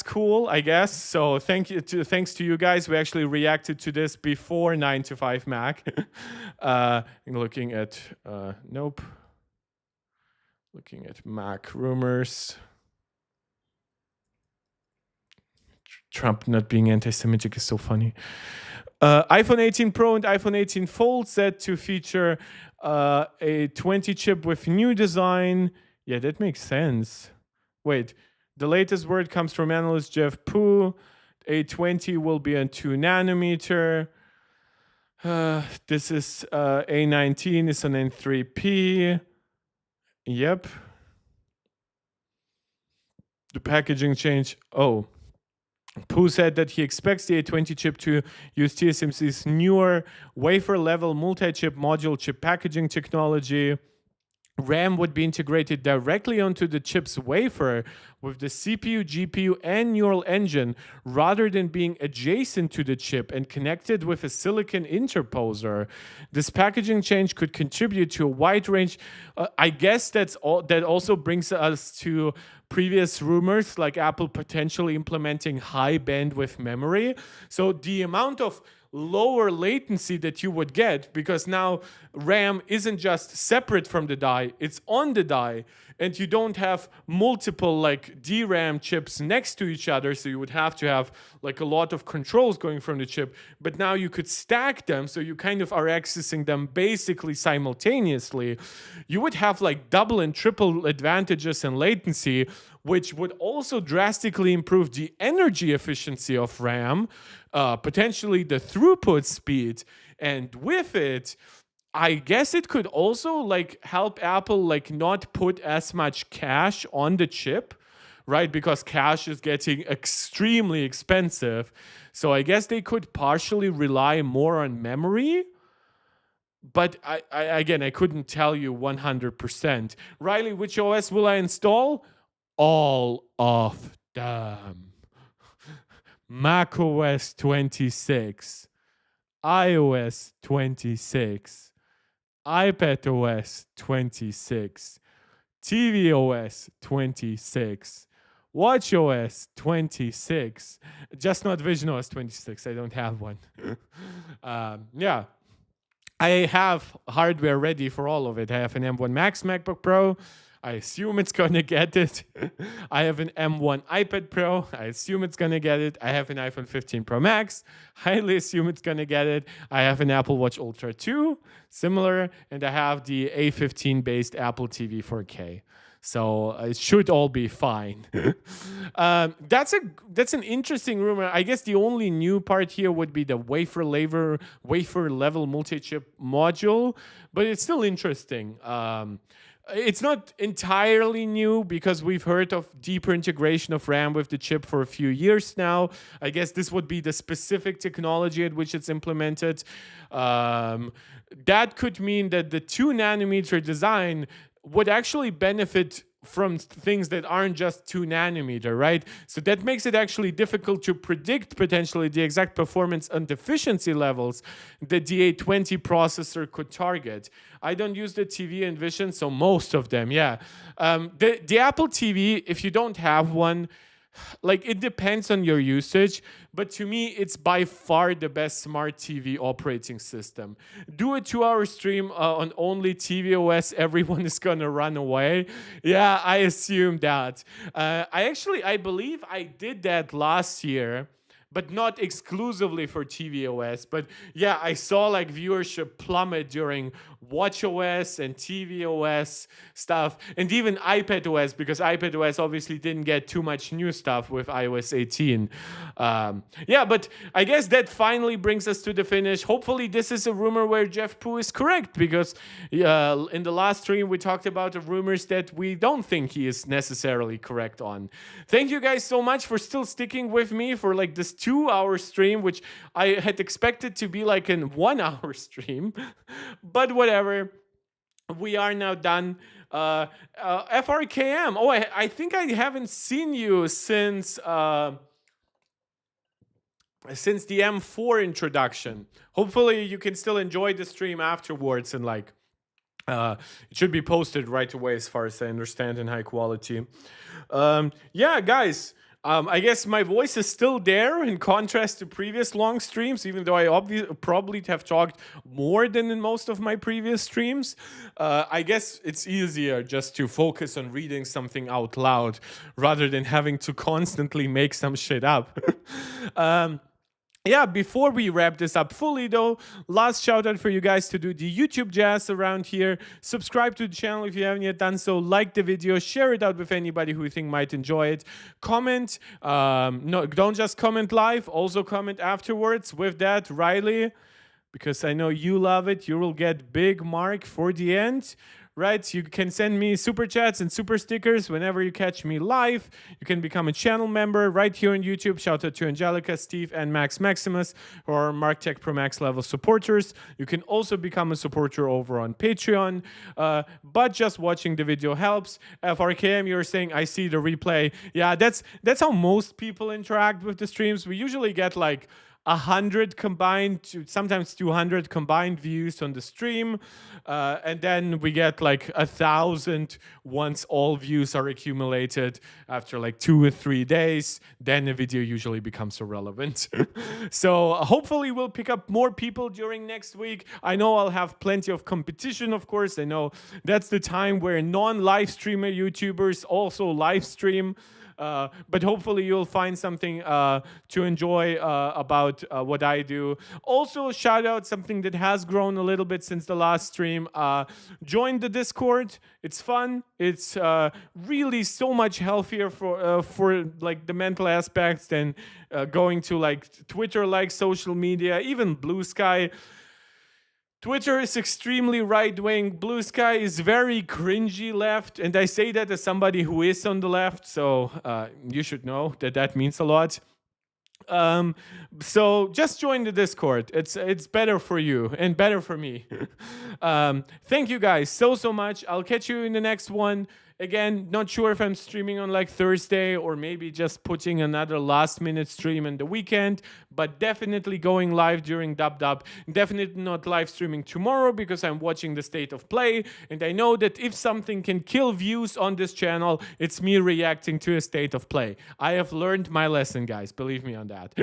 cool, I guess. So thanks to you guys. We actually reacted to this before 9 to 5 Mac. Looking at nope. Looking at Mac rumors. Trump not being anti-Semitic is so funny. iPhone 18 Pro and iPhone 18 Fold set to feature a 20 chip with new design. Yeah, that makes sense. Wait, the latest word comes from analyst Jeff Poo. A20 will be on 2 nanometer. This is A19 is on N3P. Yep. The packaging change. Oh. Pooh said that he expects the A20 chip to use TSMC's newer wafer-level multi-chip module chip packaging technology. RAM would be integrated directly onto the chip's wafer with the CPU, GPU, and neural engine rather than being adjacent to the chip and connected with a silicon interposer. This packaging change could contribute to a wide range. I guess that also brings us to previous rumors like Apple potentially implementing high bandwidth memory. So the amount of lower latency that you would get, because now RAM isn't just separate from the die, it's on the die, and you don't have multiple like DRAM chips next to each other, so you would have to have like a lot of controls going from the chip, but now you could stack them, so you kind of are accessing them basically simultaneously. You would have like double and triple advantages in latency, which would also drastically improve the energy efficiency of RAM, potentially the throughput speed, and with it, I guess it could also like help Apple like not put as much cache on the chip, right? Because cache is getting extremely expensive. So I guess they could partially rely more on memory. But I couldn't tell you 100%. Riley, which OS will I install? All of them. Mac OS 26, iOS 26, iPad OS 26, TV OS 26, Watch OS 26, just not Vision OS 26. I don't have one. Yeah. I have hardware ready for all of it. I have an M1 Max MacBook Pro. I assume it's going to get it. I have an M1 iPad Pro. I assume it's going to get it. I have an iPhone 15 Pro Max. Highly assume it's going to get it. I have an Apple Watch Ultra 2, similar. And I have the A15-based Apple TV 4K. So it should all be fine. That's an interesting rumor. I guess the only new part here would be the wafer level multi-chip module, but it's still interesting. It's not entirely new because we've heard of deeper integration of RAM with the chip for a few years now. I guess this would be the specific technology at which it's implemented. That could mean that the 2-nanometer design would actually benefit from things that aren't just 2 nanometer, right? So that makes it actually difficult to predict potentially the exact performance and efficiency levels that the A20 processor could target. I don't use the TV and Vision, so most of them, yeah. The Apple TV, if you don't have one, like it depends on your usage, but to me, it's by far the best smart TV operating system. Do a 2-hour stream on only tvOS, everyone is gonna run away. Yeah, I assume that. I believe I did that last year, but not exclusively for tvOS. But yeah, I saw like viewership plummet during watchOS and tvOS stuff, and even iPadOS, because iPadOS obviously didn't get too much new stuff with iOS 18. Yeah, but I guess that finally brings us to the finish. Hopefully this is a rumor where Jeff Pooh is correct, because in the last stream we talked about the rumors that we don't think he is necessarily correct on. Thank you guys so much for still sticking with me for like this 2-hour stream, which I had expected to be like an 1-hour stream, but whatever. We are now done. FRKM. Oh, I think I haven't seen you since the M4 introduction. Hopefully you can still enjoy the stream afterwards, and like it should be posted right away as far as I understand, in high quality. Yeah, guys. I guess my voice is still there in contrast to previous long streams, even though I probably have talked more than in most of my previous streams. I guess it's easier just to focus on reading something out loud rather than having to constantly make some shit up. Yeah, before we wrap this up fully though, last shout out for you guys to do the YouTube jazz around here. Subscribe to the channel if you haven't yet done so. Like the video, share it out with anybody who you think might enjoy it. Comment, no, don't just comment live, also comment afterwards. With that, Riley, because I know you love it, you will get big mark for the end. right? You can send me super chats and super stickers whenever you catch me live. You can become a channel member right here on YouTube. Shout out to Angelica, Steve, and Max Maximus, who are MarkTech Pro Max level supporters. You can also become a supporter over on Patreon, but just watching the video helps. FRKM, you're saying, I see the replay. Yeah, that's how most people interact with the streams. We usually get like 100 combined, sometimes 200 combined views on the stream, and then we get like 1,000 once all views are accumulated after like 2 or 3 days. Then the video usually becomes irrelevant. So hopefully we'll pick up more people during next week. I know I'll have plenty of competition, of course. I know that's the time where non-live streamer YouTubers also live stream. But hopefully you'll find something to enjoy about what I do. Also, shout out something that has grown a little bit since the last stream. Join the Discord. It's fun. It's really so much healthier for like the mental aspects than going to like Twitter, like social media, even Blue Sky. Twitter is extremely right-wing. Blue Sky is very cringy left. And I say that as somebody who is on the left. So you should know that means a lot. So just join the Discord. It's better for you and better for me. Thank you guys so much. I'll catch you in the next one. Again, not sure if I'm streaming on like Thursday or maybe just putting another last minute stream in the weekend, but definitely going live during Dub. Definitely not live streaming tomorrow because I'm watching the state of play. And I know that if something can kill views on this channel, it's me reacting to a state of play. I have learned my lesson, guys. Believe me on that.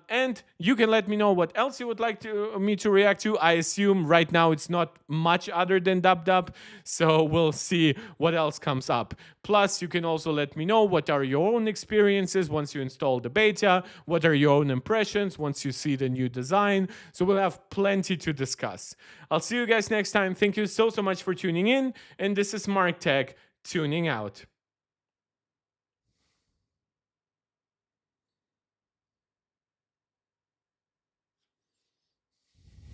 And you can let me know what else you would like me to react to. I assume right now it's not much other than Dub. So we'll see what else comes up. Plus, you can also let me know what are your own experiences once you install the beta, what are your own impressions once you see the new design. So we'll have plenty to discuss. I'll see you guys next time. Thank you so much for tuning in. And this is MarkTech tuning out.